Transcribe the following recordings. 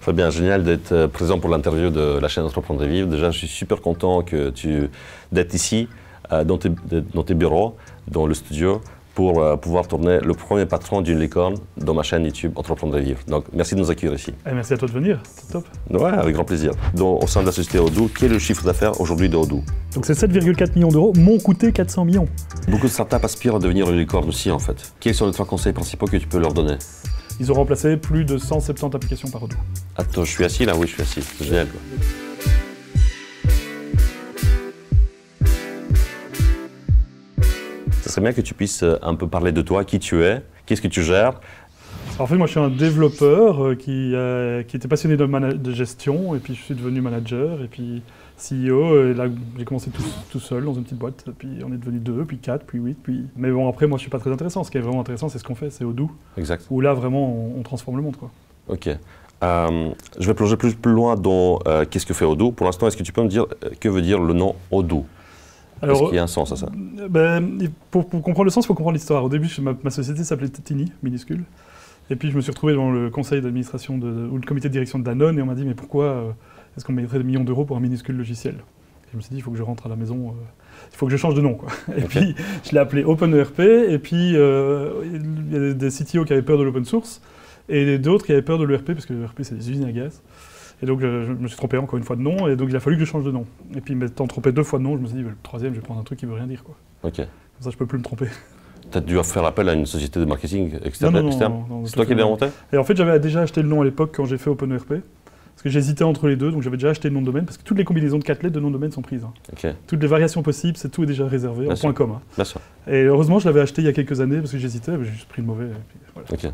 Fabien, génial d'être présent pour l'interview de la chaîne Entreprendre et Vivre. Déjà, je suis super content d'être ici, dans tes bureaux, dans le studio, pour pouvoir tourner le premier patron d'une licorne dans ma chaîne YouTube Entreprendre et Vivre. Donc, merci de nous accueillir ici. Et merci à toi de venir, c'est top. Ouais, avec grand plaisir. Donc, au sein de la société Odoo, quel est le chiffre d'affaires aujourd'hui de Odoo? Donc c'est 7,4 millions d'euros, m'ont coûté 400 millions. Beaucoup de startups aspirent à devenir une licorne aussi, en fait. Quels sont les 3 conseils principaux que tu peux leur donner? Ils ont remplacé plus de 170 applications par Odoo. Attends, je suis assis là? Oui, je suis assis. C'est génial, quoi. Ça serait bien que tu puisses un peu parler de toi, qui tu es, qu'est-ce que tu gères. En fait, moi, je suis un développeur qui était passionné de gestion, et puis je suis devenu manager, et puis CEO, et là, j'ai commencé tout seul dans une petite boîte, puis on est devenu 2, puis 4, puis 8, puis... Mais bon, après, moi, je suis pas très intéressant. Ce qui est vraiment intéressant, c'est ce qu'on fait, c'est Odoo. Exact. Où là, vraiment, on transforme le monde, quoi. Ok. Je vais plonger plus loin dans qu'est-ce que fait Odoo. Pour l'instant, est-ce que tu peux me dire que veut dire le nom Odoo? Est-ce qu'il y a un sens à ça? Pour comprendre le sens, il faut comprendre l'histoire. Au début, ma société s'appelait Tiny, minuscule. Et puis je me suis retrouvé dans le conseil d'administration ou le comité de direction de Danone et on m'a dit mais pourquoi est-ce qu'on mettrait des millions d'euros pour un minuscule logiciel? Et je me suis dit il faut que je rentre à la maison, il faut que je change de nom, quoi. Et puis je l'ai appelé OpenERP et puis il y a des CTO qui avaient peur de l'open source et d'autres qui avaient peur de l'ERP parce que l'ERP c'est des usines à gaz. Et donc je me suis trompé encore une fois de nom et donc il a fallu que je change de nom. Et puis m'étant trompé 2 fois de nom, je me suis dit le troisième je vais prendre un truc qui veut rien dire, quoi. Ok. Comme ça je peux plus me tromper. Tu as dû faire appel à une société de marketing externe? Non, c'est toi qui l'as inventé? Et en fait, j'avais déjà acheté le nom à l'époque quand j'ai fait OpenERP. Parce que j'hésitais entre les deux, donc j'avais déjà acheté le nom de domaine, parce que toutes les combinaisons de 4 lettres de nom de domaine sont prises. Hein. Okay. Toutes les variations possibles, tout est déjà réservé en .com. Hein. Bien sûr. Et heureusement, je l'avais acheté il y a quelques années, parce que j'hésitais, j'ai juste pris le mauvais. Et puis, voilà. Okay.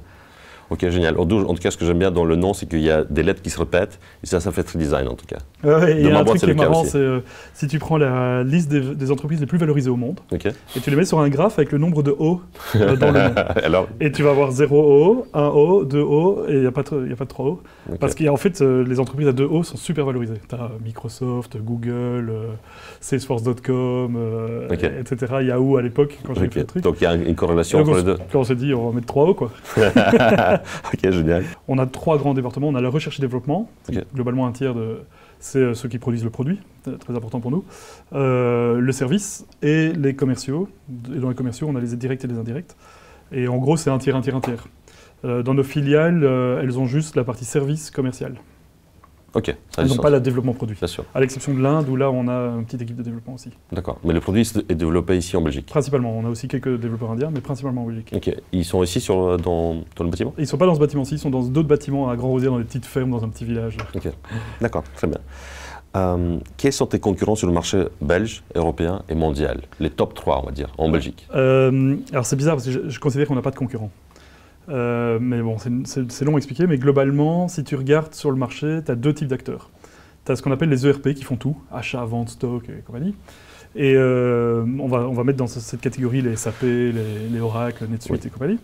Ok, génial. En tout cas, ce que j'aime bien dans le nom, c'est qu'il y a des lettres qui se répètent, et ça fait très design en tout cas. Ouais, il y a un truc qui est marrant, c'est si tu prends la liste des entreprises les plus valorisées au monde, et tu les mets sur un graphe avec le nombre de O dans le nom. Alors... Et tu vas avoir 0 O, 1 O, 2 O, et il n'y a pas de 3 O. Parce qu'en fait, les entreprises à 2 O sont super valorisées. Tu as Microsoft, Google, Salesforce.com, etc. Yahoo à l'époque, quand j'ai fait le truc. Donc il y a une corrélation entre les deux. Quand on s'est dit, on va mettre 3 O, quoi. Ok, génial. On a 3 grands départements. On a la recherche et développement, globalement un tiers c'est ceux qui produisent le produit, très important pour nous. Le service et les commerciaux. Et dans les commerciaux, on a les directs et les indirects. Et en gros, c'est un tiers, un tiers, un tiers. Dans nos filiales, elles ont juste la partie service commercial. Ok. Elles n'ont pas le développement produit. Bien sûr. À l'exception de l'Inde, où là, on a une petite équipe de développement aussi. D'accord. Mais le produit est développé ici en Belgique? Principalement. On a aussi quelques développeurs indiens, mais principalement en Belgique. Ok. Ils sont ici dans le bâtiment? Ils ne sont pas dans ce bâtiment-ci, ils sont dans d'autres bâtiments à Grand-Rosières, dans des petites fermes, dans un petit village. Ok. D'accord. Très bien. Quels sont tes concurrents sur le marché belge, européen et mondial? Les top 3, on va dire, en Belgique. Alors c'est bizarre, parce que je considère qu'on n'a pas de concurrents. Mais bon, c'est long à expliquer, mais globalement, si tu regardes sur le marché, tu as 2 types d'acteurs. Tu as ce qu'on appelle les ERP qui font tout, achat, vente, stock et compagnie. Et on va mettre dans cette catégorie les SAP, les Oracle, NetSuite et compagnie.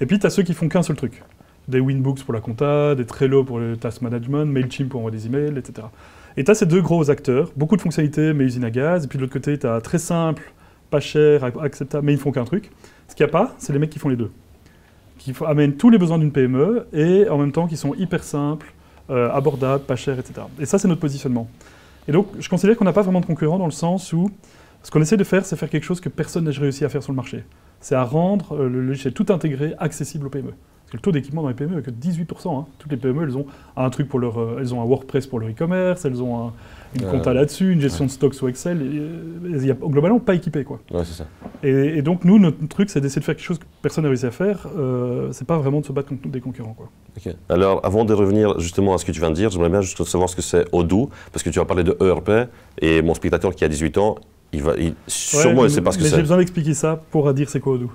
Et puis tu as ceux qui font qu'un seul truc. Des Winbooks pour la compta, des Trello pour le task management, Mailchimp pour envoyer des emails, etc. Et tu as ces 2 gros acteurs, beaucoup de fonctionnalités, mais usine à gaz. Et puis de l'autre côté, tu as très simple, pas cher, acceptable, mais ils font qu'un truc. Ce qu'il n'y a pas, c'est les mecs qui font les deux. Qui amènent tous les besoins d'une PME et en même temps qui sont hyper simples, abordables, pas chers, etc. Et ça, c'est notre positionnement. Et donc, je considère qu'on n'a pas vraiment de concurrents dans le sens où ce qu'on essaie de faire, c'est faire quelque chose que personne n'a réussi à faire sur le marché. C'est à rendre le logiciel tout intégré accessible aux PME. Parce que le taux d'équipement dans les PME est que 18%. Hein. Toutes les PME, elles ont un truc pour elles ont un WordPress pour leur e-commerce, elles ont une compta là-dessus, une gestion de stock sous Excel. Il y a globalement pas équipé, quoi. Ouais, c'est ça. Et donc, nous, notre truc, c'est d'essayer de faire quelque chose que personne n'a réussi à faire. C'est pas vraiment de se battre contre des concurrents, quoi. Ok. Alors, avant de revenir justement à ce que tu viens de dire, j'aimerais bien juste savoir ce que c'est Odoo, parce que tu as parlé de ERP, et mon spectateur qui a 18 ans, sûrement, il sait pas ce que c'est. Mais j'ai besoin d'expliquer ça pour dire c'est quoi Odoo.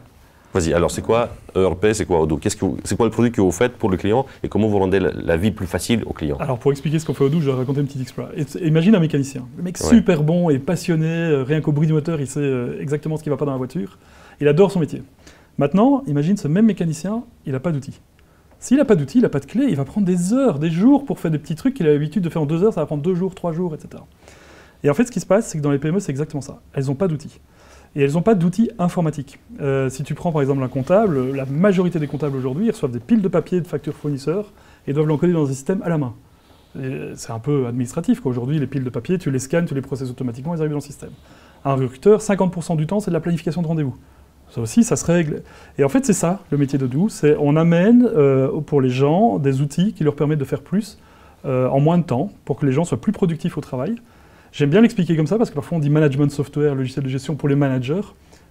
Vas-y, alors c'est quoi ERP, c'est quoi Odoo? C'est quoi le produit que vous faites pour le client et comment vous rendez la vie plus facile au client? Alors pour expliquer ce qu'on fait Odoo, je vais raconter un petit exploit. Imagine un mécanicien, le mec super bon et passionné, rien qu'au bruit du moteur, il sait exactement ce qui ne va pas dans la voiture. Il adore son métier. Maintenant, imagine ce même mécanicien, il n'a pas d'outils. S'il n'a pas d'outils, il n'a pas de clé, il va prendre des heures, des jours pour faire des petits trucs qu'il a l'habitude de faire en 2 heures, ça va prendre 2 jours, 3 jours, etc. Et en fait, ce qui se passe, c'est que dans les PME, c'est exactement ça. Elles n'ont pas d'outils. Et elles n'ont pas d'outils informatiques. Si tu prends par exemple un comptable, la majorité des comptables aujourd'hui, ils reçoivent des piles de papier de factures fournisseurs et doivent l'encoder dans un système à la main. C'est un peu administratif, quoi. Aujourd'hui, les piles de papier, tu les scannes, tu les processes automatiquement, ils arrivent dans le système. Un recruteur, 50% du temps, c'est de la planification de rendez-vous. Ça aussi, ça se règle. Et en fait, c'est ça, le métier d'Odoo. On amène pour les gens des outils qui leur permettent de faire plus en moins de temps, pour que les gens soient plus productifs au travail. J'aime bien l'expliquer comme ça, parce que parfois on dit management software, logiciel de gestion pour les managers.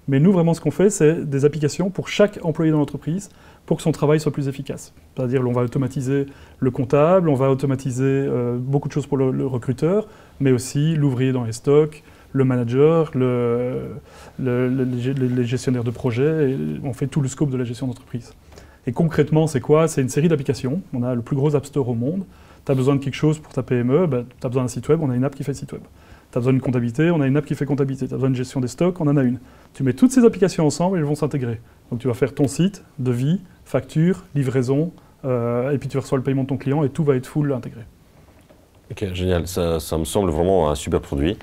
Mais nous, vraiment, ce qu'on fait, c'est des applications pour chaque employé dans l'entreprise, pour que son travail soit plus efficace. C'est-à-dire, on va automatiser le comptable, on va automatiser beaucoup de choses pour le recruteur, mais aussi l'ouvrier dans les stocks, le manager, les gestionnaires de projet, et on fait tout le scope de la gestion d'entreprise. Et concrètement, c'est quoi? C'est une série d'applications. On a le plus gros App Store au monde. Tu as besoin de quelque chose pour ta PME, tu as besoin d'un site web, on a une app qui fait site web. Tu as besoin d'une comptabilité, on a une app qui fait comptabilité. Tu as besoin d'une gestion des stocks, on en a une. Tu mets toutes ces applications ensemble et elles vont s'intégrer. Donc tu vas faire ton site, devis, facture, livraison, et puis tu reçois le paiement de ton client et tout va être full intégré. Ok, génial. Ça me semble vraiment un super produit.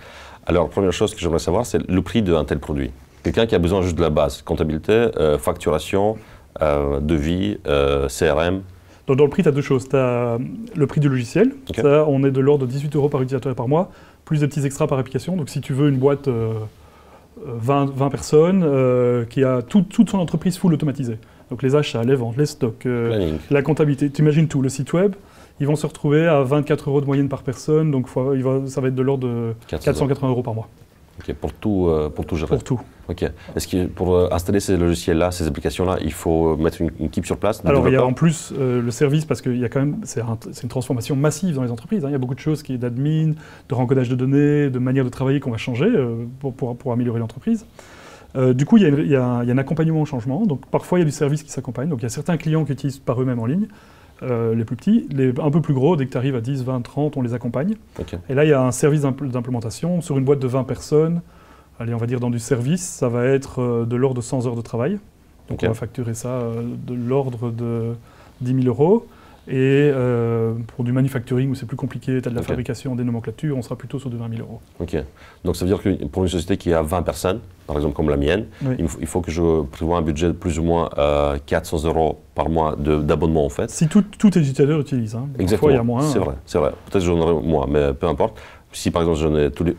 Alors, première chose que j'aimerais savoir, c'est le prix d'un tel produit. Quelqu'un qui a besoin juste de la base, comptabilité, facturation, devis, CRM. Donc dans le prix, tu as deux choses. Tu as le prix du logiciel. Okay. Ça, on est de l'ordre de 18 € par utilisateur et par mois, plus des petits extras par application. Donc si tu veux une boîte 20 personnes qui a toute son entreprise full automatisée. Donc les achats, les ventes, les stocks, la comptabilité. Tu imagines tout, le site web. Ils vont se retrouver à 24 € de moyenne par personne, donc ça va être de l'ordre de 480 € par mois. Ok, pour tout gérer. Pour tout. Ok. Est-ce que pour installer ces logiciels-là, ces applications-là, il faut mettre une équipe sur place? Alors il y a en plus le service, parce qu'il y a quand même, c'est une transformation massive dans les entreprises. Hein. Il y a beaucoup de choses qui est d'admin, de rencodage de données, de manière de travailler qu'on va changer pour améliorer l'entreprise. Du coup, il y a un accompagnement au changement. Donc parfois, il y a du service qui s'accompagne. Donc il y a certains clients qui utilisent par eux-mêmes en ligne. Les plus petits, les un peu plus gros, dès que tu arrives à 10, 20, 30, on les accompagne. Okay. Et là, il y a un service d'implémentation sur une boîte de 20 personnes. Allez, on va dire dans du service, ça va être de l'ordre de 100 heures de travail. Donc okay. On va facturer ça de l'ordre de 10 000 €. Et pour du manufacturing, où c'est plus compliqué, tu as de la fabrication, des nomenclatures, on sera plutôt sur de 20 000 €. Ok. Donc ça veut dire que pour une société qui a 20 personnes, par exemple comme la mienne, oui. il faut que je prévoie un budget de plus ou moins 400 € par mois d'abonnement en fait. Si tous tes utilisateurs utilisent. Hein. Exactement, il y a moins. C'est vrai. Peut-être que j'en aurai moins, mais peu importe. Si par exemple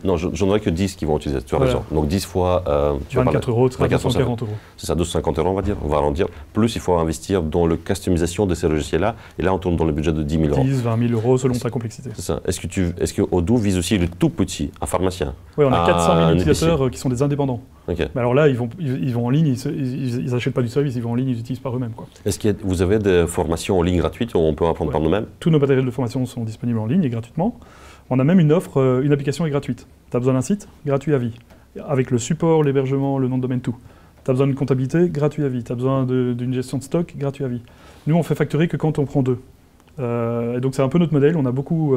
j'en aurai que 10 qui vont utiliser, tu as raison. Donc 10 fois 24 €, 240 €. C'est ça, 250 €, on va dire, on va arrondir. Plus il faut investir dans la customisation de ces logiciels-là. Et là, on tourne dans le budget de 10 000 €. 10, 20 000 € selon ta complexité. C'est ça. Est-ce que Odoo vise aussi le tout petit, un pharmacien? Oui, on a 400 000 utilisateurs qui sont des indépendants. Okay. Mais alors là, ils vont en ligne, ils n'achètent pas du service, ils vont en ligne, ils utilisent par eux-mêmes. Est-ce que vous avez des formations en ligne gratuites où on peut apprendre par nous-mêmes? Tous nos matériels de formation sont disponibles en ligne et gratuitement. On a même une offre, une application est gratuite. Tu as besoin d'un site, gratuit à vie. Avec le support, l'hébergement, le nom de domaine, tout. Tu as besoin d'une comptabilité, gratuit à vie. Tu as besoin d'une gestion de stock, gratuit à vie. Nous, on fait facturer que quand on prend deux. Et donc, c'est un peu notre modèle. On a beaucoup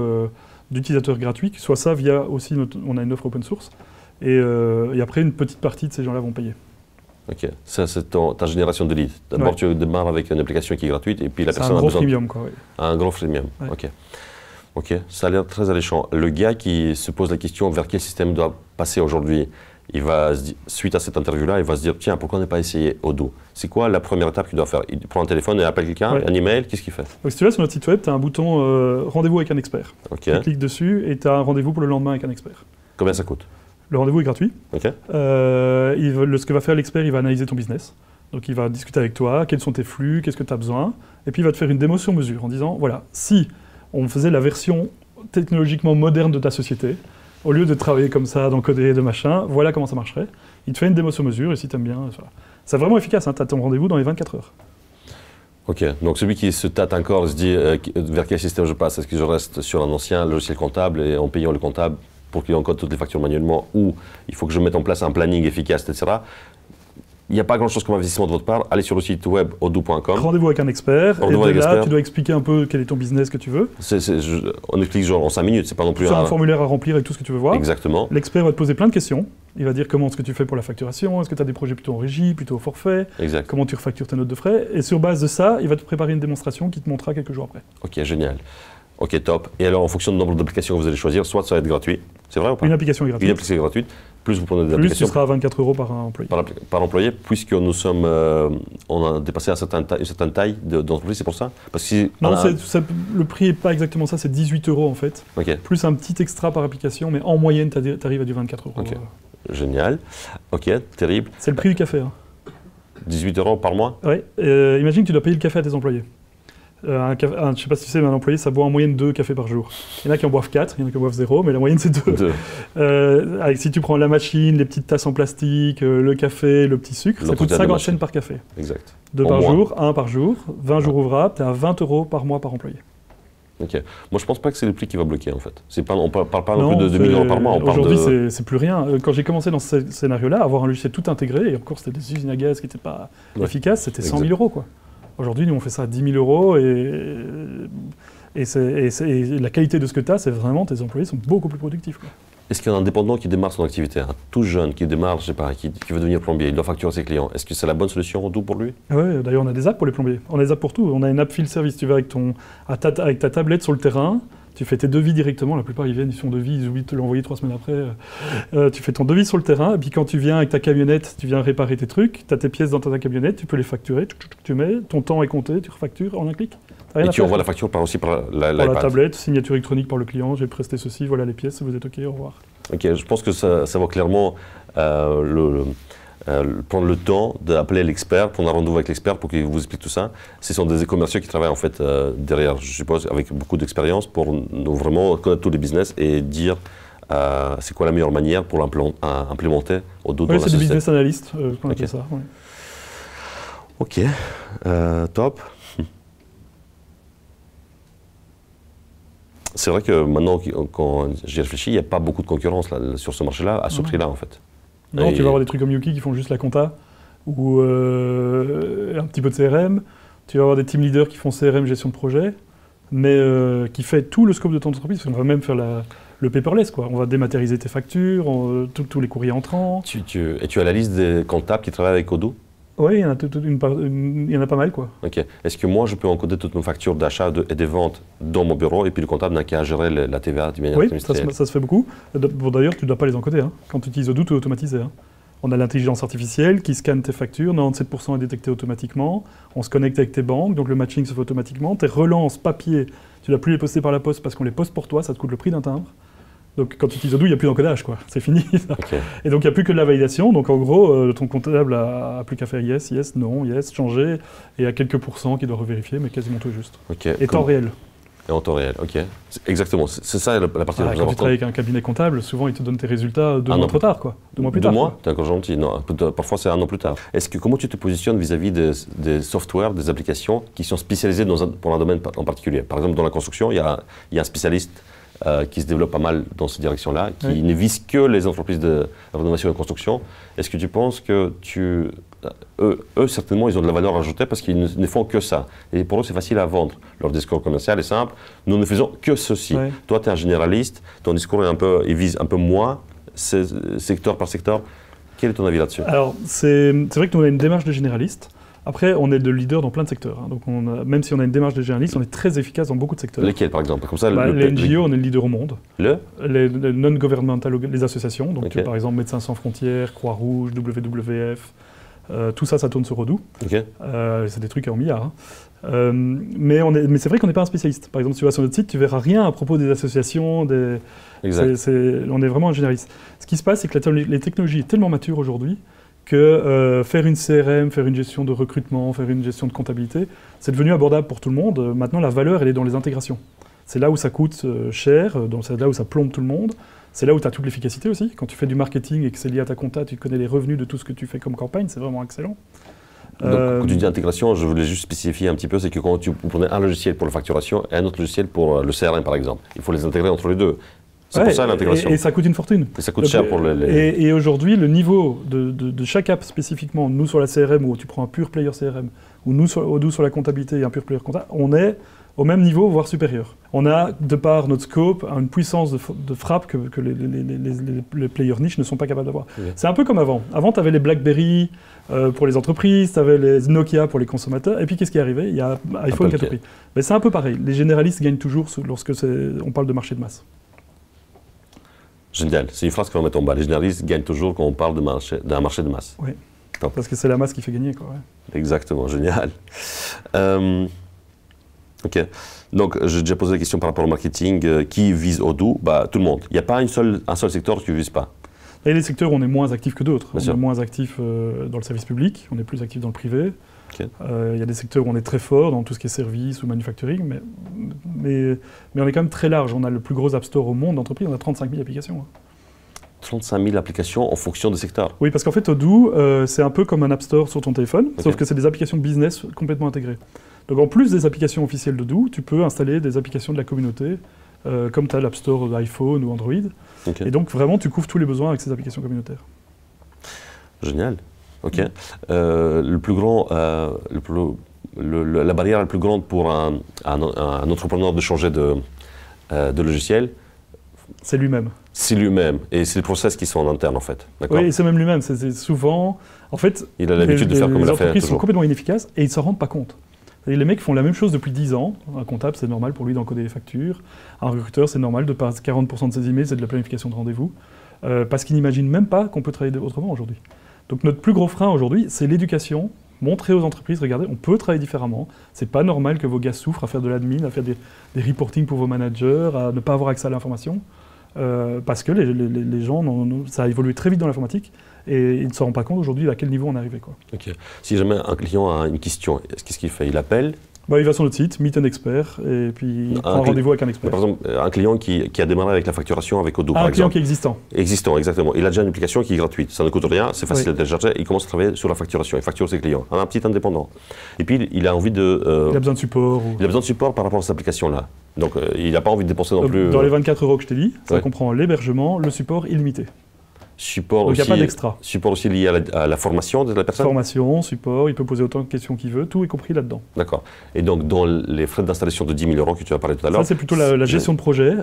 d'utilisateurs gratuits, que soit ça via aussi, on a une offre open source. Et après, une petite partie de ces gens-là vont payer. Ok, ça c'est ta génération de leads. D'abord, tu démarres avec une application qui est gratuite et puis la personne a besoin... C'est un gros freemium, quoi. Oui. Un gros freemium, ouais. Ok. Ok, ça a l'air très alléchant. Le gars qui se pose la question vers quel système doit passer aujourd'hui, suite à cette interview-là, il va se dire tiens, pourquoi ne pas essayer Odoo? C'est quoi la première étape qu'il doit faire? Il prend un téléphone et appelle quelqu'un, un email, qu'est-ce qu'il fait? Donc, si tu vas sur notre site web, tu as un bouton rendez-vous avec un expert. Okay. Tu cliques dessus et tu as un rendez-vous pour le lendemain avec un expert. Combien ça coûte? Le rendez-vous est gratuit. Okay. Ce que va faire l'expert, il va analyser ton business. Donc il va discuter avec toi, quels sont tes flux, qu'est-ce que tu as besoin, et puis il va te faire une démo sur mesure en disant voilà, si on faisait la version technologiquement moderne de ta société, au lieu de travailler comme ça, d'encoder, de machin, voilà comment ça marcherait. Il te fait une démo sur mesure, et si tu aimes bien, c'est vraiment efficace, hein, tu as ton rendez-vous dans les 24 heures. Ok, donc celui qui se tâte encore, se dit vers quel système je passe, est-ce que je reste sur un ancien logiciel comptable et en payant le comptable pour qu'il encode toutes les factures manuellement, ou il faut que je mette en place un planning efficace, etc. Il n'y a pas grand-chose comme investissement de votre part. Allez sur le site web odoo.com. Rendez-vous avec un expert. Et de là, tu dois expliquer un peu quel est ton business que tu veux. On explique genre en 5 minutes, c'est pas non plus un formulaire à remplir avec tout ce que tu veux voir. Exactement. L'expert va te poser plein de questions. Il va dire comment est-ce que tu fais pour la facturation, est-ce que tu as des projets plutôt en régie, plutôt au forfait, exact. Comment tu refactures tes notes de frais. Et sur base de ça, il va te préparer une démonstration qui te montrera quelques jours après. Ok, génial. Ok, top. Et alors, en fonction du nombre d'applications que vous allez choisir, soit ça va être gratuit, c'est vrai ou pas? Une application est gratuite. Une application gratuite, plus vous prenez des Plus applications tu seras à 24 € par employé. par employé, puisque nous sommes, on a dépassé une certaine taille d'entreprise, c'est pour ça? Parce que si Non, le prix n'est pas exactement ça, c'est 18 € en fait. Ok. Plus un petit extra par application, mais en moyenne, tu arrives à du 24 €. Ok. Génial. Ok, terrible. C'est le prix du café. Hein. 18 € par mois? Ouais. Imagine que tu dois payer le café à tes employés. Je ne sais pas si tu sais, mais un employé, ça boit en moyenne 2 cafés par jour. Il y en a qui en boivent 4, il y en a qui en boivent 0, mais la moyenne c'est 2. Si tu prends la machine, les petites tasses en plastique, le café, le petit sucre, ça coûte 50 cents par café. Exact. 2 par jour, 1 par jour, 20 jours ouvrables, tu es à 20 € par mois par employé. Ok. Moi, je pense pas que c'est le prix qui va bloquer, en fait. On ne parle pas non plus de 2000 € par mois. Aujourd'hui, c'est plus rien. Quand j'ai commencé dans ce scénario-là, avoir un logiciel tout intégré, et encore, c'était des usines à gaz qui n'étaient pas efficaces, c'était 100 000 €, quoi. Aujourd'hui, nous, on fait ça à 10 000 € et la qualité de ce que tu as, c'est vraiment tes employés sont beaucoup plus productifs, quoi. Est-ce qu'un indépendant qui démarre son activité, un tout jeune qui démarre, je sais pas, qui veut devenir plombier, il doit facturer ses clients, est-ce que c'est la bonne solution Odoo pour lui? Oui, d'ailleurs, on a des apps pour les plombiers. On a des apps pour tout. On a une app field service. Tu vas avec ta tablette sur le terrain, tu fais tes devis directement. La plupart, ils viennent, ils font devis, ils oublient de te l'envoyer 3 semaines après. Tu fais ton devis sur le terrain, et puis quand tu viens avec ta camionnette, tu viens réparer tes trucs, tu as tes pièces dans ta camionnette, tu peux les facturer, tu mets, ton temps est compté, tu refactures en un clic. Et tu envoies la facture aussi par l'iPad. Par la tablette, signature électronique par le client, j'ai presté ceci, voilà les pièces, vous êtes OK, au revoir. Ok, je pense que ça va clairement prendre le temps d'appeler l'expert, prendre un rendez-vous avec l'expert pour qu'il vous explique tout ça. Ce sont des commerciaux qui travaillent en fait derrière, je suppose, avec beaucoup d'expérience pour nous vraiment connaître tous les business et dire c'est quoi la meilleure manière pour implémenter Odoo dans la société. C'est des business analysts qu'on appelle ça. Ouais. Ok, top. C'est vrai que maintenant, quand j'y réfléchis, il n'y a pas beaucoup de concurrence là, sur ce marché-là, à ce prix-là en fait. Non, tu vas avoir des trucs comme Yuki qui font juste la compta, ou un petit peu de CRM. Tu vas avoir des team leaders qui font CRM, gestion de projet, mais qui fait tout le scope de ton entreprise. On va même faire le paperless, quoi. On va dématérialiser tes factures, tous les courriers entrants. Et tu as la liste des comptables qui travaillent avec Odoo? Oui, il y en a pas mal, quoi. Ok. Est-ce que moi, je peux encoder toutes mes factures d'achat et de vente dans mon bureau et puis le comptable n'a qu'à gérer la TVA du manière trimestrielle? Oui, ça se fait beaucoup. D'ailleurs, tu ne dois pas les encoder. Hein. Quand tu utilises Odoo, tu es automatisé. Hein. On a l'intelligence artificielle qui scanne tes factures, 97% est détecté automatiquement. On se connecte avec tes banques, donc le matching se fait automatiquement. Tes relances papier, tu ne dois plus les poster par la poste parce qu'on les poste pour toi, ça te coûte le prix d'un timbre. Donc quand tu utilises Odoo, il n'y a plus d'encodage, quoi. C'est fini. Okay. Et donc il n'y a plus que de la validation. Donc en gros, ton comptable n'a plus qu'à faire yes, yes, non, yes, changer. Et il y a quelques pourcents qui doivent revérifier, mais quasiment tout est juste. Okay. Et temps réel. Et en temps réel, ok. Exactement, c'est ça la partie la plus importante. Quand tu travailles avec un cabinet comptable, souvent ils te donnent tes résultats 2 mois trop tard, quoi. 2 mois plus tard. 2 mois, t'es encore gentil. Non, parfois c'est 1 an plus tard. Comment tu te positionnes vis-à-vis des softwares, des applications qui sont spécialisées pour un domaine en particulier? Par exemple, dans la construction, il y a un spécialiste qui se développe pas mal dans cette direction-là, qui ne vise que les entreprises de rénovation et de construction. Est-ce que tu penses que eux, certainement, ils ont de la valeur ajoutée parce qu'ils ne font que ça. Et pour eux, c'est facile à vendre. Leur discours commercial est simple. Nous ne faisons que ceci. Ouais. Toi, tu es un généraliste. Ton discours il vise un peu moins, secteur par secteur. Quel est ton avis là-dessus? Alors, c'est vrai que nous, on a une démarche de généraliste. Après, on est le leader dans plein de secteurs. Hein. Donc, même si on a une démarche de généraliste, on est très efficace dans beaucoup de secteurs. Lesquels, par exemple? Comme ça, les NGO, on est le leader au monde. Les non-governmental, les associations. Donc, par exemple, Médecins sans frontières, Croix-Rouge, WWF. Tout ça, ça tourne sur Odoo. C'est des trucs en milliards. Hein. Mais c'est vrai qu'on n'est pas un spécialiste. Par exemple, si tu vas sur notre site, tu ne verras rien à propos des associations. On est vraiment un généraliste. Ce qui se passe, c'est que les technologies sont tellement matures aujourd'hui que faire une CRM, faire une gestion de recrutement, faire une gestion de comptabilité, c'est devenu abordable pour tout le monde. Maintenant, la valeur, elle est dans les intégrations. C'est là où ça coûte cher, c'est là où ça plombe tout le monde. C'est là où tu as toute l'efficacité aussi. Quand tu fais du marketing et que c'est lié à ta compta, tu connais les revenus de tout ce que tu fais comme campagne, c'est vraiment excellent. Donc, quand tu dis intégration, je voulais juste spécifier un petit peu, c'est que quand tu prenais un logiciel pour la facturation et un autre logiciel pour le CRM, par exemple, il faut les intégrer entre les deux. C'est pour ça l'intégration. Et ça coûte une fortune. Et ça coûte cher pour les... Et aujourd'hui, le niveau de chaque app spécifiquement, nous sur la CRM, où tu prends un pur player CRM, ou nous sur Odoo sur la comptabilité et un pur player compta, on est au même niveau, voire supérieur. On a, de par notre scope, une puissance de frappe que les players niches ne sont pas capables d'avoir. Oui. C'est un peu comme avant. Avant, tu avais les BlackBerry pour les entreprises, tu avais les Nokia pour les consommateurs, et puis qu'est-ce qui est arrivé? Il y a iPhone qui a tout pris. Mais c'est un peu pareil. Les généralistes gagnent toujours lorsque on parle de marché de masse. Génial. C'est une phrase qu'on va mettre en bas. Les généralistes gagnent toujours quand on parle d'un marché de masse. Oui. Top. Parce que c'est la masse qui fait gagner, quoi. Ouais. Exactement, génial. Ok. Donc, j'ai déjà posé la question par rapport au marketing. Qui vise Odoo? Tout le monde. Il n'y a pas un seul secteur qui ne vise pas. Il y a des secteurs où on est moins actif que d'autres. Bien on sûr. est moins actif dans le service public, on est plus actif dans le privé. Okay. Il y a des secteurs où on est très fort dans tout ce qui est service ou manufacturing, mais on est quand même très large. On a le plus gros App Store au monde d'entreprise, on a 35 000 applications. 35 000 applications en fonction des secteurs. Oui, parce qu'en fait, Odoo, c'est un peu comme un App Store sur ton téléphone, Okay. sauf que c'est des applications business complètement intégrées. Donc en plus des applications officielles d'Odoo, tu peux installer des applications de la communauté, comme tu as l'App Store d'iPhone ou Android. Okay. Et donc vraiment, tu couvres tous les besoins avec ces applications communautaires. Génial. Ok. Le plus grand, la barrière la plus grande pour un entrepreneur de changer de logiciel, C'est lui-même. c'est lui-même. Et c'est les process qui sont en interne, en fait. D'accord. Oui, c'est même lui-même. C'est souvent... En fait, Il a l'habitude de faire comme il a fait les entreprises sont toujours. complètement inefficaces et ils ne s'en rendent pas compte. Et les mecs font la même chose depuis 10 ans. Un comptable, c'est normal pour lui d'encoder les factures. Un recruteur, c'est normal de passer 40% de ses emails, c'est de la planification de rendez-vous. Parce qu'ils n'imaginent même pas qu'on peut travailler autrement aujourd'hui. Donc notre plus gros frein aujourd'hui, c'est l'éducation. Montrer aux entreprises, regardez, on peut travailler différemment. C'est pas normal que vos gars souffrent à faire de l'admin, à faire des reporting pour vos managers, à ne pas avoir accès à l'information. Parce que les gens, ça a évolué très vite dans l'informatique et ils ne se rendent pas compte aujourd'hui à quel niveau on est arrivé. Quoi. Ok. Si jamais un client a une question, qu'est-ce qu'il fait? Il appelle? Il va sur notre site, Meet an Expert, et puis il prend rendez-vous avec un expert. Par exemple, un client qui a démarré avec la facturation avec Odoo, par Un client exemple. qui est existant. Existant, exactement. Il a déjà une application qui est gratuite, ça ne coûte rien, c'est facile à télécharger, il commence à travailler sur la facturation, il facture ses clients, un petit indépendant. Et puis il a envie de... il a besoin de support. Il a besoin de support par rapport à cette application-là. Donc il n'a pas envie de dépenser non plus... Dans les 24 € que je t'ai dit, ça Ouais. comprend l'hébergement, le support illimité. Support Donc il n'y a aussi, pas d'extra. support aussi lié à la formation de la personne. Formation, support, il peut poser autant de questions qu'il veut, tout est compris là-dedans. D'accord. Et donc dans les frais d'installation de 10 000 € que tu as parlé tout à l'heure... Ça c'est plutôt la gestion de projet,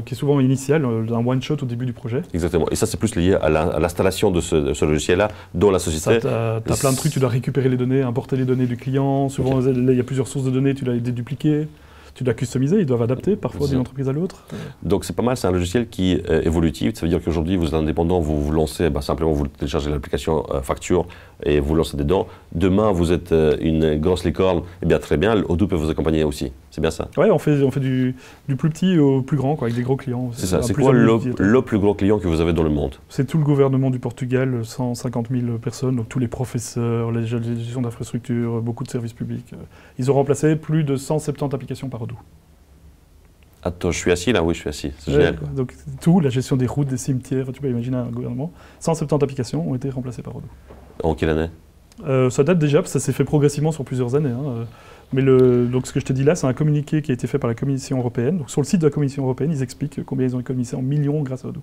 qui est souvent initiale, d'un one-shot au début du projet. Exactement. Et ça c'est plus lié à l'installation de ce logiciel-là dans la société. Tu as plein de trucs, tu dois récupérer les données, importer les données du client, souvent il y a plusieurs sources de données, tu dois les dédupliquer. Tu dois customiser, ils doivent adapter parfois d'une entreprise à l'autre. Donc c'est pas mal, c'est un logiciel qui est évolutif. Ça veut dire qu'aujourd'hui vous êtes indépendant, vous vous lancez, simplement vous téléchargez l'application facture et vous lancez dedans. Demain vous êtes une grosse licorne, eh bien très bien, Odoo peut vous accompagner aussi. C'est bien ça? Ouais, on fait du plus petit au plus grand, quoi, avec des gros clients. C'est ça. C'est quoi le plus gros client que vous avez dans le monde? C'est tout le gouvernement du Portugal, 150 000 personnes, donc tous les professeurs, les gestions d'infrastructures, beaucoup de services publics. Ils ont remplacé plus de 170 applications par Odoo. Attends, je suis assis là? Oui, je suis assis. C'est génial. Quoi. Donc tout, la gestion des routes, des cimetières, tu peux imaginer un gouvernement. 170 applications ont été remplacées par Odoo. En quelle année? Ça date déjà, parce que ça s'est fait progressivement sur plusieurs années. Hein. Mais donc ce que je te dis là, c'est un communiqué qui a été fait par la Commission européenne. Donc sur le site de la Commission européenne, ils expliquent combien ils ont économisé en millions grâce à Odoo.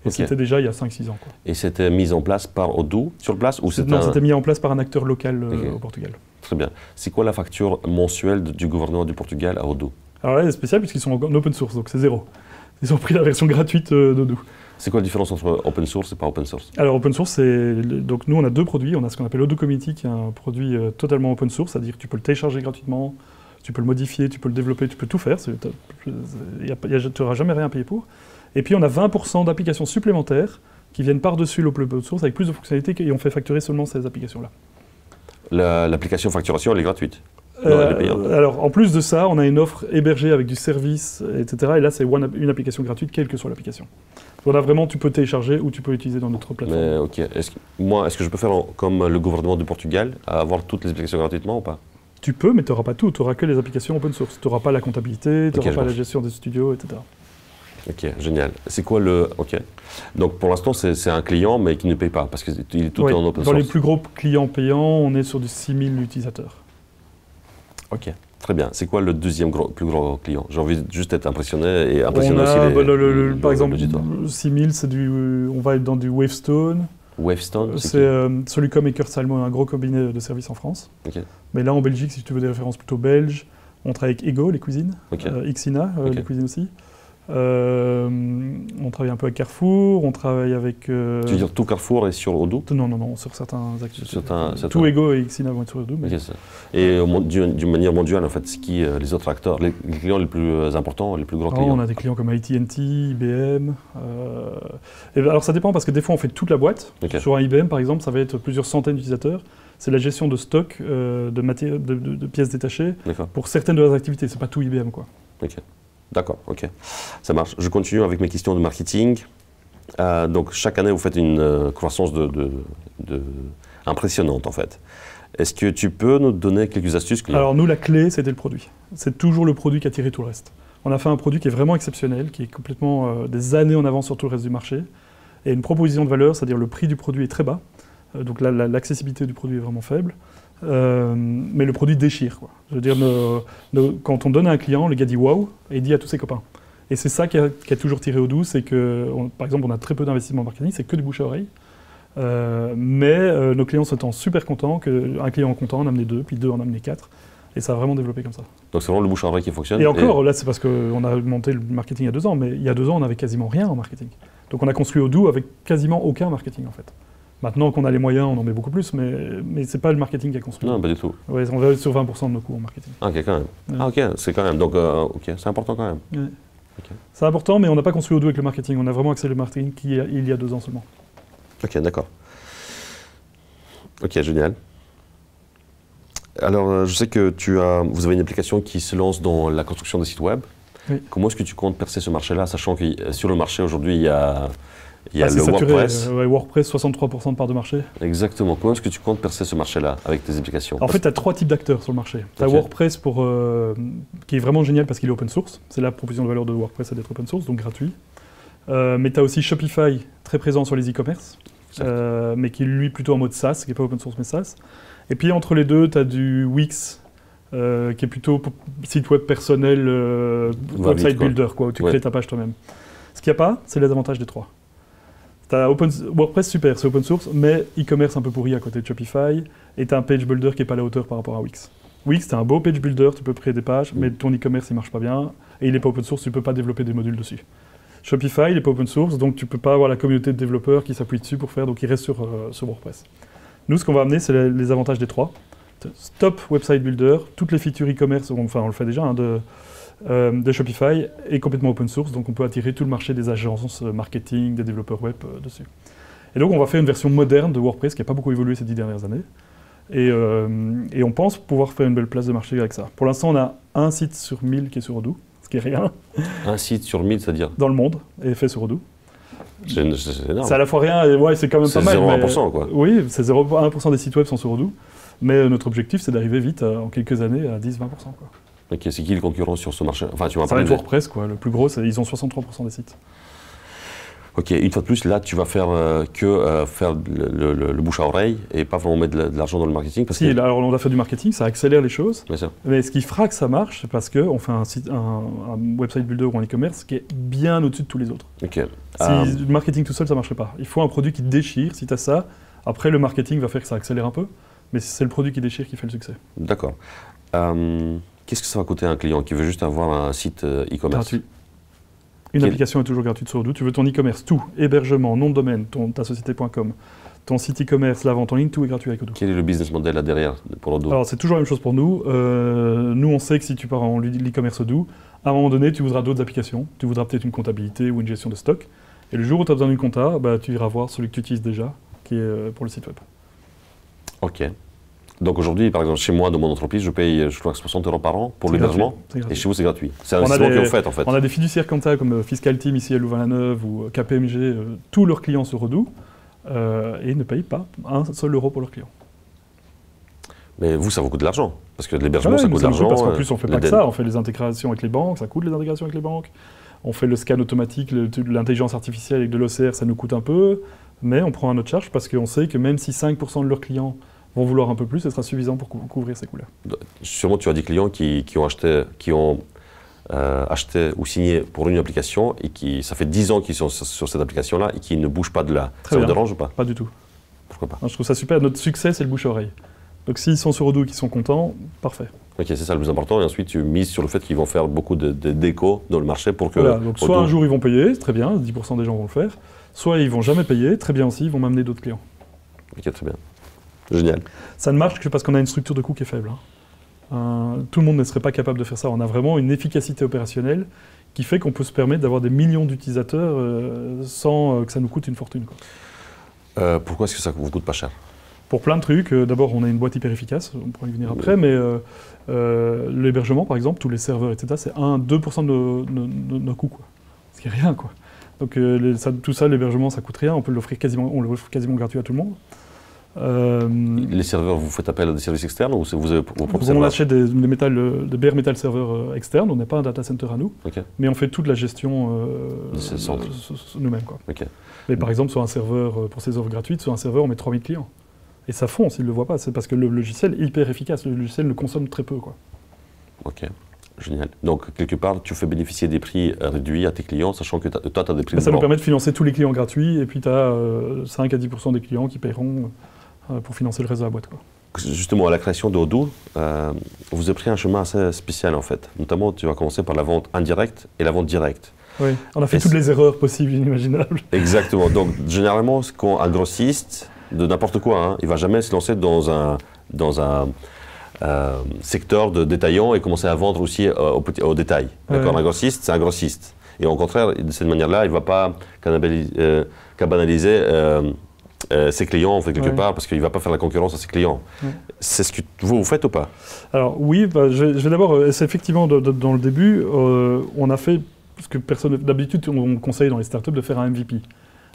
Et c'était déjà il y a 5-6 ans. Quoi. Et c'était mis en place par Odoo sur place ou Non, c'était mis en place par un acteur local au Portugal. Très bien. C'est quoi la facture mensuelle du gouvernement du Portugal à Odoo? Alors là, c'est spécial puisqu'ils sont en open source, donc c'est 0. Ils ont pris la version gratuite d'Odoo. C'est quoi la différence entre open source et pas open source? Alors open source, donc nous on a deux produits. On a ce qu'on appelle Odoo Community, qui est un produit totalement open source, c'est-à-dire que tu peux le télécharger gratuitement, tu peux le modifier, tu peux le développer, tu peux tout faire. Tu n'auras jamais rien à payer pour. Et puis on a 20% d'applications supplémentaires qui viennent par-dessus l'open source avec plus de fonctionnalités et on fait facturer seulement ces applications-là. L'application facturation, elle est gratuite? Non, elle est payante. Alors en plus de ça, on a une offre hébergée avec du service, etc. Et là, c'est une application gratuite, quelle que soit l'application. Donc là, vraiment, tu peux télécharger ou tu peux utiliser dans notre plateforme. Mais ok, est-ce que je peux faire comme le gouvernement du Portugal, avoir toutes les applications gratuitement ou pas? Tu peux, mais tu n'auras pas tout. Tu n'auras que les applications open source. Tu n'auras pas la comptabilité, tu n'auras pas la gestion des studios, etc. Ok, génial. C'est quoi le... Ok. Donc pour l'instant, c'est un client, mais qui ne paye pas, parce que tout est en open source. Dans les plus gros clients payants, on est sur du 6000 utilisateurs. Ok, très bien. C'est quoi le deuxième plus gros client? J'ai envie de juste être impressionné et impressionner aussi par exemple, 6000, on va être dans du Wavestone. Wavestone, c'est Solucom et Kurzsalmo, un gros cabinet de services en France. Okay. Mais là, en Belgique, si tu veux des références plutôt belges, On travaille avec Ego, les cuisines, Xina, les cuisines aussi. On travaille un peu avec Carrefour, on travaille avec... Tu veux dire tout Carrefour est sur Odoo? Non, sur certains activités. Tout Ego et Xina vont être sur Odoo. Mais... Et d'une manière mondiale, en fait, c'est qui les autres acteurs, les clients les plus importants, les plus gros clients? On a des clients comme AT&T, IBM. Alors ça dépend parce que des fois on fait toute la boîte. Sur un IBM par exemple, ça va être plusieurs centaines d'utilisateurs. C'est la gestion de stock de pièces détachées pour certaines de leurs activités. C'est pas tout IBM quoi. D'accord, ok. Ça marche. Je continue avec mes questions de marketing. Donc, chaque année, vous faites une croissance impressionnante, en fait. Est-ce que tu peux nous donner quelques astuces? Alors, nous, la clé, c'était le produit. C'est toujours le produit qui a tiré tout le reste. On a fait un produit qui est vraiment exceptionnel, qui est complètement des années en avance sur tout le reste du marché. Et une proposition de valeur, c'est-à-dire le prix du produit est très bas. Donc, l'accessibilité du produit est vraiment faible. Mais le produit déchire, quoi. Je veux dire, quand on donne à un client, le gars dit waouh et il dit à tous ses copains. Et c'est ça qui a toujours tiré Odoo, c'est que, par exemple, on a très peu d'investissement en marketing, c'est que du bouche à oreille. Mais nos clients sont super contents, qu'un client content en a amené 2, puis 2 en a amené 4. Et ça a vraiment développé comme ça. Donc c'est vraiment le bouche à oreille qui fonctionne. Et encore, là c'est parce qu'on a monté le marketing il y a 2 ans, mais il y a 2 ans on n'avait quasiment rien en marketing. Donc on a construit Odoo avec quasiment aucun marketing en fait. Maintenant qu'on a les moyens, on en met beaucoup plus, mais c'est pas le marketing qui a construit. Non, pas du tout. Ouais, on va être sur 20% de nos coûts en marketing. Ah, ok, quand même. Ouais. Ah, ok, c'est quand même. Donc, ok, c'est important quand même. Ouais. C'est important, mais on n'a pas construit Odoo avec le marketing. On a vraiment accéléré le marketing il y a 2 ans seulement. Ok, d'accord. Ok, génial. Alors, je sais que vous avez une application qui se lance dans la construction de sites web. Oui. Comment est-ce que tu comptes percer ce marché-là, sachant que sur le marché aujourd'hui, il y a le saturé, WordPress. WordPress, 63% de part de marché. Exactement. Comment est-ce que tu comptes percer ce marché-là avec tes applications? En fait, tu as 3 types d'acteurs sur le marché. Tu as WordPress qui est vraiment génial parce qu'il est open source. C'est la proposition de valeur de WordPress, c'est d'être open source, donc gratuit. Mais tu as aussi Shopify, très présent sur les e-commerce, mais qui est lui plutôt en mode SaaS, qui n'est pas open source mais SaaS. Et puis entre les deux, tu as du Wix, qui est plutôt site web personnel, website builder, quoi, où tu crées ta page toi-même. Ce qu'il n'y a pas, c'est les avantages des 3. WordPress, super, c'est open source, mais e-commerce un peu pourri à côté de Shopify, et tu as un page builder qui n'est pas à la hauteur par rapport à Wix. Wix, c'est un beau page builder, tu peux créer des pages, mais ton e-commerce, il ne marche pas bien, et il n'est pas open source, tu ne peux pas développer des modules dessus. Shopify, il n'est pas open source, donc tu ne peux pas avoir la communauté de développeurs qui s'appuie dessus pour faire, donc il reste sur WordPress. Nous, ce qu'on va amener, c'est les avantages des 3. Stop Website Builder, toutes les features e-commerce, enfin on le fait déjà, hein, de Shopify est complètement open source, donc on peut attirer tout le marché des agences marketing, des développeurs web dessus. Et donc on va faire une version moderne de WordPress qui n'a pas beaucoup évolué ces 10 dernières années. Et on pense pouvoir faire une belle place de marché avec ça. Pour l'instant, on a un site sur 1000 qui est sur Odoo, ce qui est rien. Un site sur 1000, c'est-à-dire? Dans le monde, et fait sur Odoo. C'est énorme. C'est à la fois rien, et ouais, c'est quand même pas mal. C'est 0,1%, quoi. Oui, c'est 0,1% des sites web sont sur Odoo. Mais notre objectif, c'est d'arriver vite, en quelques années, à 10-20%. Quoi. Ok, c'est qui le concurrent sur ce marché? Enfin, tu m'as parlé de WordPress, quoi. Le plus gros, ils ont 63% des sites. Ok, une fois de plus, là, tu vas faire faire le bouche à oreille et pas vraiment mettre de l'argent dans le marketing parce que... alors on a fait du marketing, ça accélère les choses. Bien sûr. Mais ce qui fera que ça marche, c'est parce qu'on fait un website builder ou un e-commerce qui est bien au-dessus de tous les autres. Ok. Si le marketing tout seul, ça ne marcherait pas. Il faut un produit qui déchire. Si tu as ça, après, le marketing va faire que ça accélère un peu. Mais c'est le produit qui déchire qui fait le succès. D'accord. Qu'est-ce que ça va coûter à un client qui veut juste avoir un site e-commerce? Gratuit. Une application est toujours gratuite sur Odoo. Tu veux ton e-commerce, tout, hébergement, nom de domaine, ta société.com, ton site e-commerce, la vente en ligne, tout est gratuit avec Odoo. Quel est le business model là derrière pour Odoo? Alors c'est toujours la même chose pour nous. Nous, on sait que si tu pars en e-commerce Odoo, à un moment donné, tu voudras d'autres applications. Tu voudras peut-être une comptabilité ou une gestion de stock. Et le jour où tu as besoin d'une compta, tu iras voir celui que tu utilises déjà, qui est pour le site web. Ok. Donc aujourd'hui, par exemple, chez moi, dans mon entreprise, je paye, je crois, 60 € par an pour l'hébergement. Et chez vous, c'est gratuit. C'est un investissement que vous faites, en fait. On a des fiduciaires comme ça, comme Fiscal Team ici à Louvain-la-Neuve ou KPMG, tous leurs clients sur Odoo, et ils ne payent pas un seul euro pour leurs clients. Mais vous, ça vous coûte de l'argent. Parce que l'hébergement, ça coûte de l'argent. Parce qu'en plus, on ne fait pas que ça. On fait les intégrations avec les banques, ça coûte les intégrations avec les banques. On fait le scan automatique, l'intelligence artificielle avec de l'OCR, ça nous coûte un peu. Mais on prend à notre charge parce qu'on sait que même si 5% de leurs clients vont vouloir un peu plus, ce sera suffisant pour couvrir ces coûts-là. Sûrement, tu as des clients qui ont acheté ou signé pour une application et ça fait 10 ans qu'ils sont sur cette application-là et qui ne bougent pas de là. Ça vous dérange ou pas? Pas du tout. Pourquoi pas? Je trouve ça super. Notre succès, c'est le bouche-oreille. Donc s'ils sont sur Odoo et qu'ils sont contents, parfait. Ok, c'est ça le plus important. Et ensuite, tu mises sur le fait qu'ils vont faire beaucoup de déco dans le marché pour que... Voilà, donc soit un jour ils vont payer, très bien, 10% des gens vont le faire, soit ils vont jamais payer, très bien aussi, ils vont m'amener d'autres clients. Ok, très bien. Génial. Ça ne marche que parce qu'on a une structure de coût qui est faible. Tout le monde ne serait pas capable de faire ça. On a vraiment une efficacité opérationnelle qui fait qu'on peut se permettre d'avoir des millions d'utilisateurs sans que ça nous coûte une fortune, quoi. Pourquoi est-ce que ça vous coûte pas cher? Pour plein de trucs. D'abord, on a une boîte hyper efficace, on pourra y venir après, mais l'hébergement, par exemple, tous les serveurs, etc., c'est 1-2% de nos coûts, quoi. Ce qui est rien, quoi. Donc tout ça, l'hébergement, ça coûte rien, on l'offre quasiment gratuit à tout le monde. Les serveurs, vous faites appel à des services externes ou vous avez vos propres serveurs? On achète des bare metal serveurs externes, on n'est pas un data center à nous, mais on fait toute la gestion nous-mêmes, quoi. Mais par exemple, sur un serveur, pour ces offres gratuites, sur un serveur, on met 3000 clients. Et ça fond s'ils ne le voient pas, c'est parce que le logiciel est hyper efficace, le logiciel le consomme très peu, quoi. Ok, génial. Donc, quelque part, tu fais bénéficier des prix réduits à tes clients, sachant que toi, tu as des prix... Ça nous permet de financer tous les clients gratuits, et puis tu as 5 à 10% des clients qui paieront pour financer le reste de la boîte, quoi. Justement, à la création d'Odoo, vous avez pris un chemin assez spécial, en fait. Notamment, tu vas commencer par la vente indirecte et la vente directe. Oui, on a fait toutes les erreurs possibles et inimaginables. Exactement. Donc, généralement, quand un grossiste, de n'importe quoi, il ne va jamais se lancer dans un secteur de détaillant et commencer à vendre aussi au détail. D'accord. Un grossiste, c'est un grossiste. Et au contraire, de cette manière-là, il ne va pas banaliser ses clients, en fait, quelque part, parce qu'il ne va pas faire la concurrence à ses clients. C'est ce que vous faites ou pas? Alors oui, je vais d'abord, c'est effectivement dans le début, on a fait, parce que d'habitude on conseille dans les startups de faire un MVP.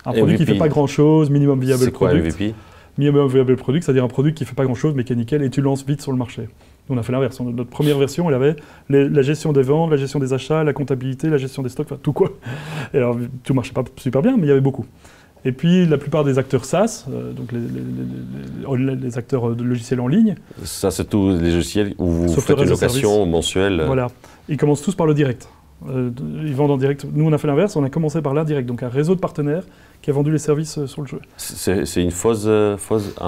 Un produit qui ne fait pas grand-chose, minimum viable product. C'est quoi MVP? Minimum viable product, c'est-à-dire un produit qui ne fait pas grand-chose mais qui est nickel et tu lances vite sur le marché. Nous, on a fait l'inverse. Notre première version, elle avait la gestion des ventes, la gestion des achats, la comptabilité, la gestion des stocks, enfin tout, quoi. Et alors, tout ne marchait pas super bien, mais il y avait beaucoup. Et puis, la plupart des acteurs SaaS, donc les acteurs de logiciels en ligne... Ça, c'est tous les logiciels où vous faites une location mensuelle. Voilà. Ils commencent tous par le direct. Ils vendent en direct. Nous, on a fait l'inverse, on a commencé par l'indirect, donc un réseau de partenaires qui a vendu les services sur le jeu. C'est un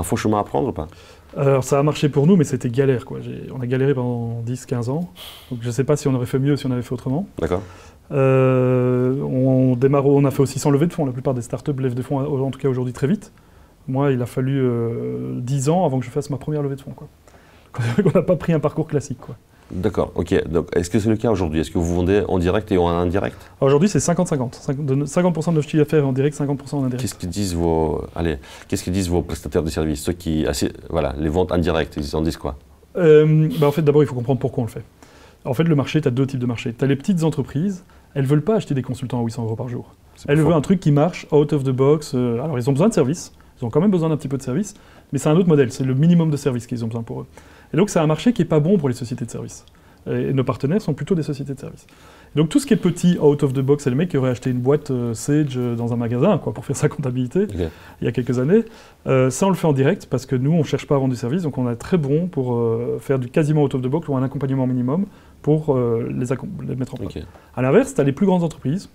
faux chemin à prendre ou pas? Alors, ça a marché pour nous, mais c'était galère, quoi. On a galéré pendant 10-15 ans, donc je ne sais pas si on aurait fait mieux si on avait fait autrement. D'accord. On a fait aussi sans levée de fonds. La plupart des startups lèvent des fonds, en tout cas aujourd'hui, très vite. Moi, il a fallu 10 ans avant que je fasse ma première levée de fonds, quoi. On n'a pas pris un parcours classique, quoi. D'accord, ok. Donc, est-ce que c'est le cas aujourd'hui? Est-ce que vous vendez en direct et en indirect? Aujourd'hui, c'est 50-50. 50% de notre chiffre d'affaires en direct, 50% en indirect. Qu'est-ce qu'ils disent vos prestataires de services, ceux qui, les ventes indirectes, ils en disent quoi? En fait, d'abord, il faut comprendre pourquoi on le fait. En fait, le marché, tu as deux types de marchés. Tu as les petites entreprises, elles ne veulent pas acheter des consultants à 800 € par jour. Elles veulent un truc qui marche out of the box. Alors, ils ont besoin de services, ils ont quand même besoin d'un petit peu de services, mais c'est un autre modèle, c'est le minimum de services qu'ils ont besoin pour eux. Et donc, c'est un marché qui n'est pas bon pour les sociétés de services. Et nos partenaires sont plutôt des sociétés de services. Et donc, tout ce qui est petit, out of the box, c'est le mec qui aurait acheté une boîte Sage dans un magasin, quoi, pour faire sa comptabilité, il y a quelques années. Ça, on le fait en direct, parce que nous, on ne cherche pas à vendre du service, donc on est très bon pour faire du quasiment out of the box ou un accompagnement minimum pour les mettre en place. À l'inverse, tu as les plus grandes entreprises,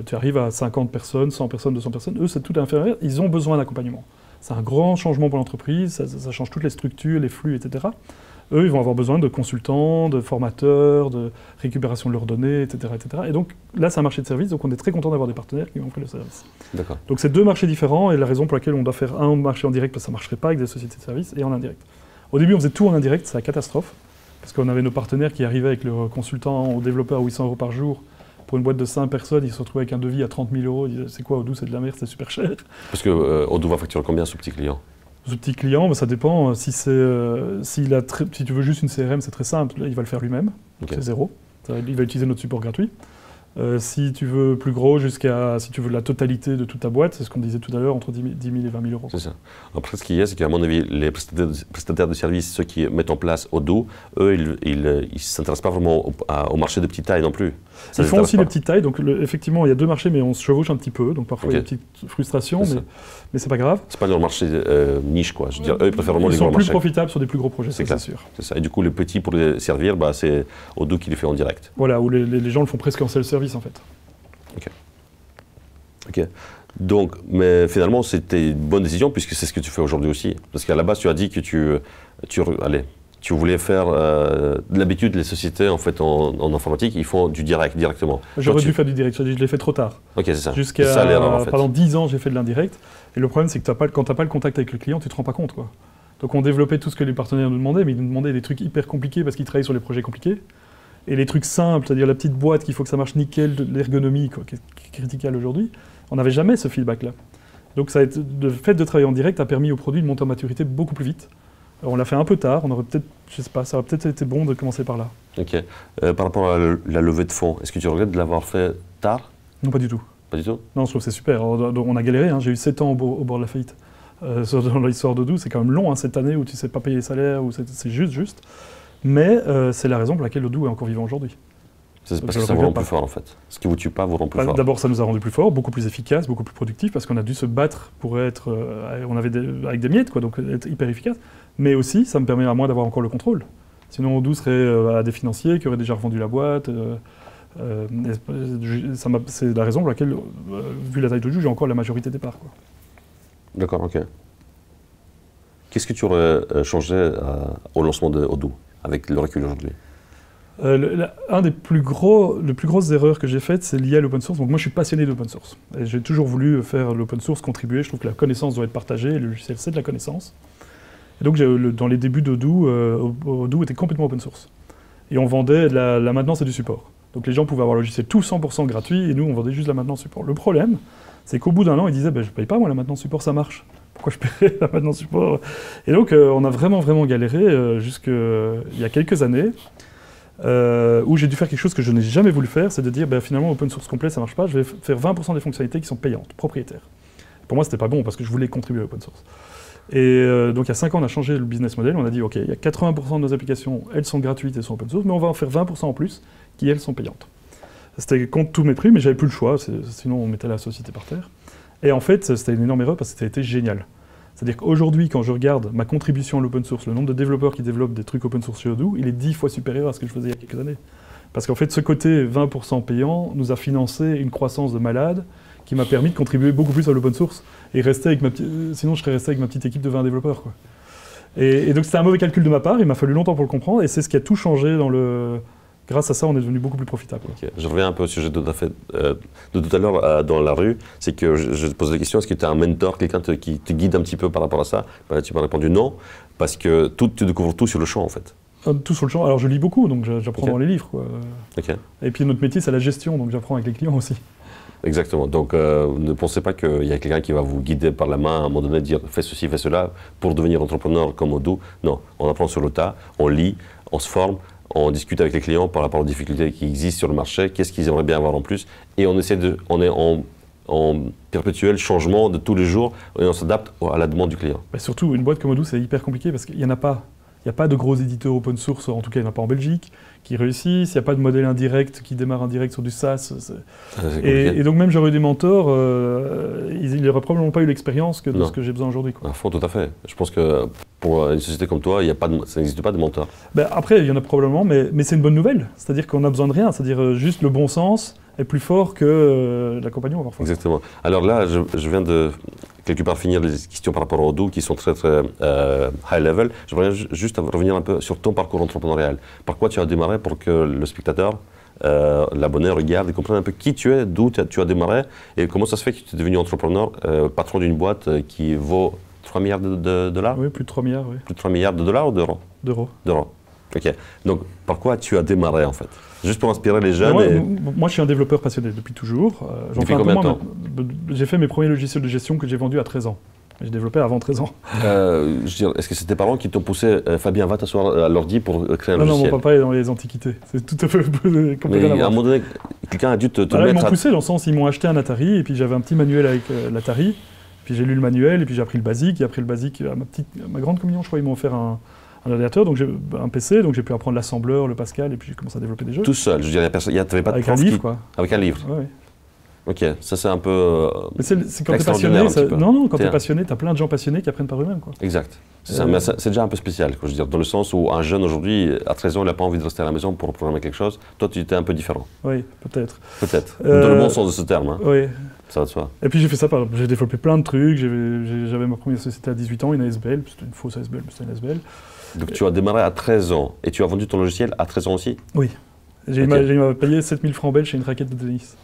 tu arrives à 50 personnes, 100 personnes, 200 personnes, eux, c'est tout inférieur, ils ont besoin d'accompagnement. C'est un grand changement pour l'entreprise, ça change toutes les structures, les flux, etc. Eux, ils vont avoir besoin de consultants, de formateurs, de récupération de leurs données, etc., etc. Et donc là, c'est un marché de service, donc on est très content d'avoir des partenaires qui vont faire le service. D'accord. Donc c'est deux marchés différents, et la raison pour laquelle on doit faire un marché en direct, parce que ça ne marcherait pas avec des sociétés de services, et en indirect. Au début, on faisait tout en indirect, c'est la catastrophe, parce qu'on avait nos partenaires qui arrivaient avec leurs consultants aux développeurs à 800 € par jour. Pour une boîte de 5 personnes, ils se retrouvaient avec un devis à 30 000 €. Ils disaient, c'est quoi Odoo, c'est de la merde, c'est super cher. Parce que Odoo va facturer combien ce petit client? Ce petit client, ça dépend. Si tu veux juste une CRM, c'est très simple. Là, il va le faire lui-même, donc c'est zéro. Il va utiliser notre support gratuit. Si tu veux plus gros, si tu veux la totalité de toute ta boîte, c'est ce qu'on disait tout à l'heure, entre 10 000 et 20 000 €. C'est ça. Après, ce qu'il y a, c'est qu'à mon avis, les prestataires de services, ceux qui mettent en place Odoo, eux, ils ne s'intéressent pas vraiment au marché de petite taille non plus. Ils font aussi les petites tailles, donc effectivement, il y a deux marchés, mais on se chevauche un petit peu, donc parfois il y a une petite frustration, mais c'est pas grave. C'est pas leur marché niche, quoi. Je veux dire, eux, ils préfèrent vraiment les gros marchés. Ils sont plus profitables sur des plus gros projets, c'est sûr. C'est ça. Et du coup, les petits, pour les servir, c'est Odoo qui les fait en direct. Voilà, où les gens le font presque en self-service, en fait. Ok. Ok. Donc, mais finalement, c'était une bonne décision puisque c'est ce que tu fais aujourd'hui aussi. Parce qu'à la base, tu as dit que tu voulais faire d'habitude les sociétés en fait en informatique, ils font du directement. J'aurais dû faire du direct, je l'ai fait trop tard. Ok, c'est ça. Jusqu'à C'est ça l'erreur, en fait. pendant 10 ans, j'ai fait de l'indirect. Et le problème, c'est que quand tu n'as pas le contact avec le client, tu ne te rends pas compte, quoi. Donc on développait tout ce que les partenaires nous demandaient, mais ils nous demandaient des trucs hyper compliqués parce qu'ils travaillaient sur les projets compliqués. Et les trucs simples, c'est-à-dire la petite boîte qu'il faut que ça marche nickel, de l'ergonomie, quoi, qui est critiquable aujourd'hui, on n'avait jamais ce feedback-là. Donc le fait de travailler en direct a permis au produit de monter en maturité beaucoup plus vite. Alors, on l'a fait un peu tard, on aurait peut-être, je sais pas, ça aurait peut-être été bon de commencer par là. Ok. Par rapport à la levée de fonds, est-ce que tu regrettes de l'avoir fait tard? Non, pas du tout. Pas du tout? Non, je trouve que c'est super. On a galéré, hein. J'ai eu 7 ans au bord de la faillite. Dans l'histoire d'Odoo, c'est quand même long, hein, cette année où tu ne sais pas payer les salaires, où c'est juste. Mais c'est la raison pour laquelle Odoo est encore vivant aujourd'hui. C'est parce que ça vous rend plus fort en fait. Ce qui vous tue pas vous rend plus fort. D'abord, ça nous a rendu plus fort, beaucoup plus efficace, beaucoup plus productif, parce qu'on a dû se battre pour être, avec des miettes, quoi, donc être hyper efficace. Mais aussi, ça me permet à moi d'avoir encore le contrôle. Sinon, Odoo serait à des financiers qui auraient déjà revendu la boîte. C'est la raison pour laquelle, vu la taille d'Odoo, j'ai encore la majorité des parts, quoi. D'accord, ok. Qu'est-ce que tu aurais changé au lancement de Odoo, avec le recul aujourd'hui? Un des plus grosses erreurs que j'ai faites, c'est lié à l'open source. Donc moi, je suis passionné d'open source. Et j'ai toujours voulu faire l'open source, contribuer. Je trouve que la connaissance doit être partagée. Et le logiciel, c'est de la connaissance. Et donc, dans les débuts d'Odoo, Odoo était complètement open source. Et on vendait la maintenance et du support. Donc les gens pouvaient avoir le logiciel tout 100% gratuit, et nous, on vendait juste la maintenance support. Le problème, c'est qu'au bout d'un an, ils disaient, je ne paye pas, moi, la maintenance support, ça marche. Pourquoi je paierais la maintenance support? Et donc, on a vraiment galéré jusqu'il y a quelques années, où j'ai dû faire quelque chose que je n'ai jamais voulu faire, c'est de dire, finalement, open source complet, ça ne marche pas, je vais faire 20% des fonctionnalités qui sont payantes, propriétaires. Pour moi, ce n'était pas bon, parce que je voulais contribuer à open source. Et donc, il y a 5 ans, on a changé le business model, on a dit, OK, il y a 80% de nos applications, elles sont gratuites, elles sont open source, mais on va en faire 20% en plus, qui, elles, sont payantes. C'était contre tous mes prix, mais j'avais plus le choix, sinon on mettait la société par terre. Et en fait, c'était une énorme erreur, parce que ça a été génial. C'est-à-dire qu'aujourd'hui, quand je regarde ma contribution à l'open source, le nombre de développeurs qui développent des trucs open source chez Odoo, il est 10 fois supérieur à ce que je faisais il y a quelques années. Parce qu'en fait, ce côté 20% payant nous a financé une croissance de malade qui m'a permis de contribuer beaucoup plus à l'open source et rester avec sinon je serais resté avec ma petite équipe de 20 développeurs, quoi. Et donc c'était un mauvais calcul de ma part, il m'a fallu longtemps pour le comprendre, et c'est ce qui a tout changé dans le... Grâce à ça, on est devenu beaucoup plus profitable. Okay. Je reviens un peu au sujet de tout à l'heure dans la rue. C'est que je te pose la question, est-ce que tu as un mentor, quelqu'un qui te guide un petit peu par rapport à ça? Tu m'as répondu non, parce que tu découvres tout sur le champ en fait. Tout sur le champ. Alors je lis beaucoup, donc j'apprends dans les livres, quoi. Okay. Et puis notre métier, c'est la gestion, donc j'apprends avec les clients aussi. Exactement. Donc ne pensez pas qu'il y a quelqu'un qui va vous guider par la main à un moment donné, dire fais ceci, fais cela pour devenir entrepreneur comme Odoo. Non, on apprend sur le tas, on lit, on se forme. On discute avec les clients par rapport aux difficultés qui existent sur le marché, qu'est-ce qu'ils aimeraient bien avoir en plus, et on est en perpétuel changement de tous les jours, et on s'adapte à la demande du client. Bah surtout, une boîte comme Odoo, c'est hyper compliqué parce qu'il n'y en a pas. Il n'y a pas de gros éditeurs open source, en tout cas il n'y en a pas en Belgique, qui réussissent. Il n'y a pas de modèle indirect qui démarre indirect sur du SaaS. Et donc même j'aurais eu des mentors, ils n'auraient probablement pas eu l'expérience de ce que j'ai besoin aujourd'hui. À fond, tout à fait. Je pense que pour une société comme toi, ça n'existe pas de mentor. Après, il y en a probablement, mais c'est une bonne nouvelle. C'est-à-dire qu'on a besoin de rien. C'est-à-dire juste le bon sens est plus fort que l'accompagnement parfois. Exactement. Alors là, je viens de quelque part finir les questions par rapport au Odoo qui sont très high level. Je voudrais juste revenir un peu sur ton parcours entrepreneurial. Par quoi tu as démarré pour que le spectateur, l'abonné regarde et comprenne un peu qui tu es, d'où tu as démarré et comment ça se fait que tu es devenu entrepreneur, patron d'une boîte qui vaut 3 milliards de dollars? Oui, plus de 3 milliards, oui. Plus de 3 milliards de dollars ou d'euros? D'euros. D'euros. Ok. Donc, par quoi tu as démarré en fait? Juste pour inspirer les jeunes. Moi, je suis un développeur passionné depuis toujours. Depuis combien de temps? J'ai fait mes premiers logiciels de gestion que j'ai vendus à 13 ans. J'ai développé avant 13 ans. Est-ce que c'est tes parents qui t'ont poussé, Fabien, va t'asseoir à l'ordi pour créer un logiciel? Non, mon papa est dans les antiquités. C'est tout à fait complètement. Mais à un moment donné, quelqu'un a dû te mettre... Ils m'ont poussé dans le sens, ils m'ont acheté un Atari, et puis j'avais un petit manuel avec l'Atari. Puis j'ai lu le manuel, et puis j'ai appris le basique. Et après le basique, à ma grande communion, je crois, ils m'ont offert un ordinateur, donc un PC, donc j'ai pu apprendre l'assembleur, le Pascal, et puis j'ai commencé à développer des jeux. Tout seul, je veux dire, il n'y avait pas de avec prof un livre, quoi. Avec un livre. Ouais. Ok, ça c'est un peu Mais c'est quand t'es extraordinaire passionné, un petit peu. non, quand Tiens. t'es passionné, t'as plein de gens passionnés qui apprennent par eux-mêmes, quoi. Exact. C'est ça, mais c'est déjà un peu spécial, quoi, je veux dire, dans le sens où un jeune aujourd'hui, à 13 ans, il n'a pas envie de rester à la maison pour programmer quelque chose. Toi, tu étais un peu différent. Oui, peut-être. Peut-être. Dans le bon sens de ce terme, hein. Oui. Ça va de soi. Et puis j'ai fait ça, j'ai développé plein de trucs. J'avais ma première société à 18 ans, une ASBL, c'était une fausse ASBL, mais c'était une ASBL. Donc tu as démarré à 13 ans et tu as vendu ton logiciel à 13 ans aussi? Oui. J'ai payé 7000 francs belges chez une raquette de tennis.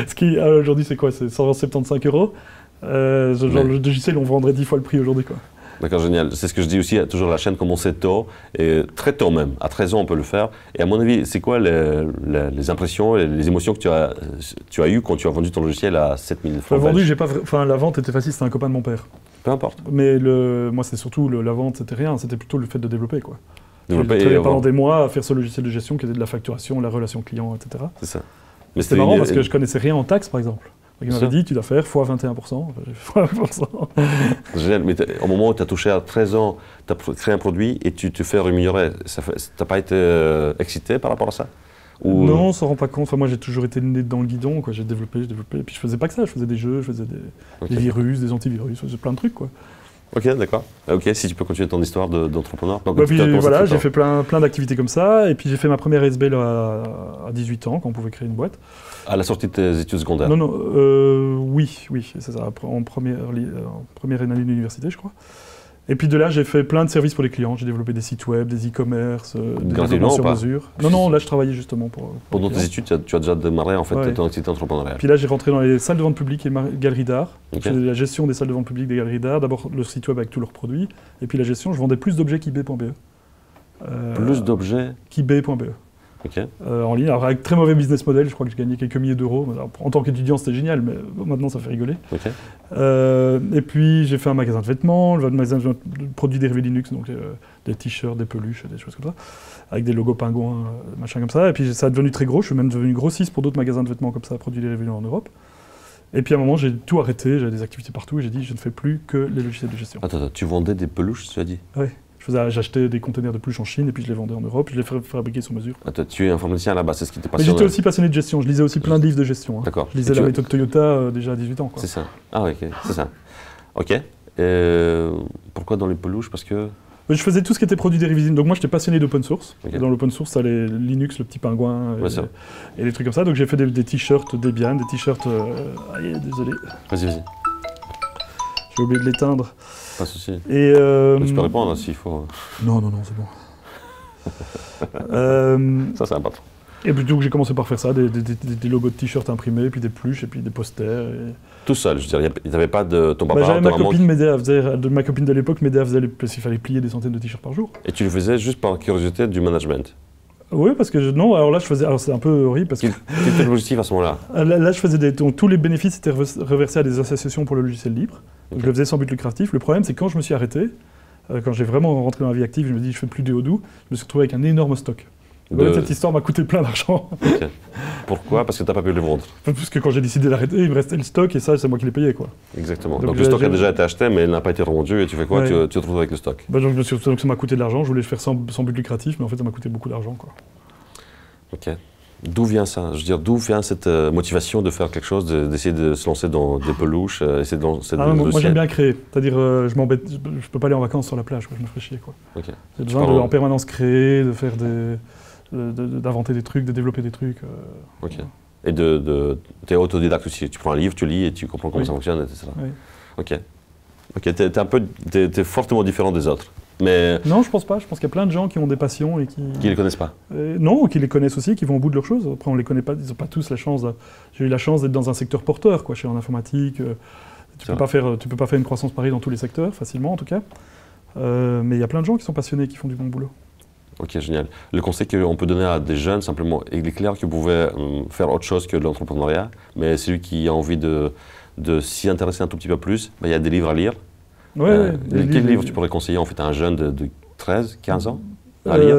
Ce qui, aujourd'hui, c'est quoi? C'est 175 €. Genre, le logiciel, on vendrait 10 fois le prix aujourd'hui, quoi. D'accord, génial. C'est ce que je dis aussi, toujours la chaîne commençait tôt, et très tôt même. À 13 ans, on peut le faire. Et à mon avis, c'est quoi les impressions, les émotions que tu as eues quand tu as vendu ton logiciel à 7000 francs? Vendu, j'ai pas, enfin, la vente était facile, c'était un copain de mon père. Peu importe. Mais moi, c'est surtout la vente, c'était rien, c'était plutôt le fait de développer, quoi. Développer J'ai travaillé et pendant des mois à faire ce logiciel de gestion qui était de la facturation, la relation client, etc. C'est ça. Mais C'était marrant parce que je connaissais rien en taxes, par exemple. Donc, il m'avait dit, tu dois faire x 21%. Enfin, j'ai fait x 20%. Génial, mais au moment où tu as touché à 13 ans, tu as créé un produit et tu te fais rémunérer, tu n'as pas été excité par rapport à ça? Ou... Non, on ne s'en rend pas compte. Enfin, moi, j'ai toujours été le nez dans le guidon, quoi. J'ai développé. Et puis, je faisais pas que ça. Je faisais des jeux, je faisais des virus, des antivirus, je faisais plein de trucs, quoi. Ok, d'accord. Ok, si tu peux continuer ton histoire d'entrepreneur. Bah, puis, voilà, j'ai fait plein d'activités comme ça. Et puis, j'ai fait ma première SBL à 18 ans, quand on pouvait créer une boîte. À la sortie de tes études secondaires? Non, oui, c'est ça, en première année d'université, je crois. Et puis de là, j'ai fait plein de services pour les clients. J'ai développé des sites web, des e-commerce, des événements sur mesure. Non, là, je travaillais justement pour pendant tes études, tu as déjà démarré en fait ton activité entrepreneuriale. Puis là, j'ai rentré dans les salles de vente publiques et galeries d'art. Je faisais la gestion des salles de vente publiques, des galeries d'art. D'abord, le site web avec tous leurs produits. Et puis la gestion, je vendais plus d'objets qu'eBay.be. Plus d'objets qu'eBay.be. Okay. En ligne, alors avec très mauvais business model, je crois que j'ai gagné quelques milliers d'euros. En tant qu'étudiant, c'était génial, mais maintenant, ça fait rigoler. Okay. Et puis, j'ai fait un magasin de vêtements, le magasin de produits dérivés Linux, donc des t-shirts, des peluches, des choses comme ça, avec des logos pingouins, machin comme ça. Et puis, ça a devenu très gros. Je suis même devenu grossiste pour d'autres magasins de vêtements comme ça, produits dérivés en Europe. Et puis, à un moment, j'ai tout arrêté, j'avais des activités partout, et j'ai dit, je ne fais plus que les logiciels de gestion. Attends, tu vendais des peluches, tu as dit? Oui. J'achetais des conteneurs de peluches en Chine et puis je les vendais en Europe. Je les fabriquais sur mesure. Attends, tu es informaticien là-bas, c'est ce qui t'est passionné? Mais j'étais aussi passionné de gestion. Je lisais aussi plein de livres de gestion. Hein. D'accord. Je lisais la méthode Toyota déjà à 18 ans. C'est ça. Ah oui, c'est ça. Ok. Pourquoi dans les peluches? Parce que... Je faisais tout ce qui était produit dérivé. Donc moi, j'étais passionné d'open source. Okay. Et dans l'open source, ça les Linux, le petit pingouin et des trucs comme ça. Donc j'ai fait des t-shirts Debian, des t-shirts... désolé. Vas-y. J'ai oublié de l'éteindre. Pas de souci. Et tu peux répondre s'il faut. Non, c'est bon. Ça, c'est un patron. Et puis donc j'ai commencé par faire ça, des logos de t-shirts imprimés, puis des pluches, et puis des posters. Tout seul, je veux dire, il n'y avait pas de ton papa, j'avais ma copine de l'époque m'aidait à faire, parce qu'il fallait plier des centaines de t-shirts par jour. Et tu le faisais juste par curiosité du management? Oui, parce que alors là je faisais, alors c'est un peu horrible parce que... Quel était le logiciel à ce moment-là? Là je faisais donc, tous les bénéfices étaient reversés à des associations pour le logiciel libre. Donc je le faisais sans but lucratif. Le problème c'est que quand je me suis arrêté, quand j'ai vraiment rentré dans la vie active, je me dis je fais plus de DO12, je me suis retrouvé avec un énorme stock. Cette histoire m'a coûté plein d'argent. Okay. Pourquoi? Parce que tu n'as pas pu le vendre? Parce que quand j'ai décidé d'arrêter, il me restait le stock et ça, c'est moi qui l'ai payé, quoi. Exactement. Donc le stock a déjà été acheté, mais il n'a pas été revendu et tu fais quoi? Tu te retrouves avec le stock. Donc ça m'a coûté de l'argent, je voulais le faire sans but lucratif, mais en fait ça m'a coûté beaucoup d'argent, quoi. Ok. D'où vient ça? Je veux dire, d'où vient cette motivation de faire quelque chose, d'essayer de se lancer dans des peluches, essayer de lancer moi j'aime bien créer, c'est-à-dire je m'embête, je peux pas aller en vacances sur la plage, quoi. Je me ferais chier, quoi. Okay. J'ai besoin en permanence créer, de faire d'inventer des trucs, de développer des trucs. Ok. Et t'es autodidacte aussi, tu prends un livre, tu lis et tu comprends comment ça fonctionne, etc. Oui. Ok, t'es fortement différent des autres. Mais non, je pense pas. Je pense qu'il y a plein de gens qui ont des passions et qui les connaissent pas. Non, qui les connaissent aussi, qui vont au bout de leurs choses. Après, on les connaît pas. Ils n'ont pas tous la chance. J'ai eu la chance d'être dans un secteur porteur, quoi. Je suis en informatique. Tu peux pas faire une croissance pareille dans tous les secteurs, facilement en tout cas. Mais il y a plein de gens qui sont passionnés, qui font du bon boulot. Ok, génial. Le conseil qu'on peut donner à des jeunes, simplement, il est clair qu'ils pouvaient faire autre chose que de l'entrepreneuriat, mais celui qui a envie de s'y intéresser un tout petit peu plus, il y a des livres à lire. Quel livre tu pourrais conseiller en fait à un jeune de 13, 15 ans à lire?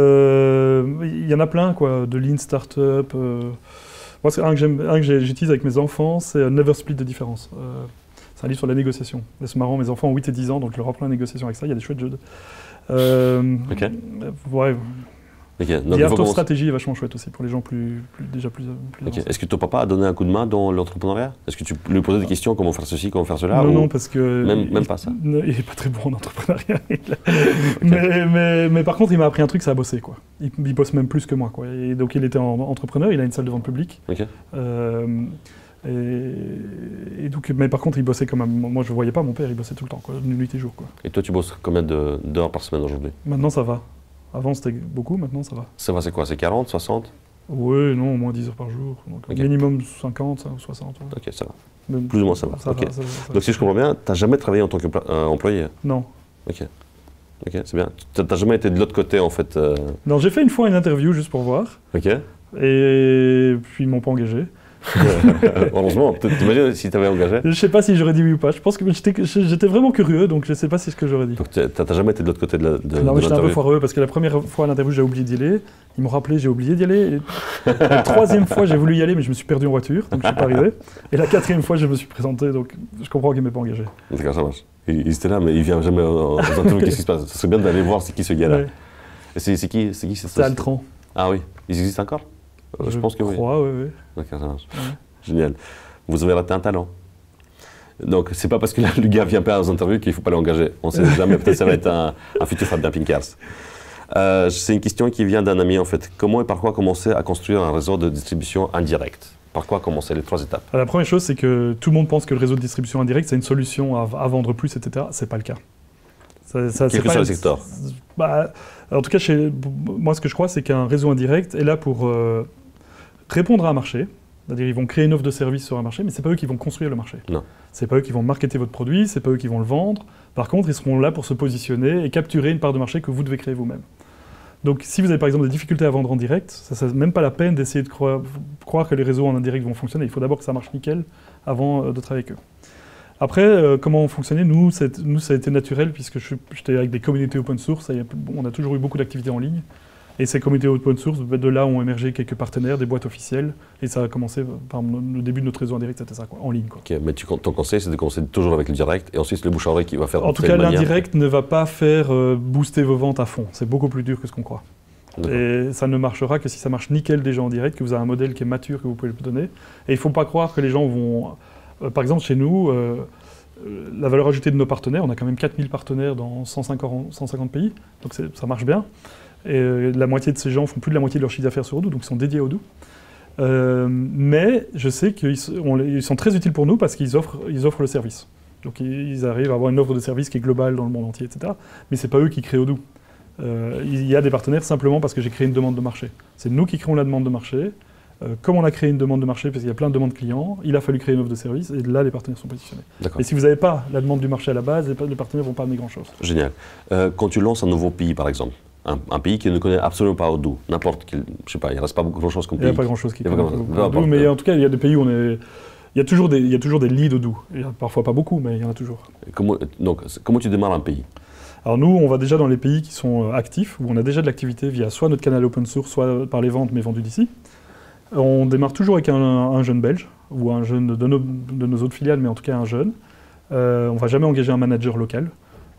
Il y en a plein, quoi, de Lean Startup. Moi, c'est un que j'utilise avec mes enfants, c'est Never Split the Difference. C'est un livre sur la négociation. C'est marrant, mes enfants ont 8 et 10 ans, donc je leur apprends la négociation avec ça, il y a des chouettes jeux. Ok. Ouais. Ok, donc il L'IA faut Tour commencer. Stratégie est vachement chouette aussi pour les gens déjà plus Ok. avancés. Est-ce que ton papa a donné un coup de main dans l'entrepreneuriat? Est-ce que tu lui posais des questions, comment faire ceci, comment faire cela? Non, ou non, parce que... même pas ça. Il n'est pas très bon en entrepreneuriat. Mais par contre, il m'a appris un truc, c'est à bosser, quoi. Il bosse même plus que moi, quoi. Et donc, il était entrepreneur, il a une salle de vente publique. Ok. Et donc, mais par contre, il bossait comme moi, je ne voyais pas mon père, il bossait tout le temps, quoi, nuit et jour, quoi. Et toi, tu bosses combien d'heures par semaine aujourd'hui? Maintenant, ça va. Avant, c'était beaucoup, maintenant, ça va. Ça va, c'est quoi? C'est 40, 60? Oui, non, au moins 10 heures par jour. Donc, Ok. minimum 50 ou 60. Ouais. Ok, ça va. Même- Plus ou moins ça va. Ok. ça va. Donc si je comprends bien, tu n'as jamais travaillé en tant qu'employé? Non. Ok. Ok, c'est bien. Tu n'as jamais été de l'autre côté, en fait. Non, j'ai fait une fois une interview juste pour voir. Ok. Et puis, ils m'ont pas engagé. Heureusement. T'imagines si tu avais engagé? Je sais pas si j'aurais dit oui ou pas. Je pense que j'étais vraiment curieux, donc je sais pas si c'est ce que j'aurais dit. Donc tu n'as jamais été de l'autre côté de Non, mais j'étais un peu l'interview? foireux parce que la première fois à l'interview, j'ai oublié d'y aller. Ils m'ont rappelé, j'ai oublié d'y aller. Et la troisième fois, j'ai voulu y aller, mais je me suis perdu en voiture, donc je suis pas arrivé. Et la quatrième fois, je me suis présenté, donc je comprends qu'ils m'aient pas engagé. D'accord, ça marche. Il était là, mais il vient jamais aux interviews. Qu'est-ce qui se passe? Ce serait bien d'aller voir c'est qui ce gars-là. Ouais. Et c'est qui cette C'est société? Altran. Ah oui, ils existent encore? Je pense que oui. crois, oui. D'accord, ça marche. Ouais. Génial. Vous avez raté un talent. Donc, c'est pas parce que là, le gars vient pas aux interviews qu'il faut pas l'engager. On sait jamais, peut-être ça va être un futur Fabien Pinkers. C'est une question qui vient d'un ami, en fait. Comment et par quoi commencer à construire un réseau de distribution indirect? Par quoi commencer les 3 étapes? Alors, la première chose, c'est que tout le monde pense que le réseau de distribution indirect, c'est une solution à vendre plus, etc. C'est pas le cas. Quel que soit le secteur. Bah, en tout cas, moi, ce que je crois, c'est qu'un réseau indirect est là pour répondre à un marché. C'est-à-dire ils vont créer une offre de service sur un marché, mais c'est pas eux qui vont construire le marché. Non. C'est pas eux qui vont marketer votre produit, c'est pas eux qui vont le vendre. Par contre, ils seront là pour se positionner et capturer une part de marché que vous devez créer vous-même. Donc si vous avez par exemple des difficultés à vendre en direct, ça n'est même pas la peine d'essayer de croire que les réseaux en indirect vont fonctionner. Il faut d'abord que ça marche nickel avant de travailler avec eux. Après, comment on fonctionnait? Nous, ça a été naturel puisque j'étais avec des communautés open source. On a toujours eu beaucoup d'activités en ligne. Et ces communautés open source, de là ont émergé quelques partenaires, des boîtes officielles. Et ça a commencé par le début de notre réseau indirect, c'était ça, quoi, en ligne. Quoi. Ok, mais ton conseil, c'est de commencer toujours avec le direct et ensuite le bouche à oreille qui va faire. En tout cas, l'indirect ne va pas faire booster vos ventes à fond. C'est beaucoup plus dur que ce qu'on croit. Et ça ne marchera que si ça marche nickel déjà en direct, que vous avez un modèle qui est mature, que vous pouvez le donner. Et il ne faut pas croire que les gens vont... par exemple, chez nous, la valeur ajoutée de nos partenaires, on a quand même 4000 partenaires dans 150 pays, donc ça marche bien. Et la moitié de ces gens font plus de la moitié de leur chiffre d'affaires sur Odoo, donc ils sont dédiés à Odoo. Mais je sais qu'ils sont très utiles pour nous parce qu'ils offrent le service. Donc ils arrivent à avoir une offre de service qui est globale dans le monde entier, etc. Mais ce n'est pas eux qui créent Odoo. Il y a des partenaires simplement parce que j'ai créé une demande de marché. C'est nous qui créons la demande de marché. Comme on a créé une demande de marché, parce qu'il y a plein de demandes clients, il a fallu créer une offre de service, et là, les partenaires sont positionnés. Et si vous n'avez pas la demande du marché à la base, les partenaires ne vont pas amener grand-chose. Génial. Quand tu lances un nouveau pays, par exemple, un pays qui ne connaît absolument pas Odoo, n'importe quel, je sais pas, il ne reste pas grand-chose comme pays. Il n'y a pas grand-chose qui connaît Odoo, mais en tout cas, il y a des pays où il y a toujours des leads Odoo. Il y a parfois pas beaucoup, mais il y en a toujours. Comment tu démarres un pays? Alors nous, on va déjà dans les pays qui sont actifs, où on a déjà de l'activité via soit notre canal open source, soit par les ventes, mais vendues d'ici. On démarre toujours avec un jeune belge, ou un jeune de nos autres filiales, mais en tout cas un jeune. On ne va jamais engager un manager local,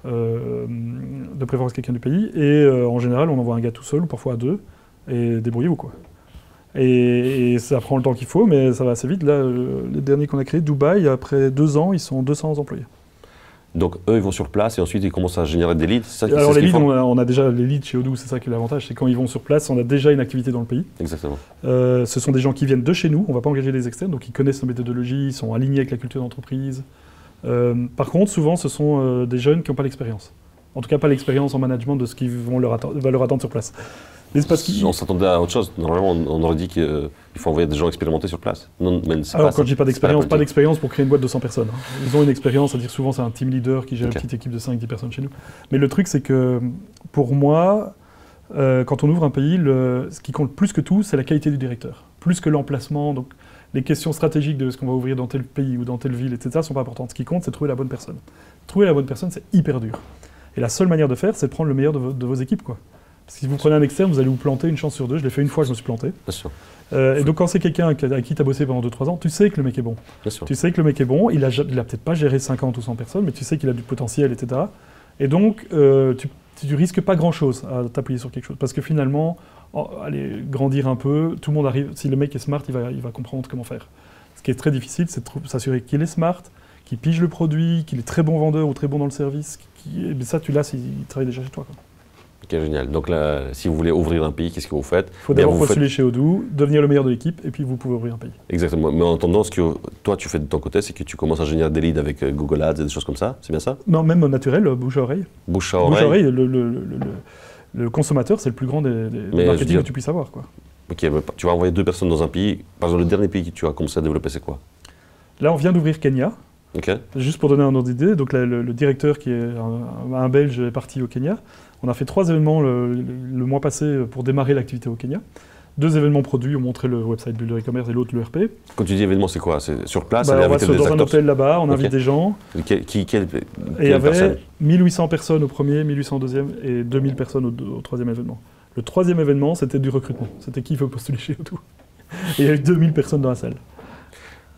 de préférence quelqu'un du pays. Et en général, on envoie un gars tout seul, ou parfois à 2, et débrouillez-vous, quoi. Et ça prend le temps qu'il faut, mais ça va assez vite. Là, les derniers qu'on a créés, Dubaï, après 2 ans, ils sont 200 employés. Donc eux, ils vont sur place et ensuite ils commencent à générer des leads. Alors les leads, on a déjà les leads chez Odoo, c'est ça qui est l'avantage, c'est quand ils vont sur place, on a déjà une activité dans le pays. Exactement. Ce sont des gens qui viennent de chez nous, on ne va pas engager des externes, donc ils connaissent nos méthodologies, ils sont alignés avec la culture d'entreprise. Par contre, souvent, ce sont des jeunes qui n'ont pas l'expérience. En tout cas, pas l'expérience en management de ce qui va leur attendre sur place. On s'attendait à autre chose. Normalement, on aurait dit qu'il faut envoyer des gens expérimentés sur place. Non, mais alors, quand je dis pas d'expérience pour créer une boîte de 100 personnes. Ils ont une expérience, c'est-à-dire souvent c'est un team leader qui gère une petite équipe de 5-10 personnes chez nous. Mais le truc, c'est que pour moi, quand on ouvre un pays, ce qui compte plus que tout, c'est la qualité du directeur. Plus que l'emplacement. Donc, les questions stratégiques de ce qu'on va ouvrir dans tel pays ou dans telle ville, etc., ne sont pas importantes. Ce qui compte, c'est trouver la bonne personne. Trouver la bonne personne, c'est hyper dur. Et la seule manière de faire, c'est de prendre le meilleur de vos équipes, quoi. Si vous prenez un externe, vous allez vous planter une chance sur 2. Je l'ai fait une fois, je me suis planté. Bien sûr. Et donc quand c'est quelqu'un à qui tu as bossé pendant 2-3 ans, tu sais que le mec est bon. Bien sûr. Tu sais que le mec est bon, il a peut-être pas géré 50 ou 100 personnes, mais tu sais qu'il a du potentiel, etc. Et donc tu risques pas grand-chose à t'appuyer sur quelque chose. Parce que finalement, aller grandir un peu. Tout le monde arrive. Si le mec est smart, il va comprendre comment faire. Ce qui est très difficile, c'est de s'assurer qu'il est smart, qu'il pige le produit, qu'il est très bon vendeur ou très bon dans le service. Mais ça, tu l'as s'il travaille déjà chez toi, quoi. Ok, génial. Donc là, si vous voulez ouvrir un pays, qu'est-ce que vous faites? Il faut d'abord postuler chez Odoo, devenir le meilleur de l'équipe, et puis vous pouvez ouvrir un pays. Exactement. Mais en attendant, ce que toi, tu fais de ton côté, c'est que tu commences à générer des leads avec Google Ads et des choses comme ça. C'est bien ça? Non, même naturel, bouche à oreille. Bouche à oreille. Bouche à oreille, le consommateur, c'est le plus grand des marketing que tu puisses avoir, quoi. Ok, mais tu vas envoyer 2 personnes dans un pays. Par exemple, le dernier pays que tu as commencé à développer, c'est quoi? Là, on vient d'ouvrir Kenya. Okay. Juste pour donner un ordre d'idée, donc le directeur qui est un Belge est parti au Kenya. On a fait 3 événements le mois passé pour démarrer l'activité au Kenya. 2 événements produits, on montrait le website Builder e-commerce et l'autre l'ERP. Quand tu dis événement, c'est quoi? C'est sur place? On va dans un hôtel là-bas, on invite des gens. Et il y avait 1800 personnes au premier, 1800 au deuxième et 2000 personnes au troisième événement. Le troisième événement, c'était du recrutement. C'était qui veut postuler chez Odoo. Et il y a eu 2000 personnes dans la salle.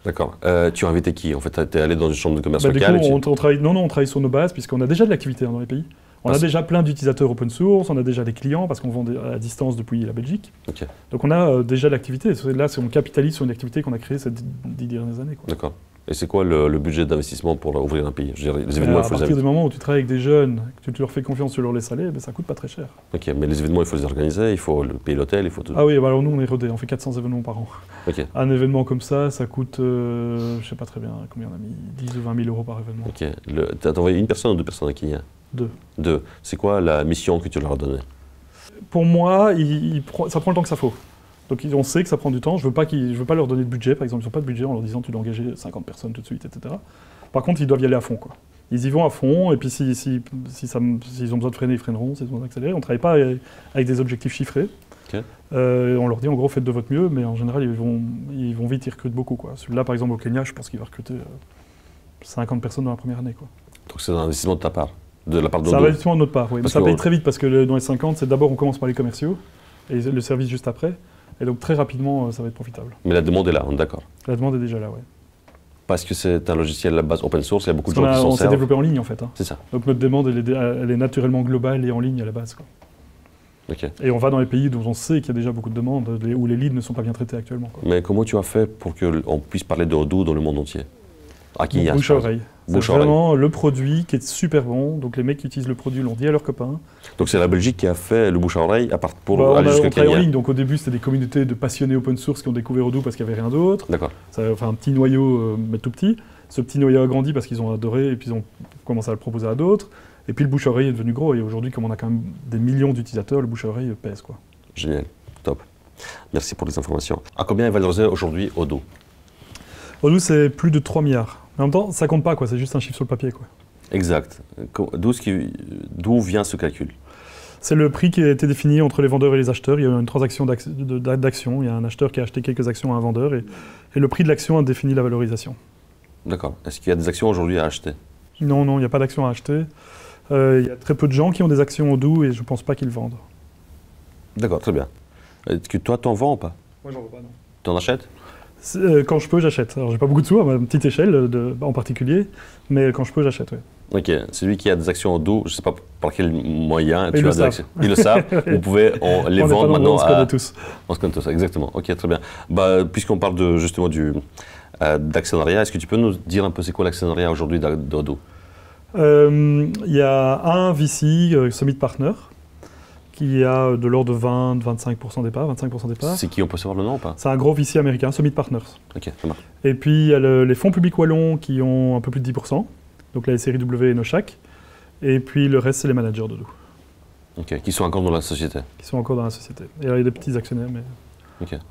D'accord. Tu as invité qui? En fait, tu es allé dans une chambre de commerce locale? Du coup, on travaille sur nos bases, puisqu'on a déjà de l'activité dans les pays. On a déjà plein d'utilisateurs open source, on a déjà des clients, parce qu'on vend à distance depuis la Belgique. Okay. Donc on a déjà de l'activité. Là, on capitalise sur une activité qu'on a créée ces 10 dernières années. D'accord. Et c'est quoi le budget d'investissement pour ouvrir un pays? Je veux dire, les événements, à partir du moment où tu travailles avec des jeunes, que tu leur fais confiance, tu leur laisses aller, ça coûte pas très cher. Ok, mais les événements, il faut les organiser, il faut payer l'hôtel, il faut tout. Ah oui, alors nous, on est rodés, on fait 400 événements par an. Okay. Un événement comme ça coûte, je sais pas très bien combien on a mis, 10 ou 20 000 euros par événement. Ok. T'as envoyé une personne ou 2 personnes à Kenya? 2. 2. C'est quoi la mission que tu leur as donnée? Pour moi, ça prend le temps que ça faut. Donc on sait que ça prend du temps. Je veux pas leur donner de budget, par exemple. Ils n'ont pas de budget en leur disant tu dois engager 50 personnes tout de suite, etc. Par contre, ils doivent y aller à fond, quoi. Ils y vont à fond, et puis s'ils ont besoin de freiner, ils freineront. S'ils ont besoin d'accélérer, on ne travaille pas avec des objectifs chiffrés. Okay. On leur dit en gros faites de votre mieux, mais en général ils vont vite, ils recrutent beaucoup, quoi. Là par exemple au Kenya, je pense qu'il va recruter 50 personnes dans la première année, quoi. Donc c'est un investissement de ta part, de la part d'Odoo? C'est un investissement de notre part, oui. Mais ça paye très vite parce que dans les 50, c'est d'abord on commence par les commerciaux et le service juste après. Et donc très rapidement, ça va être profitable. Mais la demande est là, on est d'accord? La demande est déjà là, oui. Parce que c'est un logiciel à la base open source, il y a beaucoup de gens qui s'en servent. On s'est développé en ligne en fait. Hein. C'est ça. Donc notre demande, elle est naturellement globale et en ligne à la base, quoi. Okay. Et on va dans les pays dont on sait qu'il y a déjà beaucoup de demandes, où les leads ne sont pas bien traités actuellement, quoi. Mais comment tu as fait pour qu'on puisse parler de Odoo dans le monde entier? Bouche à oreille. C'est vraiment le produit qui est super bon. Donc les mecs qui utilisent le produit l'ont dit à leurs copains. Donc c'est la Belgique qui a fait le bouche à oreille pour aller jusqu'à Kenya. En ligne. Donc au début c'était des communautés de passionnés open source qui ont découvert Odoo parce qu'il n'y avait rien d'autre. D'accord. Enfin un petit noyau, mais tout petit. Ce petit noyau a grandi parce qu'ils ont adoré et puis ils ont commencé à le proposer à d'autres. Et puis le bouche à oreille est devenu gros. Et aujourd'hui, comme on a quand même des millions d'utilisateurs, le bouche à oreille pèse, quoi. Génial, top. Merci pour les informations. À combien est valorisé aujourd'hui Odoo? Odoo c'est plus de 3 milliards. En même temps, ça compte pas, quoi. C'est juste un chiffre sur le papier, quoi. Exact. D'où vient ce calcul? C'est le prix qui a été défini entre les vendeurs et les acheteurs. Il y a eu une transaction d'actions. Il y a un acheteur qui a acheté quelques actions à un vendeur et le prix de l'action a défini la valorisation. D'accord. Est-ce qu'il y a des actions aujourd'hui à acheter? Non, il n'y a pas d'actions à acheter. Il y a très peu de gens qui ont des actions Odoo et je ne pense pas qu'ils vendent. D'accord, très bien. Est-ce que toi, t'en vends ou pas? Moi, j'en vends pas, non. T'en achètes? Quand je peux, j'achète. Alors, j'ai pas beaucoup de sous, à ma petite échelle en particulier, mais quand je peux, j'achète, oui. Ok, celui qui a des actions Odoo, je ne sais pas par quel moyen tu as des actions. Ils le savent, vous pouvez les vendre maintenant. On se connaît tous. On se connaît tous, exactement. Ok, très bien. Puisqu'on parle justement d'actionnariat, est-ce que tu peux nous dire un peu c'est quoi l'actionnariat aujourd'hui d'Odoo? Il y a un VC, Summit Partner, qui a de l'ordre de 20-25% départ, 25% départ. C'est qui, on peut savoir le nom ou pas? C'est un gros VC américain, Summit Partners. Ok, ça marche. Et puis il y a les fonds publics wallons qui ont un peu plus de 10%, donc la SRI W et Noshak. Et puis le reste, c'est les managers d'Odoo. Ok, qui sont encore dans la société? Qui sont encore dans la société. Et alors, il y a des petits actionnaires, mais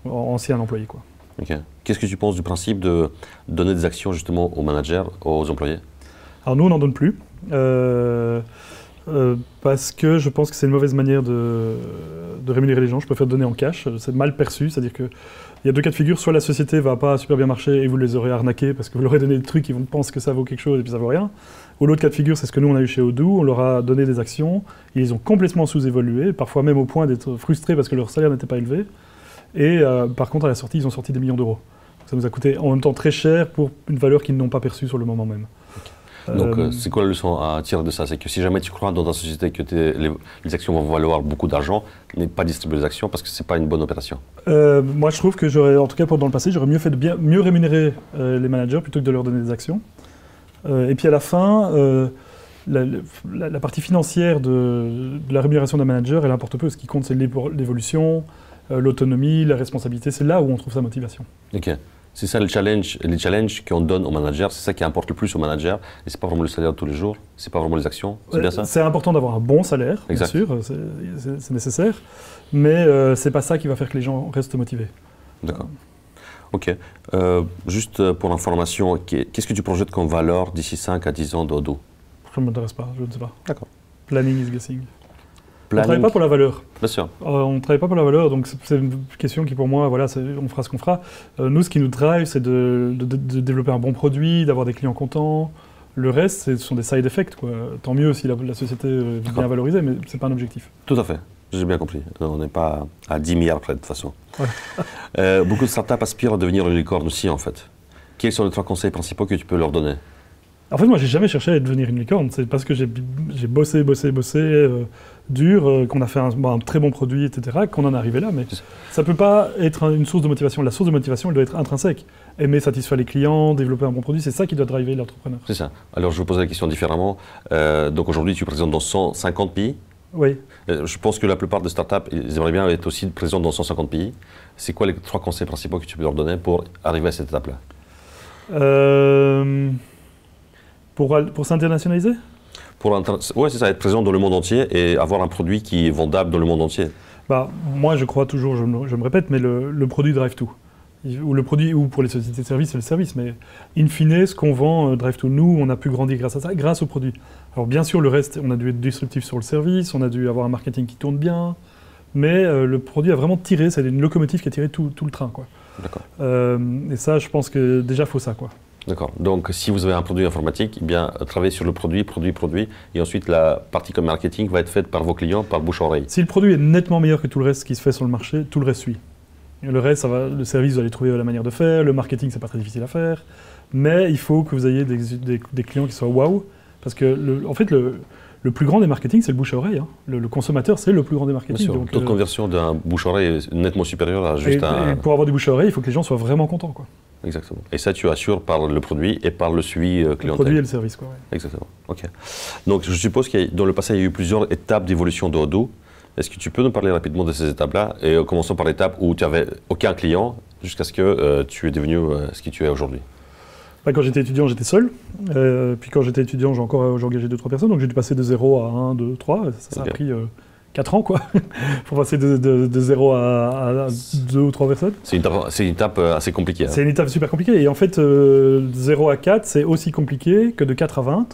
anciens employés, quoi. Ok. Qu'est-ce que tu penses du principe de donner des actions justement aux managers, aux employés? Alors nous, on n'en donne plus. Parce que je pense que c'est une mauvaise manière de rémunérer les gens. Je préfère donner en cash. C'est mal perçu, c'est-à-dire qu'il y a 2 cas de figure. Soit la société va pas super bien marcher et vous les aurez arnaqués parce que vous leur avez donné des trucs, ils vont penser que ça vaut quelque chose et puis ça vaut rien. Ou l'autre cas de figure, c'est ce que nous on a eu chez Odoo. On leur a donné des actions, ils ont complètement sous-évolué, parfois même au point d'être frustrés parce que leur salaire n'était pas élevé. Et par contre, à la sortie, ils ont sorti des millions d'euros. Ça nous a coûté en même temps très cher pour une valeur qu'ils n'ont pas perçue sur le moment même. Donc, c'est quoi la leçon à tirer de ça? C'est que si jamais tu crois dans ta société que les actions vont valoir beaucoup d'argent, n'est pas distribuer les actions parce que c'est pas une bonne opération. Moi, je trouve que j'aurais, en tout cas dans le passé, j'aurais mieux fait de mieux rémunérer les managers plutôt que de leur donner des actions. Et puis à la fin, la partie financière de la rémunération d'un manager, elle importe peu. Ce qui compte, c'est l'évolution, l'autonomie, la responsabilité. C'est là où on trouve sa motivation. Ok. C'est ça les challenges qu'on donne aux managers, c'est ça qui importe le plus aux managers. Et c'est pas vraiment le salaire de tous les jours, c'est pas vraiment les actions, c'est bien ça? C'est important d'avoir un bon salaire, bien sûr, c'est nécessaire. Mais c'est pas ça qui va faire que les gens restent motivés. D'accord. Ok. Juste pour l'information, qu'est-ce que tu projettes comme valeur d'ici 5 à 10 ans d'Odoo? Ça ne m'intéresse pas, je ne sais pas. D'accord. Planning is guessing. On ne travaille pas pour la valeur. Bien sûr. On ne travaille pas pour la valeur, donc c'est une question qui pour moi, voilà, on fera ce qu'on fera. Nous, ce qui nous drive, c'est de développer un bon produit, d'avoir des clients contents. Le reste, ce sont des side effects, quoi. Tant mieux si la société est bien valorisée, mais ce n'est pas un objectif. Tout à fait, j'ai bien compris. On n'est pas à 10 milliards près de toute façon. Ouais. Beaucoup de startups aspirent à devenir une licorne aussi, en fait. Quels sont les 3 conseils principaux que tu peux leur donner? En fait, moi, j'ai jamais cherché à devenir une licorne. C'est parce que j'ai bossé dur, qu'on a fait un très bon produit, etc., qu'on en est arrivé là. Mais ça ne peut pas être une source de motivation. La source de motivation, elle doit être intrinsèque. Aimer satisfaire les clients, développer un bon produit, c'est ça qui doit driver l'entrepreneur. C'est ça. Alors, je vais vous poser la question différemment. Donc, aujourd'hui, tu es présent dans 150 pays. Oui. Je pense que la plupart des startups, ils aimeraient bien être aussi présents dans 150 pays. C'est quoi les 3 conseils principaux que tu peux leur donner pour arriver à cette étape-là? Pour s'internationaliser? Oui, c'est ça, être présent dans le monde entier et avoir un produit qui est vendable dans le monde entier. Moi, je crois toujours, je me répète, mais le produit drive tout. Ou le produit, ou pour les sociétés de services, c'est le service. Mais in fine, ce qu'on vend drive tout. Nous, on a pu grandir grâce à ça, grâce au produit. Alors bien sûr, le reste, on a dû être disruptif sur le service, on a dû avoir un marketing qui tourne bien, mais le produit a vraiment tiré, c'est une locomotive qui a tiré tout le train, quoi. D'accord. Et ça, je pense que déjà, il faut ça, quoi. D'accord. Donc, si vous avez un produit informatique, eh bien, travaillez sur le produit, et ensuite la partie comme marketing va être faite par vos clients, par bouche-oreille. Si le produit est nettement meilleur que tout le reste qui se fait sur le marché, tout le reste suit. Et le reste, le service, vous allez trouver la manière de faire, le marketing, c'est pas très difficile à faire, mais il faut que vous ayez des clients qui soient waouh, parce que, en fait, le plus grand des marketing, c'est le bouche-oreille. Hein. Le consommateur, c'est le plus grand des marketing. Bien sûr. Taux de conversion d'un bouche-oreille est nettement supérieur à juste et pour avoir du bouche-oreille, il faut que les gens soient vraiment contents, quoi. Exactement. Et ça, tu assures par le produit et par le suivi clientèle. Le produit et le service, quoi. Ouais. Exactement. Ok. Donc, je suppose que dans le passé, il y a eu plusieurs étapes d'évolution de Odoo. Est-ce que tu peux nous parler rapidement de ces étapes-là? Et commençons par l'étape où tu n'avais aucun client jusqu'à ce que tu es devenu ce que tu es aujourd'hui. Quand j'étais étudiant, j'étais seul. Puis quand j'étais étudiant, j'ai engagé 2-3 personnes. Donc j'ai dû passer de 0 à 1, 2, 3. Ça a pris 4 ans, quoi, pour passer de 0 à 2 ou 3 personnes. C'est une étape assez compliquée. Hein. C'est une étape super compliquée. Et en fait, de 0 à 4, c'est aussi compliqué que de 4 à 20.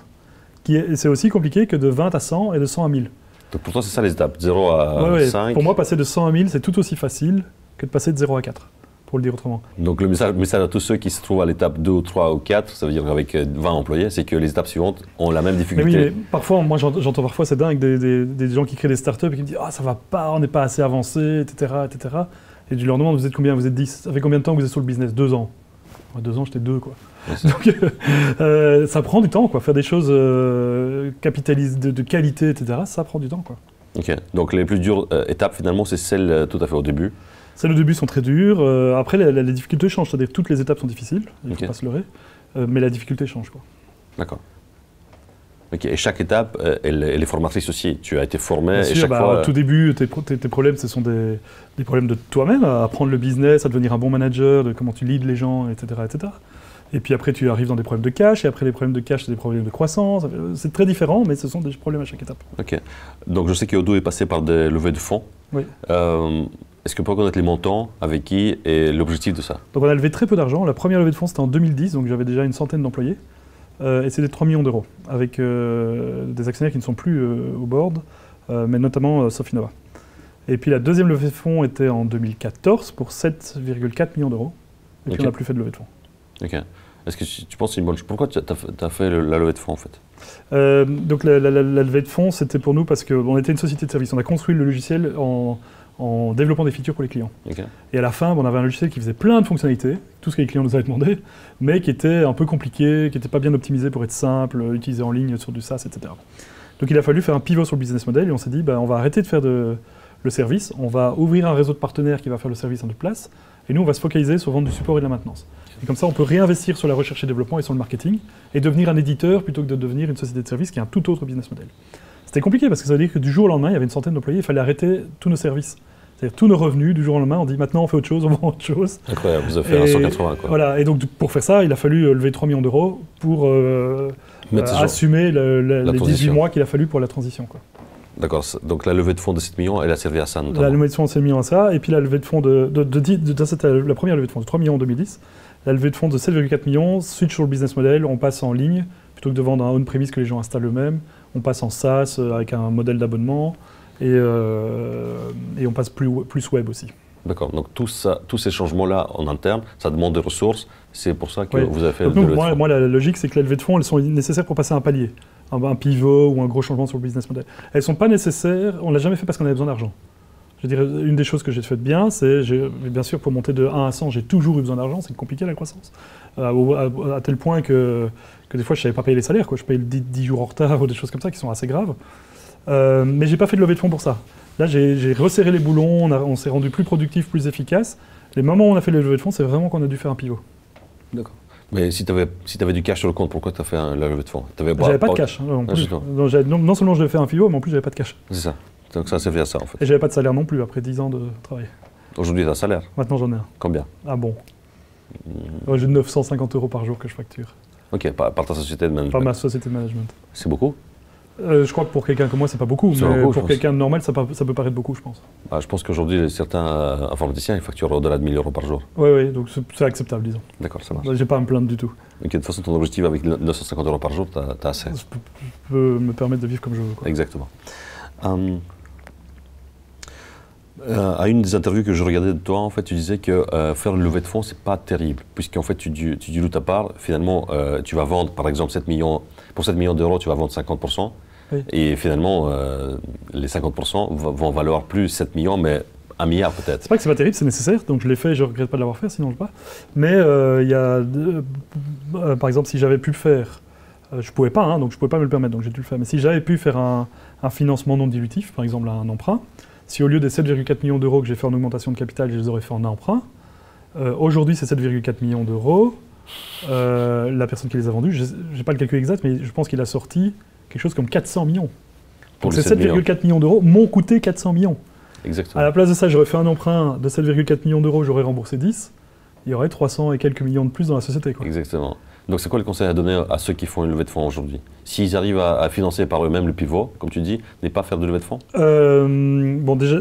C'est aussi compliqué que de 20 à 100 et de 100 à 1000. Donc pour toi, c'est ça les étapes, 0 à 5. Pour moi, passer de 100 à 1000, c'est tout aussi facile que de passer de 0 à 4. Pour le dire autrement. Donc le message à tous ceux qui se trouvent à l'étape 2 ou 3 ou 4, ça veut dire avec 20 employés, c'est que les étapes suivantes ont la même difficulté. Mais parfois, moi j'entends parfois, c'est dingue, des gens qui créent des startups et qui me disent « Ah, ça va pas, on n'est pas assez avancé, etc. etc. » Et je leur demande « Vous êtes combien? Vous êtes 10 ? Ça fait combien de temps que vous êtes sur le business? 2 ans. Moi, 2 ans, j'étais 2, quoi. Donc ça prend du temps, quoi. Faire des choses capitalisées, de qualité, etc., ça prend du temps, quoi. Ok, donc les plus dures étapes, finalement, c'est celles tout à fait au début. Celles au début sont très dures. Après, les difficultés changent. C'est-à-dire que toutes les étapes sont difficiles, il ne faut pas se leurrer. Mais la difficulté change, quoi. D'accord. Ok, et chaque étape, elle est formatrice aussi. Tu as été formé Bien et sûr, chaque fois... Au tout début, tes problèmes, ce sont des problèmes de toi-même, à apprendre le business, à devenir un bon manager, de comment tu leads les gens, etc., etc. Et puis après, tu arrives dans des problèmes de cash, et après les problèmes de cash, c'est des problèmes de croissance. C'est très différent, mais ce sont des problèmes à chaque étape. Ok. Donc je sais qu'Odoo est passé par des levées de fonds. Oui. Est-ce que tu peux connaître les montants, avec qui et l'objectif de ça? Donc on a levé très peu d'argent. La première levée de fonds, c'était en 2010, donc j'avais déjà une centaine d'employés. Et c'était 3 millions d'euros, avec des actionnaires qui ne sont plus au board, mais notamment Sofinova. Et puis la deuxième levée de fonds était en 2014 pour 7,4 millions d'euros. Et puis on n'a plus fait de levée de fonds. Ok. Est-ce que tu penses que c'est une bonne chose? Pourquoi tu as fait la levée de fonds en fait? Donc la levée de fonds, c'était pour nous parce qu'on était une société de service. On a construit le logiciel en en développant des features pour les clients. Ok. Et à la fin, on avait un logiciel qui faisait plein de fonctionnalités, tout ce que les clients nous avaient demandé, mais qui était un peu compliqué, qui n'était pas bien optimisé pour être simple, utilisé en ligne sur du SaaS, etc. Donc il a fallu faire un pivot sur le business model et on s'est dit, on va arrêter de faire le service, on va ouvrir un réseau de partenaires qui va faire le service en notre place, et nous on va se focaliser sur vendre du support et de la maintenance. Et comme ça, on peut réinvestir sur la recherche et développement et sur le marketing, et devenir un éditeur plutôt que de devenir une société de service qui a un tout autre business model. C'était compliqué parce que ça veut dire que du jour au lendemain, il y avait une centaine d'employés, il fallait arrêter tous nos services. C'est-à-dire tous nos revenus, du jour au lendemain, on dit maintenant on fait autre chose, on vend autre chose. Incroyable, vous avez fait un 180 quoi. Voilà, et donc pour faire ça, il a fallu lever 3 millions d'euros pour assumer les 18 mois qu'il a fallu pour la transition. D'accord, donc la levée de fonds de 7 millions, elle a servi à ça notamment. La levée de fonds de 7 millions à ça, et puis la levée de fonds la première levée de fonds de 3 millions en 2010, la levée de fonds de 7,4 millions, switch sur le business model, on passe en ligne, plutôt que de vendre un on-premise que les gens installent eux-mêmes, on passe en SaaS avec un modèle d'abonnement, et on passe plus web aussi. D'accord, donc tous ces changements-là en interne, ça demande des ressources, c'est pour ça que vous avez fait donc, moi, la logique, c'est que les levées de fonds, elles sont nécessaires pour passer un palier, un pivot ou un gros changement sur le business model. Elles ne sont pas nécessaires, on ne l'a jamais fait parce qu'on avait besoin d'argent. Je dirais, une des choses que j'ai faites bien, c'est, bien sûr, pour monter de 1 à 100, j'ai toujours eu besoin d'argent, c'est compliqué la croissance. À tel point que des fois, je ne savais pas payer les salaires, je payais 10 jours en retard ou des choses comme ça qui sont assez graves. Mais je n'ai pas fait de levée de fonds pour ça. Là, j'ai resserré les boulons, on s'est rendu plus productif, plus efficace. Les moments où on a fait les levées de fonds, c'est vraiment qu'on a dû faire un pivot. D'accord. Mais si tu avais du cash sur le compte, pourquoi tu as fait la levée de fonds? J'avais pas de cash. Non seulement je devais faire un pivot, mais en plus, j'avais pas de cash. C'est ça. Donc ça, c'est bien ça, en fait. Et j'avais pas de salaire non plus après 10 ans de travail. Aujourd'hui, tu as un salaire? Maintenant, j'en ai un. Combien? Ah bon. J'ai 950 € par jour que je facture. Ok, par ta société de management? Par ma société de management. C'est beaucoup? Je crois que pour quelqu'un comme moi, c'est pas beaucoup, mais pour quelqu'un de normal, ça peut paraître beaucoup, je pense. Je pense qu'aujourd'hui, certains informaticiens, ils facturent au-delà de 1 000 € par jour. Oui, donc c'est acceptable, disons. D'accord, ça marche. J'ai pas à me plaindre du tout. Ok, de toute façon, ton objectif avec 950 € par jour, tu as assez. Je peux me permettre de vivre comme je veux. Exactement. À une des interviews que je regardais de toi, en fait, tu disais que faire une levée de fonds, c'est pas terrible, puisqu'en fait, tu dilues ta part. Finalement, tu vas vendre, par exemple, 7 millions, pour 7 millions d'euros, tu vas vendre 50%. Oui. Et finalement, les 50% vont valoir plus 7 millions, mais 1 milliard peut-être. C'est pas que c'est pas terrible, c'est nécessaire, donc je l'ai fait et je regrette pas de l'avoir fait, sinon je ne pas. Mais par exemple, si j'avais pu le faire, je pouvais pas, donc je pouvais pas me le permettre, donc j'ai dû le faire. Mais si j'avais pu faire un financement non dilutif, par exemple un emprunt, si au lieu des 7,4 millions d'euros que j'ai fait en augmentation de capital, je les aurais fait en emprunt, aujourd'hui c'est 7,4 millions d'euros, la personne qui les a vendus, je n'ai pas le calcul exact, mais je pense qu'il a sorti quelque chose comme 400 millions. Donc ces 7,4 millions d'euros m'ont coûté 400 millions. Exactement. À la place de ça, j'aurais fait un emprunt de 7,4 millions d'euros, j'aurais remboursé 10, il y aurait 300 et quelques millions de plus dans la société. Exactement. Donc c'est quoi le conseil à donner à ceux qui font une levée de fonds aujourd'hui? S'ils arrivent à financer par eux-mêmes le pivot, comme tu dis, n'est pas faire de levée de fonds? Bon, déjà,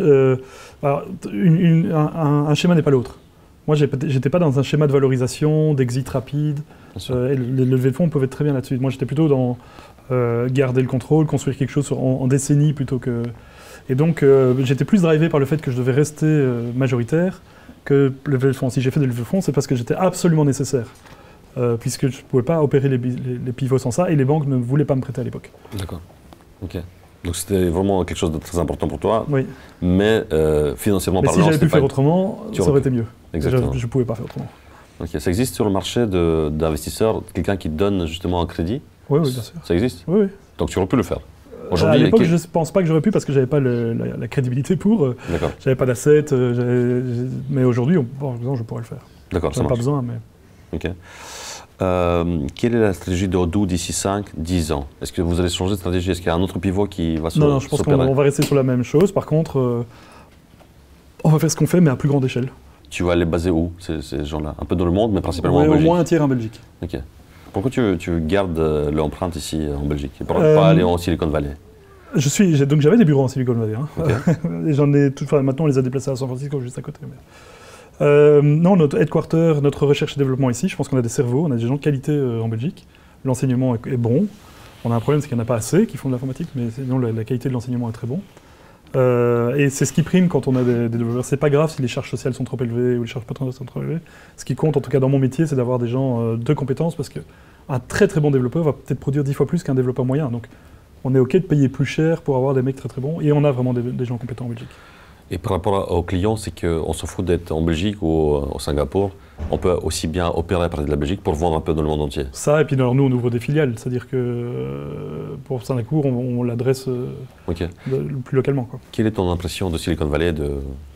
alors, un schéma n'est pas l'autre. Moi, j'étais pas dans un schéma de valorisation, d'exit rapide. Les levées de fonds peuvent être très bien là-dessus. Moi, j'étais plutôt dans garder le contrôle, construire quelque chose en décennies plutôt que... Et donc, j'étais plus drivé par le fait que je devais rester majoritaire que le levée de fonds. Si j'ai fait des levées de fonds, c'est parce que j'étais absolument nécessaire. Puisque je ne pouvais pas opérer les pivots sans ça, et les banques ne voulaient pas me prêter à l'époque. D'accord. Ok. Donc c'était vraiment quelque chose de très important pour toi, oui. Mais financièrement parlant... Mais si j'avais pu faire autrement, ça aurait été mieux. Exactement. Je ne pouvais pas faire autrement. Ok. Ça existe sur le marché d'investisseurs, quelqu'un qui te donne justement un crédit? Oui, bien sûr. Ça existe? Oui. Donc tu aurais pu le faire? À l'époque, je ne pense pas que j'aurais pu parce que je n'avais pas la crédibilité pour. D'accord. Je n'avais pas d'assets, mais aujourd'hui, je pourrais le faire. D'accord, ça marche. Pas besoin, mais... Ok. Quelle est la stratégie de Odoo d'ici 5-10 ans? Est-ce que vous allez changer de stratégie? Est-ce qu'il y a un autre pivot qui va s'opérer? Non, je pense qu'on va rester sur la même chose. Par contre, on va faire ce qu'on fait, mais à plus grande échelle. Tu vas les baser où, ces gens-là? Un peu dans le monde, mais principalement en Belgique? Au moins un tiers en Belgique. Ok. Pourquoi tu gardes l'empreinte ici en Belgique? Et pourquoi pas aller en Silicon Valley? Donc j'avais des bureaux en Silicon Valley. Okay. Maintenant, on les a déplacés à San Francisco, juste à côté. Non, notre headquarter, notre recherche et développement ici, je pense qu'on a des cerveaux, on a des gens de qualité en Belgique. L'enseignement est bon. On a un problème, c'est qu'il n'y en a pas assez qui font de l'informatique, mais sinon la qualité de l'enseignement est très bon. Et c'est ce qui prime quand on a des développeurs. C'est pas grave si les charges sociales sont trop élevées ou les charges patronales sont trop élevées. Ce qui compte, en tout cas dans mon métier, c'est d'avoir des gens de compétences, parce qu'un très très bon développeur va peut-être produire 10 fois plus qu'un développeur moyen. Donc on est OK de payer plus cher pour avoir des mecs très très bons, et on a vraiment des gens compétents en Belgique. Et par rapport aux clients, c'est qu'on s'en fout d'être en Belgique ou au Singapour. On peut aussi bien opérer à partir de la Belgique pour vendre un peu dans le monde entier. Ça, et puis alors, nous, on ouvre des filiales. C'est-à-dire que pour Singapour, on l'adresse plus localement, quoi. Quelle est ton impression de Silicon Valley, de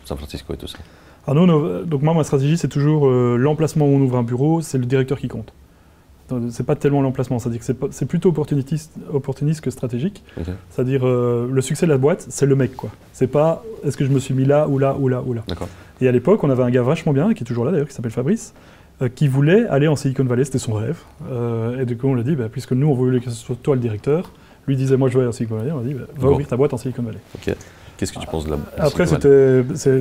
San Francisco et tout ça? Alors nous, donc moi, ma stratégie, c'est toujours l'emplacement où on ouvre un bureau, c'est le directeur qui compte. C'est pas tellement l'emplacement, c'est-à-dire que c'est plutôt opportuniste que stratégique. Okay. C'est-à-dire le succès de la boîte, c'est le mec, quoi. C'est pas est-ce que je me suis mis là ou là ou là ou là. Et à l'époque, on avait un gars vachement bien, qui est toujours là d'ailleurs, qui s'appelle Fabrice, qui voulait aller en Silicon Valley, c'était son rêve. Et du coup, on lui a dit, puisque nous, on voulait que ce soit toi le directeur, lui disait, moi je veux aller en Silicon Valley, on a dit, va ouvrir ta boîte en Silicon Valley. Okay. Qu'est-ce que tu penses de la Après, c'est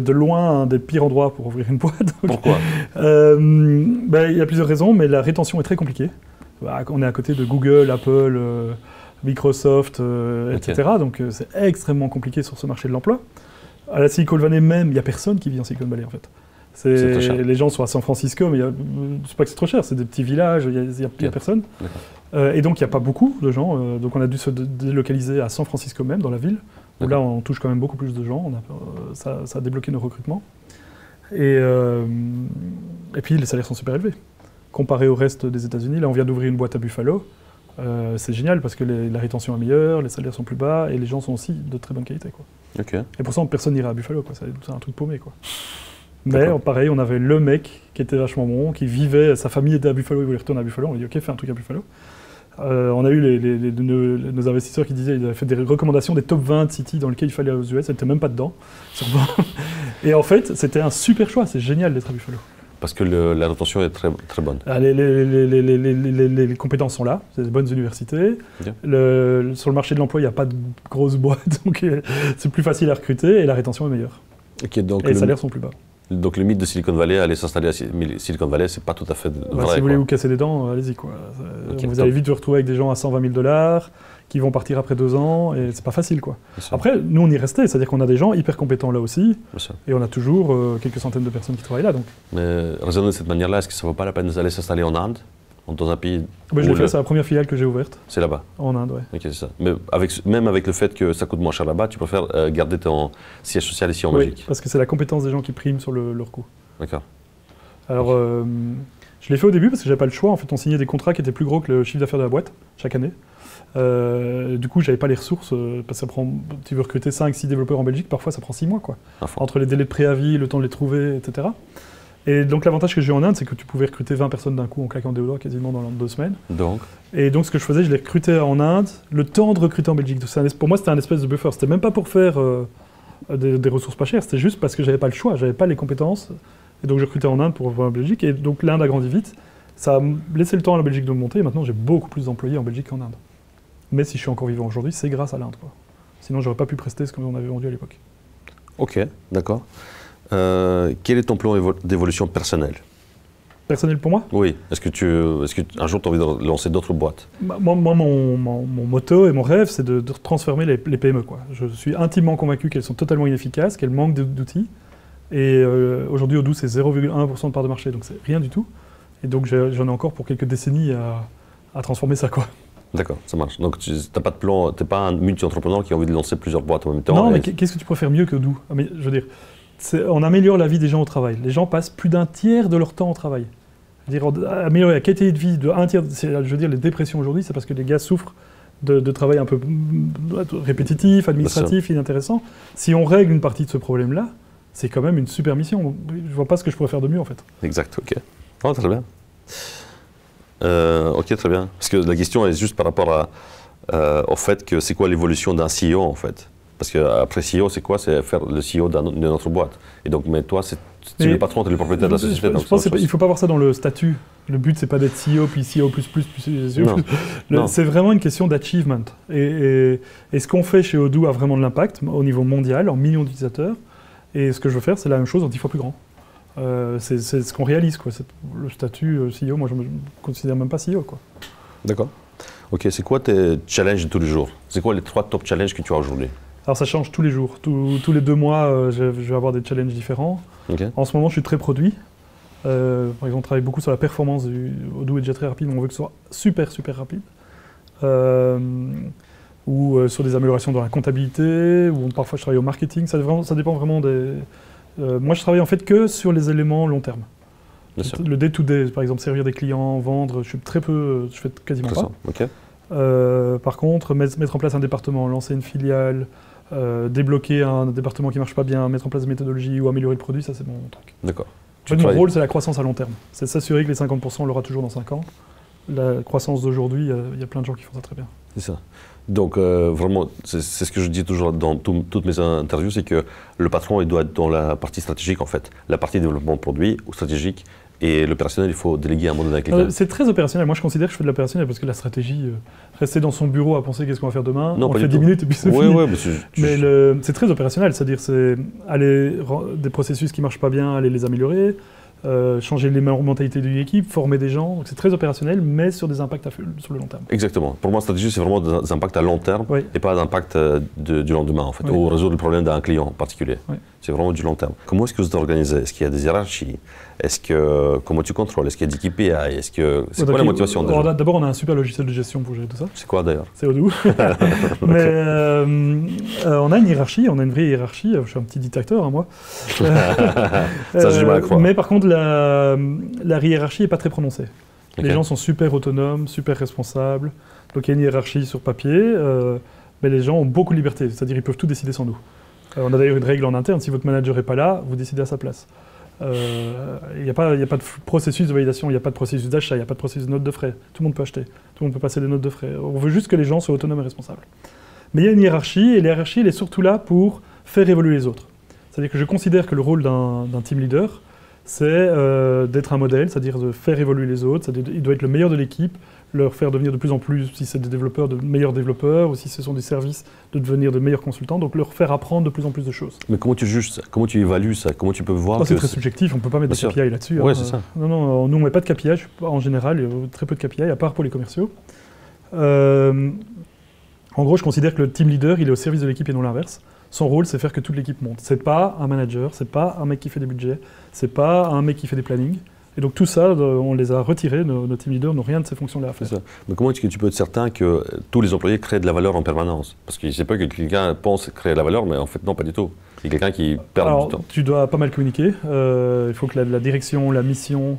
de loin un des pires endroits pour ouvrir une boîte. Pourquoi? Il y a plusieurs raisons, mais la rétention est très compliquée. On est à côté de Google, Apple, Microsoft, etc. Donc c'est extrêmement compliqué sur ce marché de l'emploi. À la Silicon Valley même, il n'y a personne qui vit en Silicon Valley en fait. Les gens sont à San Francisco, mais c'est pas que c'est trop cher, c'est des petits villages, il n'y a personne. Et donc il n'y a pas beaucoup de gens. Donc on a dû se délocaliser à San Francisco même, dans la ville. Où là, on touche quand même beaucoup plus de gens. Ça a débloqué nos recrutements. Et puis, les salaires sont super élevés. Comparé au reste des États-Unis, là, on vient d'ouvrir une boîte à Buffalo. C'est génial parce que la rétention est meilleure, les salaires sont plus bas et les gens sont aussi de très bonne qualité, quoi. Okay. Et pour ça, personne n'ira à Buffalo, quoi. C'est un truc paumé, quoi. Mais pareil, on avait le mec qui était vachement bon, qui vivait, sa famille était à Buffalo, il voulait retourner à Buffalo. On lui a dit, OK, fais un truc à Buffalo. On a eu nos investisseurs qui disaient qu'ils avaient fait des recommandations des top 20 cities dans lesquelles il fallait aller aux US, elle n'était même pas dedans. Et en fait, c'était un super choix, c'est génial d'être à Buffalo. Parce que la rétention est très, très bonne. Les compétences sont là, c'est des bonnes universités. Okay. Sur le marché de l'emploi, il n'y a pas de grosses boîtes, donc c'est plus facile à recruter et la rétention est meilleure. Okay, donc et les salaires sont plus bas. Donc le mythe de Silicon Valley, aller s'installer à Silicon Valley, c'est pas tout à fait vrai. Si vous voulez vous casser les dents, allez-y, quoi. Okay, vous allez vite vous retrouver avec des gens à 120 000 $ qui vont partir après 2 ans, et c'est pas facile, quoi. Après, nous on y restait, c'est-à-dire qu'on a des gens hyper compétents là aussi, et on a toujours quelques centaines de personnes qui travaillent là. Donc. Mais raisonner de cette manière-là, est-ce que ça vaut pas la peine d'aller s'installer en Inde, dans un pays je l'ai fait, c'est la première filiale que j'ai ouverte. C'est là-bas? En Inde, ouais. Ok, c'est ça. Mais même avec le fait que ça coûte moins cher là-bas, tu préfères garder ton siège social ici en Belgique? Oui, parce que c'est la compétence des gens qui prime sur leur coût. D'accord. Alors, je l'ai fait au début parce que j'avais pas le choix. En fait, on signait des contrats qui étaient plus gros que le chiffre d'affaires de la boîte, chaque année. Du coup, j'avais pas les ressources, parce que tu veux recruter 5-6 développeurs en Belgique, parfois ça prend 6 mois, quoi. Entre les délais de préavis, le temps de les trouver, etc. Et donc l'avantage que j'ai eu en Inde, c'est que tu pouvais recruter 20 personnes d'un coup en claquant des doigts quasiment dans 2 semaines. Et donc ce que je faisais, je les recrutais en Inde, le temps de recruter en Belgique. Pour moi, c'était un espèce de buffer. C'était même pas pour faire des ressources pas chères, c'était juste parce que j'avais pas le choix, j'avais pas les compétences. Et donc je recrutais en Inde pour voir en Belgique. Et donc l'Inde a grandi vite. Ça a laissé le temps à la Belgique de monter. Et maintenant, j'ai beaucoup plus d'employés en Belgique qu'en Inde. Mais si je suis encore vivant aujourd'hui, c'est grâce à l'Inde, quoi. Sinon, j'aurais pas pu prester ce qu'on avait vendu à l'époque. Ok, d'accord. Quel est ton plan d'évolution personnelle? Personnel pour moi? Oui. Est-ce qu'un jour tu as envie de lancer d'autres boîtes? Moi, mon motto et mon rêve, c'est de transformer les PME, quoi. Je suis intimement convaincu qu'elles sont totalement inefficaces, qu'elles manquent d'outils. Et aujourd'hui, Odoo, c'est 0,1% de part de marché, donc c'est rien du tout. Et donc j'en ai encore pour quelques décennies à transformer ça, quoi. D'accord, ça marche. Donc tu n'as pas de plan, tu n'es pas un multi-entrepreneur qui a envie de lancer plusieurs boîtes en même temps. Non, mais qu'est-ce que tu préfères mieux que Odoo? Je veux dire, on améliore la vie des gens au travail. Les gens passent plus d'un tiers de leur temps au travail. Je veux dire, améliorer la qualité de vie de un tiers, je veux dire, les dépressions aujourd'hui, c'est parce que les gars souffrent de travail un peu répétitif, administratif, inintéressant. Si on règle une partie de ce problème-là, c'est quand même une super mission. Je ne vois pas ce que je pourrais faire de mieux, en fait. Exact, ok. Oh, très bien. Ok, très bien. Parce que la question est juste par rapport au fait que c'est quoi l'évolution d'un CEO, en fait. Parce qu'après CEO, c'est quoi? C'est faire le CEO d'une autre boîte. Et donc, mais toi, tu es le patron, tu es le propriétaire de la société. Je pense qu'il ne faut pas voir ça dans le statut. Le but, c'est pas d'être CEO, puis CEO++, puis CEO++. C'est vraiment une question d'achievement. Et ce qu'on fait chez Odoo a vraiment de l'impact au niveau mondial, en millions d'utilisateurs. Et ce que je veux faire, c'est la même chose en 10 fois plus grand. C'est ce qu'on réalise, quoi. Le statut CEO, moi je me considère même pas CEO, quoi. D'accord. Ok, c'est quoi tes challenges de tous les jours? C'est quoi les 3 top challenges que tu as aujourd'hui? Alors ça change tous les jours. Tous les 2 mois, je vais avoir des challenges différents. Okay. En ce moment, je suis très produit. Par exemple, on travaille beaucoup sur la performance du Odoo est déjà très rapide, mais on veut que ce soit super, super rapide. ou sur des améliorations dans la comptabilité, ou parfois je travaille au marketing. Ça dépend vraiment des... moi, je travaille en fait que sur les éléments long terme. Le day-to-day, par exemple, servir des clients, vendre, je fais quasiment pas. Okay. Par contre, mettre en place un département, lancer une filiale, débloquer un département qui ne marche pas bien, mettre en place des méthodologies ou améliorer le produit, ça c'est mon truc. D'accord. Mon rôle, c'est la croissance à long terme. C'est s'assurer que les 50%, on l'aura toujours dans 5 ans. La croissance d'aujourd'hui, il y a plein de gens qui font ça très bien. C'est ça. Donc vraiment, c'est ce que je dis toujours dans toutes mes interviews, c'est que le patron, il doit être dans la partie stratégique en fait, la partie développement de produit ou stratégique, et l'opérationnel, il faut déléguer à un moment donné avec quelqu'un. C'est très opérationnel. Moi, je considère que je fais de l'opérationnel parce que la stratégie, rester dans son bureau à penser qu'est-ce qu'on va faire demain, on fait 10 minutes et puis c'est fini. Mais c'est très opérationnel, c'est-à-dire c'est aller des processus qui ne marchent pas bien, aller les améliorer, changer les mentalités d'une équipe, former des gens. Donc c'est très opérationnel, mais sur des impacts sur le long terme. Exactement. Pour moi, la stratégie, c'est vraiment des impacts à long terme et pas d'impact du lendemain, en fait, ou résoudre le problème d'un client en particulier. C'est vraiment du long terme. Comment est-ce que vous êtes organisé? Est-ce qu'il y a des hiérarchies? Comment tu contrôles? Est-ce qu'il y a des KPI? C'est quoi la motivation déjà? D'abord, on a un super logiciel de gestion pour gérer tout ça. C'est quoi d'ailleurs? C'est Odoo. Mais on a une hiérarchie, on a une vraie hiérarchie. Je suis un petit dictateur, moi. Ça, j'ai du mal à croire. Mais par contre, la hiérarchie n'est pas très prononcée. Les gens sont super autonomes, super responsables. Donc il y a une hiérarchie sur papier, mais les gens ont beaucoup de liberté. C'est-à-dire qu'ils peuvent tout décider sans nous. On a d'ailleurs une règle en interne, si votre manager n'est pas là, vous décidez à sa place. Il n'y a pas de processus de validation, il n'y a pas de processus d'achat, il n'y a pas de processus de note de frais. Tout le monde peut acheter, tout le monde peut passer des notes de frais. On veut juste que les gens soient autonomes et responsables. Mais il y a une hiérarchie, et la hiérarchie, elle est surtout là pour faire évoluer les autres. C'est-à-dire que je considère que le rôle d'un team leader, c'est d'être un modèle, c'est-à-dire de faire évoluer les autres, il doit être le meilleur de l'équipe, leur faire devenir de plus en plus, si c'est des développeurs, de meilleurs développeurs, ou si ce sont des services, de devenir de meilleurs consultants, donc leur faire apprendre de plus en plus de choses. Mais comment tu juges ça? Comment tu évalues ça? Comment tu peux voir c'est très subjectif, on ne peut pas mettre de KPI là-dessus. Oui, c'est ça. Non, nous on ne met pas de KPI, en général, il y a très peu de KPI, à part pour les commerciaux. En gros, je considère que le team leader, il est au service de l'équipe et non l'inverse. Son rôle, c'est faire que toute l'équipe monte. C'est pas un manager, c'est pas un mec qui fait des budgets, c'est pas un mec qui fait des plannings. Et donc tout ça, on les a retirés, nos team leaders n'ont rien de ces fonctions-là à faire. C'est ça. Mais comment est-ce que tu peux être certain que tous les employés créent de la valeur en permanence? Parce que c'est pas que quelqu'un pense créer de la valeur, mais en fait non, pas du tout. C'est quelqu'un qui perd du temps. Tu dois pas mal communiquer, il faut que la direction, la mission,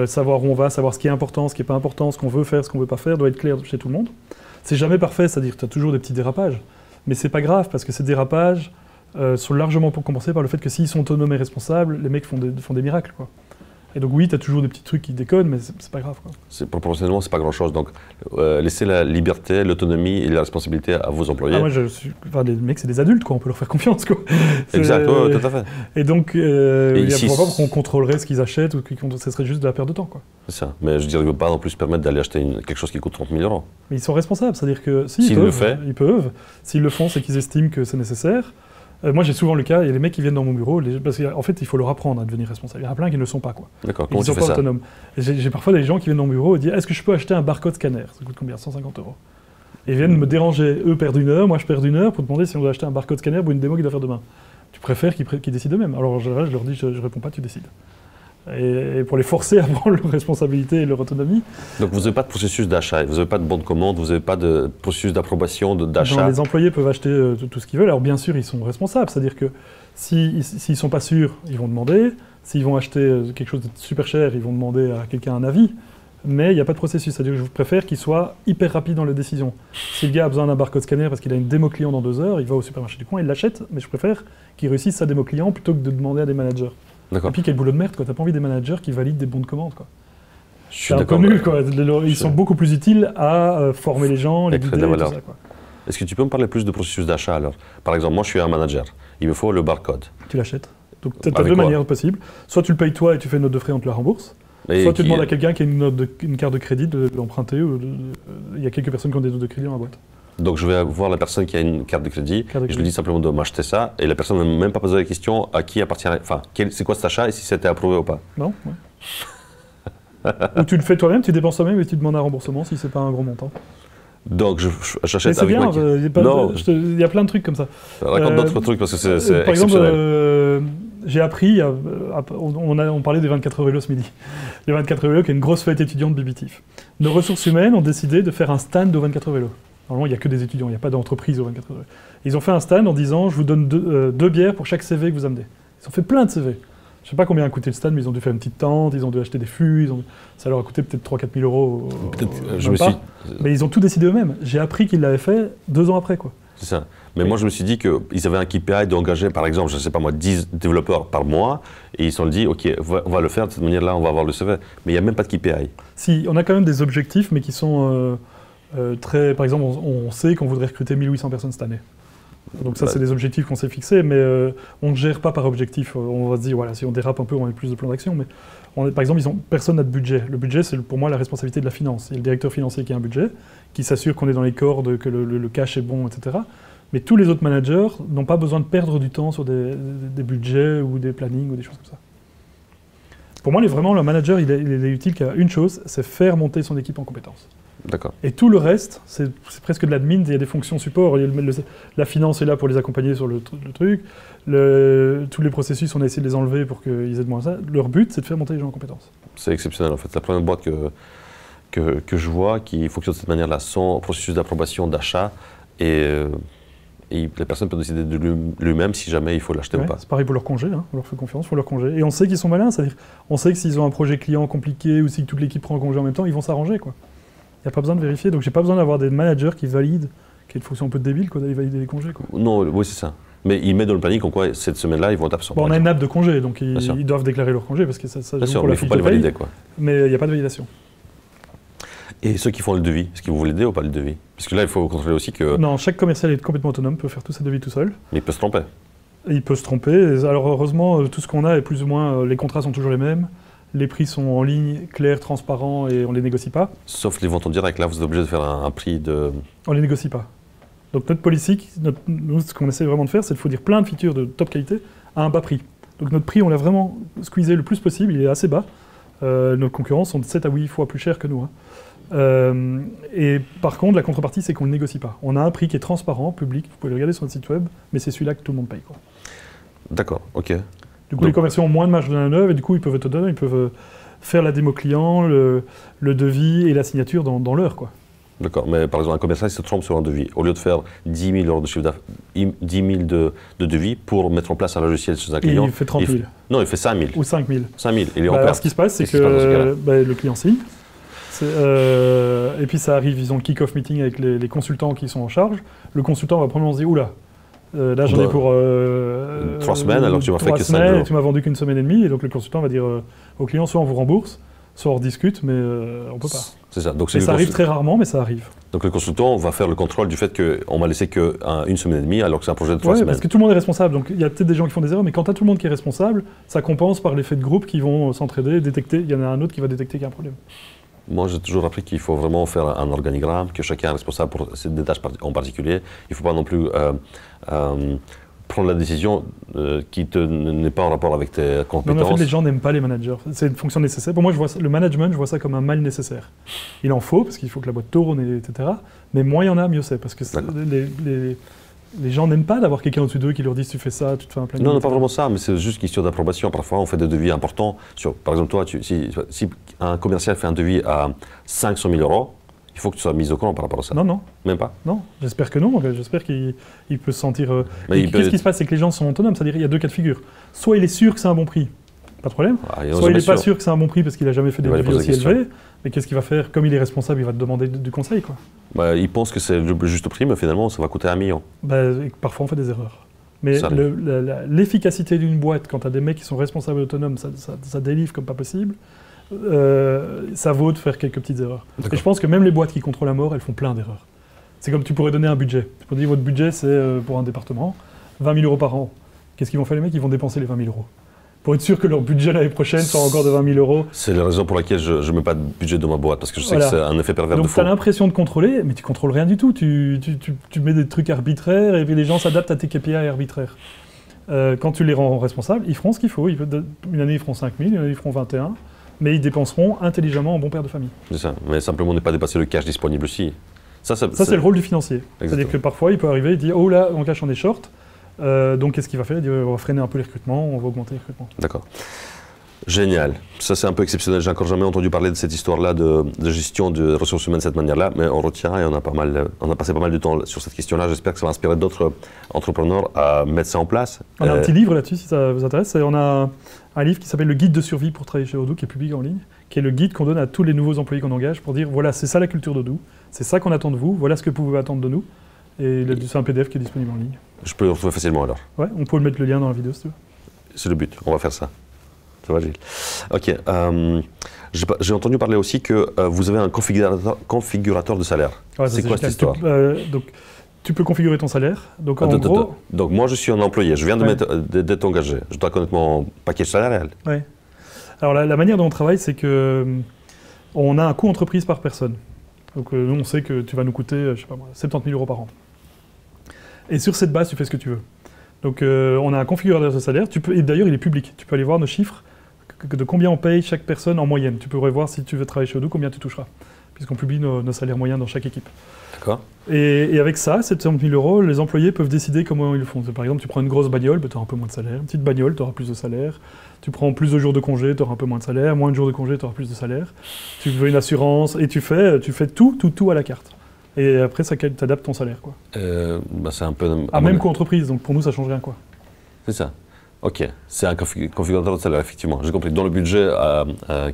savoir où on va, savoir ce qui est important, ce qui n'est pas important, ce qu'on veut faire, ce qu'on ne veut pas faire, doit être clair chez tout le monde. C'est jamais parfait, c'est-à-dire que tu as toujours des petits dérapages. Mais c'est pas grave, parce que ces dérapages sont largement compensés par le fait que s'ils sont autonomes et responsables, les mecs font des miracles, quoi. Et donc oui, tu as toujours des petits trucs qui déconnent, mais c'est pas grave, quoi. Proportionnellement, c'est pas grand-chose. Donc, laissez la liberté, l'autonomie et la responsabilité à vos employés. Les mecs, c'est des adultes, quoi. On peut leur faire confiance, quoi. Exact, tout à fait. Et donc, il n'y a pas qu'on contrôlerait ce qu'ils achètent, ou ce serait juste de la perte de temps, quoi. C'est ça. Mais je dirais ne pas non plus se permettre d'aller acheter quelque chose qui coûte 30 000 €. Mais ils sont responsables, c'est-à-dire que ils peuvent. S'ils le font, c'est qu'ils estiment que c'est nécessaire. Moi, j'ai souvent le cas, il y a des mecs qui viennent dans mon bureau, parce qu'en fait, il faut leur apprendre à devenir responsable. Il y en a plein qui ne le sont pas, quoi. D'accord, comment tu fais ça? Autonomes. J'ai parfois des gens qui viennent dans mon bureau et disent « Est-ce que je peux acheter un barcode scanner ?» Ça coûte combien? 150 €. Et ils viennent me déranger. Eux perdent 1 heure, moi je perds 1 heure pour demander si on doit acheter un barcode scanner pour une démo qu'ils doivent faire demain. Tu préfères qu'ils décident eux-mêmes. Alors en général, je leur dis « Je réponds pas, tu décides ». Et pour les forcer à prendre leur responsabilité et leur autonomie. Donc vous n'avez pas de processus d'achat, vous n'avez pas de bon de commande, vous n'avez pas de processus d'approbation, d'achat? Les employés peuvent acheter tout ce qu'ils veulent. Alors bien sûr, ils sont responsables, c'est-à-dire que s'ils ne sont pas sûrs, ils vont demander. S'ils vont acheter quelque chose de super cher, ils vont demander à quelqu'un un avis. Mais il n'y a pas de processus, c'est-à-dire que je préfère qu'il soit hyper rapide dans la décision. Si le gars a besoin d'un barcode scanner parce qu'il a une démo client dans 2 heures, il va au supermarché du coin, il l'achète, mais je préfère qu'il réussisse sa démo client plutôt que de demander à des managers. Et puis quel boulot de merde, quoi. T'as pas envie des managers qui valident des bons de commande, quoi. Je suis d'accord. Ils sont beaucoup plus utiles à former les gens, les guider, tout ça, quoi. Est-ce que tu peux me parler plus de processus d'achat alors? Par exemple, moi je suis un manager, il me faut le barcode. Tu l'achètes. Donc tu as deux manières possibles. Soit tu le payes toi et tu fais une note de frais, on te la rembourse. Soit tu demandes à quelqu'un qui a une carte de crédit de l'emprunter. Il y a quelques personnes qui ont des notes de crédit dans la boîte. Donc je vais voir la personne qui a une carte de crédit, je lui dis simplement de m'acheter ça, et la personne ne m'a même pas posé la question à qui appartient, enfin, c'est quoi cet achat et si c'était approuvé ou pas. Non, ouais. Ou tu le fais toi-même, tu dépenses toi-même et tu demandes un remboursement si c'est pas un gros montant. Donc j'achète avec moi. Il y a plein de trucs comme ça. Raconte d'autres trucs parce que c'est par exceptionnel. Exemple, j'ai appris, on parlait des 24 heures vélo ce midi. Les 24 heures vélo qui est une grosse fête étudiante bibitif. Nos ressources humaines ont décidé de faire un stand aux 24 heures vélo. Normalement, il n'y a que des étudiants, il n'y a pas d'entreprise aux 24 heures. Ils ont fait un stand en disant, je vous donne 2 bières pour chaque CV que vous amenez. Ils ont fait plein de CV. Je ne sais pas combien a coûté le stand, mais ils ont dû faire une petite tente, ils ont dû acheter des fûts, ça leur a coûté peut-être 3 000 à 4 000 euros. Mais ils ont tout décidé eux-mêmes. J'ai appris qu'ils l'avaient fait 2 ans après, quoi. C'est ça. Mais moi, je me suis dit qu'ils avaient un KPI d'engager, par exemple, je ne sais pas moi, 10 développeurs par mois, et ils se sont dit, OK, on va le faire de cette manière-là, on va avoir le CV. Mais il n'y a même pas de KPI. Si, on a quand même des objectifs, mais qui sont très... Par exemple, on sait qu'on voudrait recruter 1800 personnes cette année. Donc ça, c'est des objectifs qu'on s'est fixés, mais on ne gère pas par objectif. On va se dire, voilà, si on dérape un peu, on met plus de plans d'action. Mais par exemple, personne n'a de budget. Le budget, c'est pour moi la responsabilité de la finance. Il y a le directeur financier qui a un budget, qui s'assure qu'on est dans les cordes, que le cash est bon, etc. Mais tous les autres managers n'ont pas besoin de perdre du temps sur des budgets ou des plannings ou des choses comme ça. Pour moi, vraiment, le manager, il est utile qu'à une chose, c'est faire monter son équipe en compétences. D'accord. Et tout le reste, c'est presque de l'admin, il y a des fonctions support. La finance est là pour les accompagner sur le truc. Tous les processus, on a essayé de les enlever pour qu'ils aient moins à ça. Leur but, c'est de faire monter les gens en compétences. C'est exceptionnel, en fait. C'est la première boîte que je vois qui fonctionne de cette manière-là, sans processus d'approbation, d'achat. Et la personne peut décider de lui-même si jamais il faut l'acheter ou pas. C'est pareil pour leur congé, hein. On leur fait confiance, on leur congé. Et on sait qu'ils sont malins, c'est-à-dire on sait que s'ils ont un projet client compliqué ou si toute l'équipe prend congé en même temps, ils vont s'arranger, quoi. Il n'y a pas besoin de vérifier, donc j'ai pas besoin d'avoir des managers qui valident, qui est une fonction un peu débile, quoi, d'aller valider les congés, quoi. Non, oui, c'est ça. Mais ils mettent dans le planning en quoi cette semaine-là, ils vont être absents. Bon, on a une app de congé, donc ils doivent déclarer leur congé parce que ça bien joue sûr, pour mais la il ne faut fiche pas de les paye, valider, quoi. Mais il n'y a pas de validation. Et ceux qui font le devis, est-ce qu'ils vous l'aider ou pas le devis? Parce que là, il faut contrôler aussi que... Non, chaque commercial est complètement autonome, peut faire tous ses devis tout seul. Mais il peut se tromper. Et il peut se tromper. Alors heureusement, tout ce qu'on a est plus ou moins... les contrats sont toujours les mêmes. Les prix sont en ligne, clairs, transparents et on ne les négocie pas. Sauf les ventes en direct, là, vous êtes obligé de faire un prix de... On ne les négocie pas. Donc notre politique, nous, ce qu'on essaie vraiment de faire, c'est de fournir plein de features de top qualité à un bas prix. Donc notre prix, on l'a vraiment squeezé le plus possible, il est assez bas. Nos concurrents sont de 7 à 8 fois plus chers que nous. Hein. Et par contre, la contrepartie, c'est qu'on ne le négocie pas. On a un prix qui est transparent, public, vous pouvez le regarder sur notre site web, mais c'est celui-là que tout le monde paye, quoi. D'accord, ok. Du coup, les commerciaux ont moins de marge de manœuvre et du coup, ils peuvent être autonomes, ils peuvent faire la démo client, le devis et la signature dans l'heure, quoi. D'accord, mais par exemple, un commercial se trompe sur un devis. Au lieu de faire 10 000 euros de chiffre d'affaires, 10 000 de devis pour mettre en place un logiciel chez un client. Et il fait 30 000. Non, il fait 5 000. Ou 5 000. 5 000, il est en Alors, perte. ce qui se passe, c'est que le client signe. Et puis ça arrive, ils ont le kick-off meeting avec les consultants qui sont en charge. Le consultant va probablement se dire, oula, là j'en ai pour 3 semaines, alors que tu m'as fait que 5 jours. Et tu m'as vendu qu'une semaine et demie, et donc le consultant va dire au client, soit on vous rembourse, soit on rediscute, mais on peut pas. C'est ça. Donc, et ça arrive très rarement, mais ça arrive. Donc le consultant va faire le contrôle du fait qu'on m'a laissé qu'une semaine et demie, alors que c'est un projet de 3 semaines. Parce que tout le monde est responsable, donc il y a peut-être des gens qui font des erreurs, mais quand tu as tout le monde qui est responsable, ça compense par l'effet de groupe qui vont s'entraider, détecter, il y en a un autre qui va détecter qu'il y a un problème. Moi, j'ai toujours appris qu'il faut vraiment faire un organigramme, que chacun est responsable pour des tâches en particulier. Il ne faut pas non plus prendre la décision qui n'est pas en rapport avec tes compétences. Non, mais en fait, les gens n'aiment pas les managers. C'est une fonction nécessaire. Pour moi, le management, je vois ça comme un mal nécessaire. Il en faut, parce qu'il faut que la boîte tourne, etc. Mais moins il y en a, mieux c'est. Parce que les gens n'aiment pas d'avoir quelqu'un au-dessus d'eux qui leur dit tu fais ça, tu te fais un planning. Non, pas vraiment ça, mais c'est juste question d'approbation. Parfois, on fait des devis importants. Par exemple, toi, si un commercial fait un devis à 500 000 euros, il faut que tu sois mis au courant par rapport à ça. Non. Même pas? Non, j'espère que non. J'espère qu'il peut se sentir... Qu'est-ce qui se passe, c'est que les gens sont autonomes. C'est-à-dire qu'il y a 2 cas de figure. Soit il est sûr que c'est un bon prix, pas de problème. Soit il n'est pas sûr que c'est un bon prix parce qu'il n'a jamais fait des devis aussi élevés. Mais qu'est-ce qu'il va faire? Comme il est responsable, il va te demander du conseil, quoi. Il pense que c'est le juste prix, mais finalement, ça va coûter 1 million. Parfois, on fait des erreurs. Mais l'efficacité d'une boîte, quand tu as des mecs qui sont responsables et autonomes, ça délivre comme pas possible. Ça vaut de faire quelques petites erreurs. Et je pense que même les boîtes qui contrôlent la mort, elles font plein d'erreurs. C'est comme tu pourrais donner un budget. Tu pourrais dire votre budget, c'est pour un département, 20 000 euros par an. Qu'est-ce qu'ils vont faire les mecs? Ils vont dépenser les 20 000 euros. Pour être sûr que leur budget l'année prochaine soit encore de 20 000 euros. C'est la raison pour laquelle je ne mets pas de budget dans ma boîte, parce que je sais que c'est un effet pervers de fou. Donc tu as l'impression de contrôler, mais tu contrôles rien du tout. Tu mets des trucs arbitraires et puis les gens s'adaptent à tes KPI arbitraires. Quand tu les rends responsables, ils feront ce qu'il faut. Une année, ils feront 5 000, une année, ils feront 21 mais ils dépenseront intelligemment en bon père de famille. C'est ça, mais simplement ne pas dépasser le cash disponible aussi. Ça c'est le rôle du financier. C'est-à-dire que parfois, il peut arriver, il dit « Oh là, on cash, on est short ». Donc qu'est-ce qu'il va faire? Il dit « On va freiner un peu les recrutements, on va augmenter les recrutements ». D'accord. Génial. Ça, c'est un peu exceptionnel. J'ai encore jamais entendu parler de cette histoire-là de gestion de ressources humaines de cette manière-là, mais on retient et on a passé pas mal de temps sur cette question-là. J'espère que ça va inspirer d'autres entrepreneurs à mettre ça en place. On a un petit livre là-dessus, si ça vous intéresse. On a un livre qui s'appelle Le guide de survie pour travailler chez Odoo, qui est publié en ligne, qui est le guide qu'on donne à tous les nouveaux employés qu'on engage pour dire, voilà, c'est ça la culture d'Odoo, c'est ça qu'on attend de vous, voilà ce que vous pouvez attendre de nous. Et c'est un PDF qui est disponible en ligne. Je peux le retrouver facilement alors. Ouais, on peut mettre le lien dans la vidéo si tu veux. C'est le but, on va faire ça. Ça va, Gilles. Ok. J'ai entendu parler aussi que vous avez un configurateur de salaire. Ouais, c'est quoi cette histoire? Donc, tu peux configurer ton salaire. Donc, en gros... Donc, moi, je suis un employé. Je viens d'être engagé. Je dois connaître mon package salarial. Oui. Alors, la manière dont on travaille, c'est que on a un coût entreprise par personne. Donc, nous, on sait que tu vas nous coûter, je sais pas moi, 70 000 € par an. Et sur cette base, tu fais ce que tu veux. Donc, on a un configurateur de salaire. Et d'ailleurs, il est public. Tu peux aller voir nos chiffres de combien on paye chaque personne en moyenne. Tu pourrais voir si tu veux travailler chez Odoo, combien tu toucheras, puisqu'on publie nos salaires moyens dans chaque équipe. D'accord. Et avec ça, 70 000 €, les employés peuvent décider comment ils le font. Par exemple, tu prends une grosse bagnole, tu auras un peu moins de salaire. Une petite bagnole, tu auras plus de salaire. Tu prends plus de jours de congé, tu auras un peu moins de salaire. Moins de jours de congé, tu auras plus de salaire. Tu veux une assurance, et tu fais tout à la carte. Et après, ça t'adapte ton salaire, quoi. C'est un peu... Même coût entreprise, donc pour nous, ça change rien, quoi. C'est ça. Ok, c'est un configurateur de salaire, effectivement. J'ai compris. Dans le budget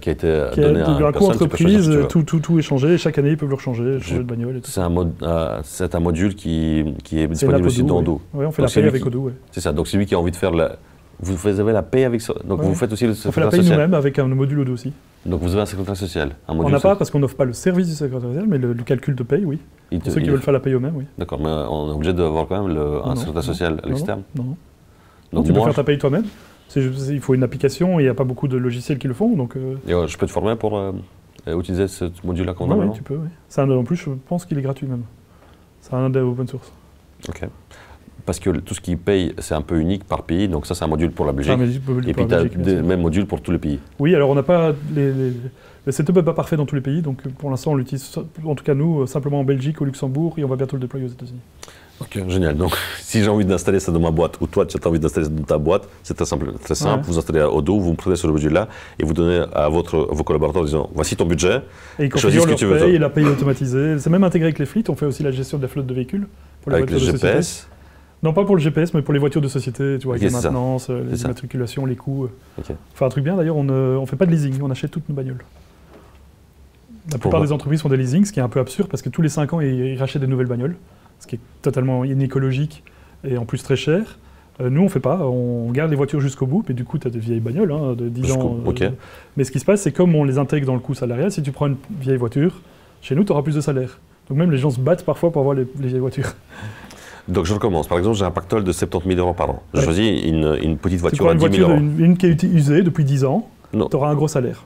qui a été donné à une coût personne, entreprise, tout est changé. Et chaque année, ils peuvent le changer de bagnole et tout. C'est un module qui est disponible aussi dans Odoo. Oui, on fait la paye avec Odoo. C'est ça. Donc, c'est lui qui a envie de faire la... Vous avez la paye avec ça. Donc, vous faites aussi le secrétaire social. On fait la paye nous-mêmes avec un module Odoo aussi. Donc, vous avez un secrétaire social. On n'a pas, parce qu'on n'offre pas le service du secrétaire social, mais le calcul de paye, oui. Pour ceux qui veulent faire la paye eux-mêmes, oui. D'accord, mais on est obligé d'avoir quand même un secrétaire social à l'externe. Non, tu peux faire ta paye toi-même. Il faut une application, et il n'y a pas beaucoup de logiciels qui le font. Donc, je peux te former pour utiliser ce module-là qu'on a maintenant? Oui, tu peux. Oui. En plus, je pense qu'il est gratuit même. C'est un open source. Ok. Parce que tout ce qui paye, c'est un peu unique par pays. Donc ça, c'est un module pour la Belgique. Et puis, tu as des mêmes modules pour tous les pays. Oui, alors on n'a pas... Le setup n'est pas parfait dans tous les pays. Donc pour l'instant, on l'utilise, en tout cas nous, simplement en Belgique, au Luxembourg, et on va bientôt le déployer aux États-Unis. Ok, génial. Donc, si j'ai envie d'installer ça dans ma boîte, ou toi, tu as envie d'installer ça dans ta boîte, c'est très simple. Très simple. Ouais. Vous installez à Odoo, vous prenez ce module-là, et vous donnez à vos collaborateurs en disant, voici ton budget, et choisis ce que tu veux. Et la paye automatisée. C'est même intégré avec les fleets. On fait aussi la gestion de la flotte de véhicules. Pour les avec les GPS. Non, pas pour le GPS, mais pour les voitures de société, tu vois, avec la maintenance, les immatriculations, les coûts. On fait un truc bien, d'ailleurs, on ne fait pas de leasing, on achète toutes nos bagnoles. La plupart des entreprises font des leasings, ce qui est un peu absurde, parce que tous les 5 ans, ils rachètent des nouvelles bagnoles, ce qui est totalement inécologique et en plus très cher. Nous, on ne fait pas, on garde les voitures jusqu'au bout, mais du coup, tu as des vieilles bagnoles de 10 ans. Mais ce qui se passe, c'est comme on les intègre dans le coût salarial, si tu prends une vieille voiture, chez nous, tu auras plus de salaire. Donc même les gens se battent parfois pour avoir les vieilles voitures. Donc je recommence. Par exemple, j'ai un pactole de 70 000 € par an. Je choisis une petite voiture à 10 000 €. Une qui est usée depuis 10 ans, tu auras un gros salaire.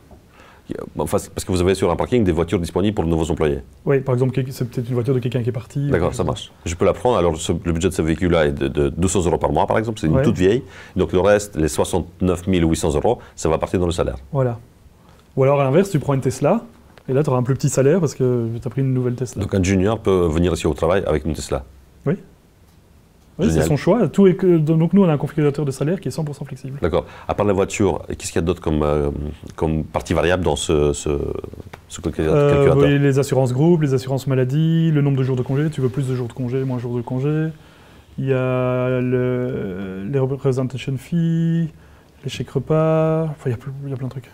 Enfin, parce que vous avez sur un parking des voitures disponibles pour de nouveaux employés. Oui, par exemple, c'est peut-être une voiture de quelqu'un qui est parti. D'accord, ça marche. Je peux la prendre. Alors, le budget de ce véhicule-là est de 200 € par mois, par exemple. C'est une toute vieille. Donc, le reste, les 69 800 €, ça va partir dans le salaire. Voilà. Ou alors, à l'inverse, tu prends une Tesla, et là, tu auras un plus petit salaire parce que tu as pris une nouvelle Tesla. Donc, un junior peut venir ici au travail avec une Tesla. Oui. Oui, c'est son choix. Donc nous, on a un configurateur de salaire qui est 100% flexible. D'accord. À part la voiture, qu'est-ce qu'il y a d'autre comme partie variable dans ce calculateur? Oui, les assurances groupes, les assurances maladie, le nombre de jours de congé. Tu veux plus de jours de congé, moins de jours de congé. Il y a les representation fees, les chèques repas. Enfin, il y a plein de trucs.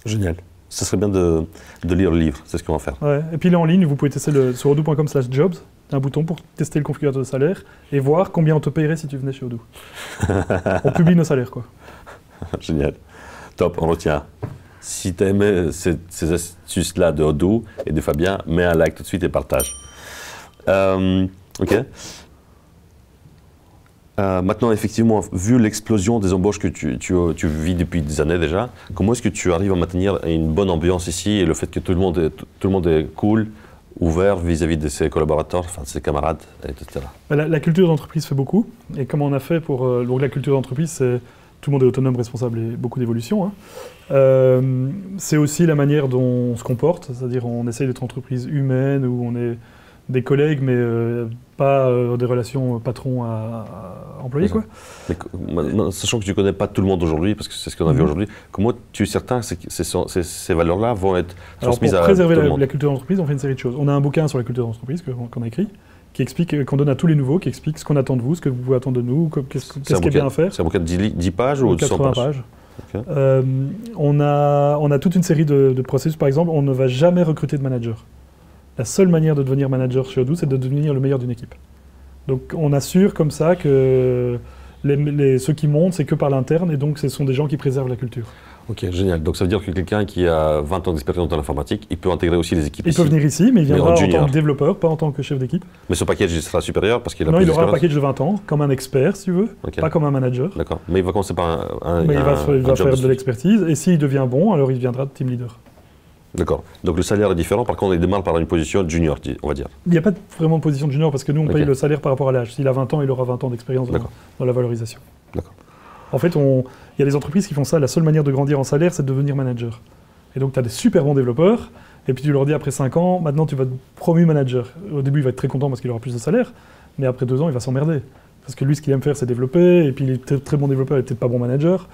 Génial. Ça serait bien de lire le livre, c'est ce qu'on va faire. Ouais. Et puis il est en ligne, vous pouvez tester sur odoo.com/jobs, un bouton pour tester le configurateur de salaire et voir combien on te paierait si tu venais chez Odoo. On publie nos salaires, quoi. Génial. Top, on retient. Si tu as aimé ces astuces-là de Odoo et de Fabien, mets un like tout de suite et partage. Ok. Maintenant, effectivement, vu l'explosion des embauches que tu vis depuis des années déjà, comment est-ce que tu arrives à maintenir une bonne ambiance ici et le fait que tout le monde est cool, ouvert vis-à-vis de ses collaborateurs, enfin de ses camarades, etc. La culture d'entreprise fait beaucoup. Et comment on a fait pour... donc la culture d'entreprise, c'est tout le monde est autonome, responsable et beaucoup d'évolution. Hein. C'est aussi la manière dont on se comporte, c'est-à-dire on essaye d'être entreprise humaine, où on est des collègues, mais pas des relations patron à employé, quoi. Mais, sachant que tu ne connais pas tout le monde aujourd'hui, parce que c'est ce qu'on a vu aujourd'hui, comment tu es certain que ces valeurs-là vont être transmises à tout le monde? Pour préserver la culture d'entreprise, on fait une série de choses. On a un bouquin sur la culture d'entreprise qu'on a écrit, qui explique, qu'on donne à tous les nouveaux, qui explique ce qu'on attend de vous, ce que vous pouvez attendre de nous, qu'est-ce qui est bien à faire. C'est un bouquin de 10 pages ou de 100 pages? Okay. On a toute une série de processus. Par exemple, on ne va jamais recruter de manager. La seule manière de devenir manager chez Odoo, c'est de devenir le meilleur d'une équipe. Donc on assure comme ça que ceux qui montent, c'est que par l'interne, et donc ce sont des gens qui préservent la culture. Ok, génial. Donc ça veut dire que quelqu'un qui a 20 ans d'expérience dans l'informatique, il peut intégrer aussi les équipes ici. Il peut venir ici, mais il viendra en tant que développeur, pas en tant que chef d'équipe. Mais ce package il sera supérieur parce qu'il a plus d'expérience? Non, il aura un package de 20 ans, comme un expert, si tu veux, pas comme un manager. D'accord, mais il va commencer par il va faire de l'expertise, et s'il devient bon, alors il deviendra team leader. D'accord. Donc le salaire est différent, par contre il démarre par une position junior, on va dire. Il n'y a pas vraiment de position de junior, parce que nous on paye le salaire par rapport à l'âge. S'il a 20 ans, il aura 20 ans d'expérience dans la valorisation. D'accord. En fait, il y a des entreprises qui font ça, la seule manière de grandir en salaire, c'est de devenir manager. Et donc tu as des super bons développeurs, et puis tu leur dis après 5 ans, maintenant tu vas être promu manager. Au début il va être très content parce qu'il aura plus de salaire, mais après 2 ans il va s'emmerder. Parce que lui ce qu'il aime faire c'est développer, et puis il est très bon développeur et peut-être pas bon manager.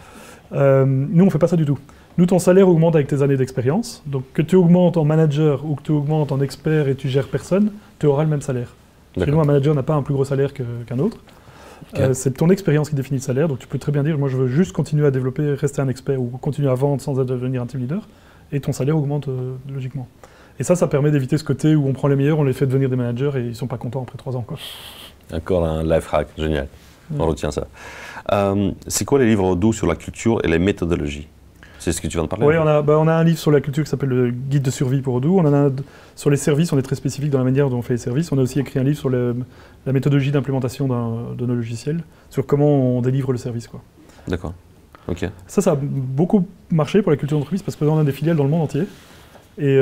Nous on ne fait pas ça du tout. Nous, ton salaire augmente avec tes années d'expérience. Donc, que tu augmentes en manager ou que tu augmentes en expert et tu gères personne, tu auras le même salaire. Chez nous, un manager n'a pas un plus gros salaire qu'un autre. Okay. C'est ton expérience qui définit le salaire. Donc, tu peux très bien dire, moi, je veux juste continuer à développer, rester un expert ou continuer à vendre sans devenir un team leader. Et ton salaire augmente logiquement. Et ça permet d'éviter ce côté où on prend les meilleurs, on les fait devenir des managers et ils ne sont pas contents après 3 ans. D'accord, un life hack, génial. On retient ça. C'est quoi les livres Odoo sur la culture et les méthodologies? C'est ce que tu viens de parler? Oui, on a un livre sur la culture qui s'appelle le Guide de survie pour Odoo. On en a sur les services, on est très spécifique dans la manière dont on fait les services. On a aussi écrit un livre sur la méthodologie d'implémentation de nos logiciels, sur comment on délivre le service. D'accord. Ok. Ça a beaucoup marché pour la culture d'entreprise parce que on a des filiales dans le monde entier. Et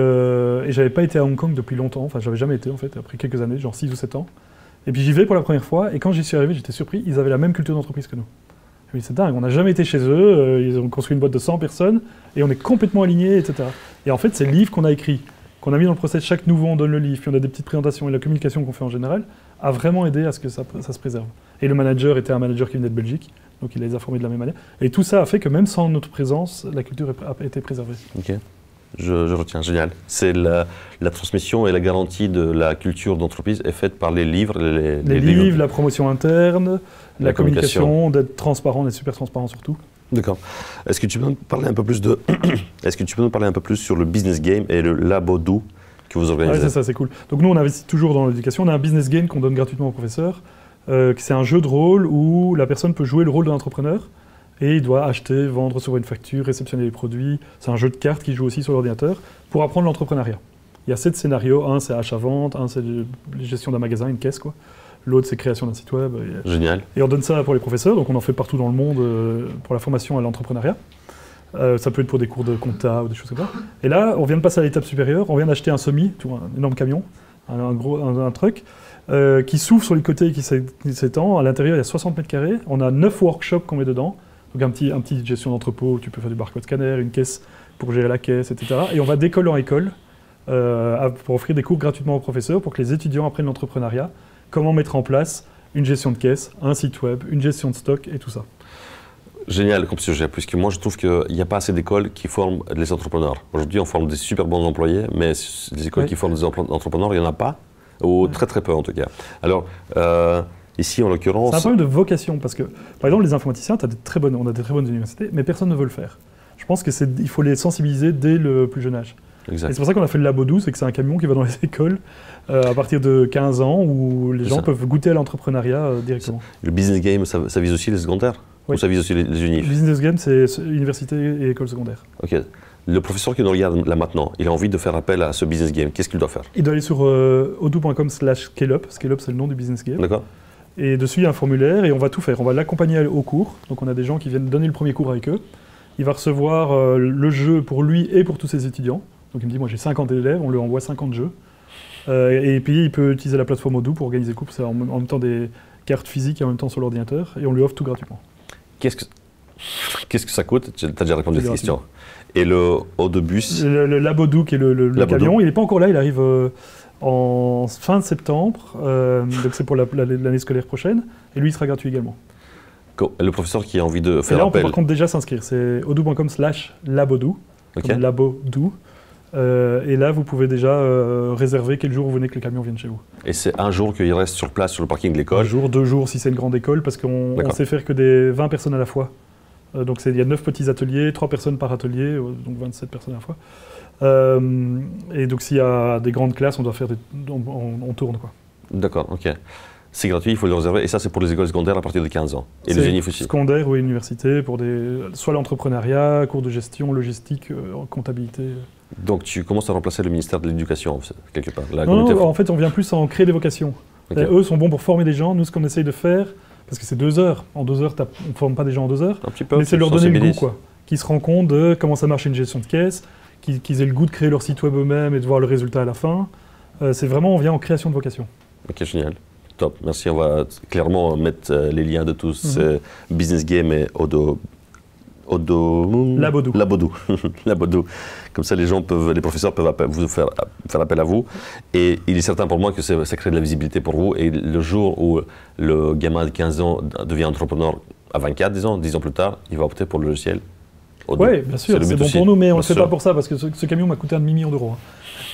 j'avais pas été à Hong Kong depuis longtemps. Enfin, j'avais jamais été en fait, après quelques années, genre 6 ou 7 ans. Et puis j'y vais pour la première fois. Et quand j'y suis arrivé, j'étais surpris. Ils avaient la même culture d'entreprise que nous. Oui, c'est dingue, on n'a jamais été chez eux, ils ont construit une boîte de 100 personnes, et on est complètement alignés, etc. Et en fait, c'est le livre qu'on a écrit, qu'on a mis dans le process, chaque nouveau on donne le livre, puis on a des petites présentations, et la communication qu'on fait en général, a vraiment aidé à ce que ça se préserve. Et le manager était un manager qui venait de Belgique, donc il les a formés de la même manière. Et tout ça a fait que même sans notre présence, la culture a été préservée. Ok, je retiens, génial. C'est la transmission et la garantie de la culture d'entreprise est faite par les livres. Les livres, la promotion interne, la communication, d'être transparent, d'être super transparent surtout. D'accord. Est-ce que tu peux nous parler un peu plus sur le business game et le lab Odoo que vous organisez? Oui, c'est ça, c'est cool. Donc nous, on investit toujours dans l'éducation. On a un business game qu'on donne gratuitement aux professeurs. C'est un jeu de rôle où la personne peut jouer le rôle de l'entrepreneur et il doit acheter, vendre, recevoir une facture, réceptionner les produits. C'est un jeu de cartes qui joue aussi sur l'ordinateur pour apprendre l'entrepreneuriat. Il y a 7 scénarios. Un, c'est achat-vente. Un, c'est gestion d'un magasin, une caisse, quoi. L'autre, c'est création d'un site web. Génial. Et on donne ça pour les professeurs, donc on en fait partout dans le monde pour la formation à l'entrepreneuriat. Ça peut être pour des cours de compta ou des choses comme ça. Et là, on vient de passer à l'étape supérieure, on vient d'acheter un semi, un énorme camion, un truck, qui s'ouvre sur les côtés et qui s'étend. À l'intérieur, il y a 60 mètres carrés. On a 9 workshops qu'on met dedans. Donc un petit gestion d'entrepôt, tu peux faire du barcode scanner, une caisse pour gérer la caisse, etc. Et on va d'école en école pour offrir des cours gratuitement aux professeurs pour que les étudiants apprennent l'entrepreneuriat. Comment mettre en place une gestion de caisse, un site web, une gestion de stock et tout ça. Génial comme sujet, puisque moi je trouve qu'il n'y a pas assez d'écoles qui forment les entrepreneurs. Aujourd'hui on forme des super bons employés, mais les écoles qui forment des entrepreneurs, il n'y en a pas, ou très très peu en tout cas. Alors ici en l'occurrence... C'est un problème de vocation, parce que par exemple les informaticiens, on a des très bonnes universités, mais personne ne veut le faire. Je pense qu'il faut les sensibiliser dès le plus jeune âge. Exact. Et c'est pour ça qu'on a fait le lab Odoo, c'est que c'est un camion qui va dans les écoles à partir de 15 ans où les gens peuvent goûter à l'entrepreneuriat directement. Le business game, ça vise aussi les secondaires? Oui. Ou ça vise aussi les unifs? Le business game, c'est université et école secondaire. Ok. Le professeur qui nous regarde là maintenant, il a envie de faire appel à ce business game. Qu'est-ce qu'il doit faire? Il doit aller sur odoo.com/scaleup. Scaleup, c'est le nom du business game. D'accord. Et dessus, il y a un formulaire et on va tout faire. On va l'accompagner au cours. Donc on a des gens qui viennent donner le premier cours avec eux. Il va recevoir le jeu pour lui et pour tous ses étudiants. Donc il me dit, moi j'ai 50 élèves, on lui envoie 50 jeux. Et puis il peut utiliser la plateforme Odoo pour organiser le cours. C'est en même temps des cartes physiques et en même temps sur l'ordinateur. Et on lui offre tout gratuitement. Qu'est-ce que ça coûte? Tu as déjà répondu à cette question. Et le Odoo bus? Le lab Odoo qui est le camion, il n'est pas encore là, il arrive en fin de septembre, donc c'est pour l'année scolaire prochaine, et lui il sera gratuit également. Le professeur qui a envie de faire et là, appel... on peut par contre déjà s'inscrire, c'est odoo.com/labodoo, comme labodoo, et là vous pouvez déjà réserver quel jour vous venez que le camion vienne chez vous. Et c'est un jour qu'il reste sur place sur le parking de l'école? Un jour, 2 jours si c'est une grande école, parce qu'on sait faire que des 20 personnes à la fois. Donc il y a 9 petits ateliers, 3 personnes par atelier, donc 27 personnes à la fois. Et donc s'il y a des grandes classes, on doit faire on tourne quoi. D'accord, ok. C'est gratuit, il faut le réserver. Et ça, c'est pour les écoles secondaires à partir de 15 ans. Et les UNIF aussi. Secondaire ou université, pour soit l'entrepreneuriat, cours de gestion, logistique, comptabilité. Donc tu commences à remplacer le ministère de l'Éducation, quelque part. Non, en fait, on vient plus en créer des vocations. Okay. Eux sont bons pour former des gens. Nous, ce qu'on essaye de faire, parce que c'est 2 heures. En 2 heures, on ne forme pas des gens en 2 heures. Un petit peu, mais c'est leur donner le goût, quoi. Qu'ils se rendent compte de comment ça marche une gestion de caisse, qu'ils aient le goût de créer leur site web eux-mêmes et de voir le résultat à la fin. C'est vraiment, on vient en création de vocation. Ok, génial. Top, merci. On va clairement mettre les liens de tous Business Game et Labodoo. Labodoo. Comme ça, les professeurs peuvent vous faire appel à vous. Et il est certain pour moi que ça crée de la visibilité pour vous. Et le jour où le gamin de 15 ans devient entrepreneur à 24, 10 ans plus tard, il va opter pour le logiciel. Oui, bien sûr, c'est bon pour nous, mais on ne le fait pas pour ça, parce que ce camion m'a coûté 1 demi-million d'euros.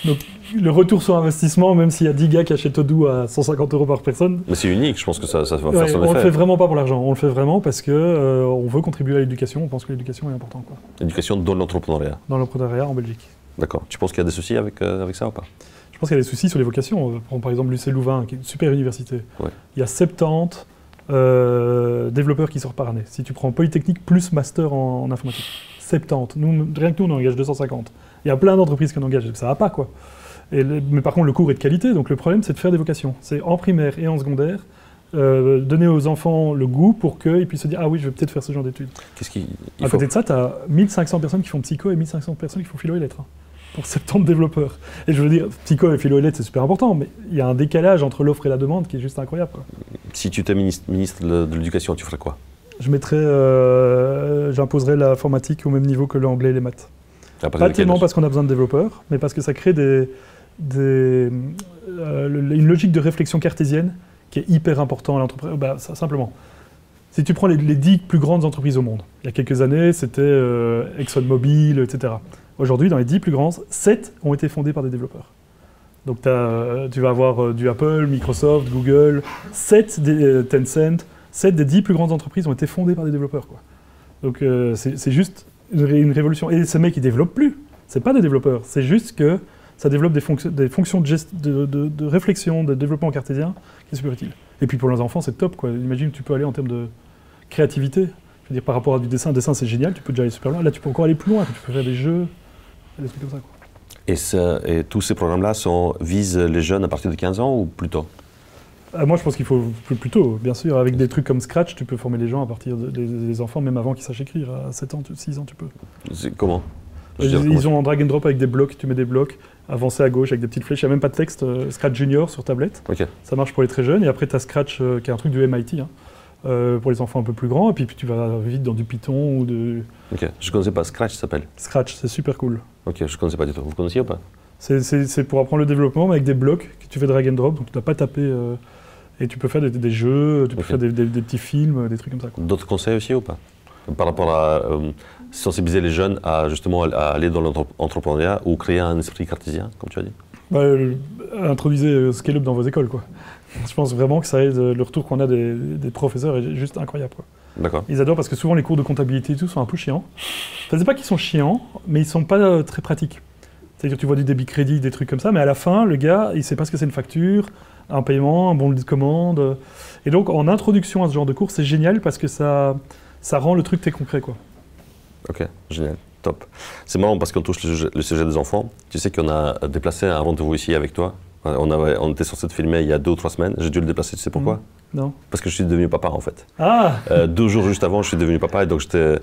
Donc le retour sur investissement, même s'il y a 10 gars qui achètent Odoo à 150 € par personne... Mais c'est unique, je pense que ça va faire son effet. On ne le fait vraiment pas pour l'argent, on le fait vraiment parce qu'on veut contribuer à l'éducation, on pense que l'éducation est importante. L'éducation dans l'entrepreneuriat? Dans l'entrepreneuriat en Belgique. D'accord. Tu penses qu'il y a des soucis avec ça ou pas? Je pense qu'il y a des soucis sur les vocations. On prend par exemple l'UC Louvain, qui est une super université. Ouais. Il y a 70 développeurs qui sortent par année. Si tu prends Polytechnique plus Master en informatique. 70. Rien que nous, on engage 250. Il y a plein d'entreprises qui en engagent, ça va pas quoi. Mais par contre, le cours est de qualité, donc le problème, c'est de faire des vocations. C'est en primaire et en secondaire, donner aux enfants le goût pour qu'ils puissent se dire « Ah oui, je vais peut-être faire ce genre d'études ». À côté de ça, tu as 1500 personnes qui font psycho et 1500 personnes qui font philo et lettres, pour 70 développeurs. Et je veux dire, psycho et philo et lettres, c'est super important, mais il y a un décalage entre l'offre et la demande qui est juste incroyable, quoi. Si tu étais ministre de l'Éducation, tu ferais quoi? J'imposerais l'informatique au même niveau que l'anglais et les maths. Pas tellement parce qu'on a besoin de développeurs, mais parce que ça crée une logique de réflexion cartésienne qui est hyper importante à l'entreprise. Simplement, si tu prends les 10 plus grandes entreprises au monde, il y a quelques années, c'était ExxonMobil, etc. Aujourd'hui, dans les 10 plus grandes, 7 ont été fondées par des développeurs. Donc tu vas avoir du Apple, Microsoft, Google, 7 Tencent, 7 des 10 plus grandes entreprises ont été fondées par des développeurs, quoi. Donc c'est juste une révolution. Et ces mecs, ils ne développent plus. Ce n'est pas des développeurs. C'est juste que ça développe des fonctions de réflexion, de développement cartésien, qui est super utile. Et puis pour les enfants, c'est top, quoi. Imagine, tu peux aller en termes de créativité. Je veux dire, par rapport à du dessin, le dessin, c'est génial, tu peux déjà aller super loin. Là, tu peux encore aller plus loin, tu peux faire des jeux, des trucs comme ça, quoi. Et tous ces programmes-là visent les jeunes à partir de 15 ans ou plus tôt? Moi, je pense qu'il faut plus tôt, bien sûr. Avec des trucs comme Scratch, tu peux former les gens à partir des enfants, même avant qu'ils sachent écrire. À 7 ans, 6 ans, tu peux. Comment? Ils ont un drag and drop avec des blocs, tu mets des blocs, avancer à gauche avec des petites flèches. Il n'y a même pas de texte. Scratch Junior sur tablette. Okay. Ça marche pour les très jeunes. Et après, tu as Scratch, qui est un truc du MIT, pour les enfants un peu plus grands. Et puis tu vas vite dans du Python ou de... Ok, je ne connaissais pas. Scratch, ça s'appelle? Scratch, c'est super cool. Ok, je ne connaissais pas du tout. Vous connaissiez ou pas? C'est pour apprendre le développement, mais avec des blocs que tu fais drag and drop. Donc tu n'as pas tapé... Et tu peux faire des jeux, tu peux faire des petits films, des trucs comme ça. D'autres conseils aussi ou pas? Par rapport à sensibiliser les jeunes à justement à aller dans l'entrepreneuriat ou créer un esprit cartésien, comme tu as dit? Introduisez Scale Up dans vos écoles, quoi. Je pense vraiment que ça aide. Le retour qu'on a des professeurs est juste incroyable, quoi. D'accord. Ils adorent parce que souvent les cours de comptabilité et tout sont un peu chiants. Enfin, c'est pas qu'ils sont chiants, mais ils sont pas très pratiques. C'est-à-dire tu vois du débit crédit, des trucs comme ça, mais à la fin, le gars, il sait pas ce que c'est une facture, un paiement, un bon de commande. Et donc, en introduction à ce genre de cours, c'est génial parce que ça rend le truc très concret, quoi. Ok, génial, top. C'est marrant parce qu'on touche le sujet des enfants. Tu sais qu'on a déplacé un rendez-vous ici avec toi. On était censé te filmer il y a 2 ou 3 semaines. J'ai dû le déplacer, tu sais pourquoi? Non. Parce que je suis devenu papa, en fait. Ah 2 jours juste avant, je suis devenu papa et donc j'étais...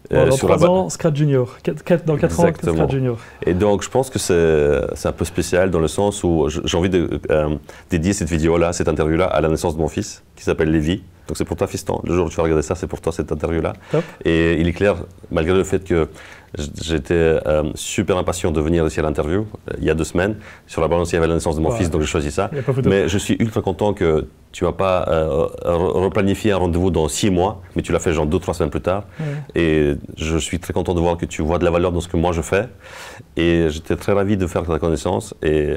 dans 3 ans, Scratch Junior. Dans 4 ans, Scratch Junior. Et donc, je pense que c'est un peu spécial dans le sens où j'ai envie de dédier cette vidéo-là, cette interview-là, à la naissance de mon fils, qui s'appelle Lévi. Donc c'est pour toi, fiston. Le jour où tu vas regarder ça, c'est pour toi cette interview-là. Top. Et il est clair, malgré le fait que j'étais super impatient de venir ici à l'interview, il y a 2 semaines. Sur la balance, il y avait la naissance de mon fils, donc j'ai choisi ça. Mais je suis ultra content que tu ne vas pas replanifier un rendez-vous dans 6 mois, mais tu l'as fait genre 2-3 semaines plus tard. Et je suis très content de voir que tu vois de la valeur dans ce que moi je fais. Et j'étais très ravi de faire ta connaissance. Et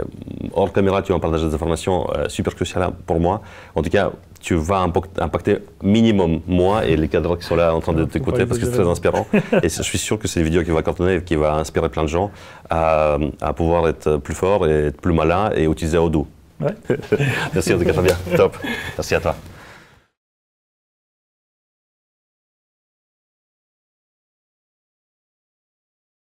hors caméra, tu vas me partager des informations super cruciales pour moi. En tout cas, tu vas impacter minimum moi et les cadres qui sont là en train de t'écouter parce que c'est très inspirant. Et je suis sûr que c'est une vidéo qui va cartonner et qui va inspirer plein de gens à pouvoir être plus fort et être plus malin et utiliser Odoo. Ouais. Merci en tout cas, Fabien. Top. Merci à toi.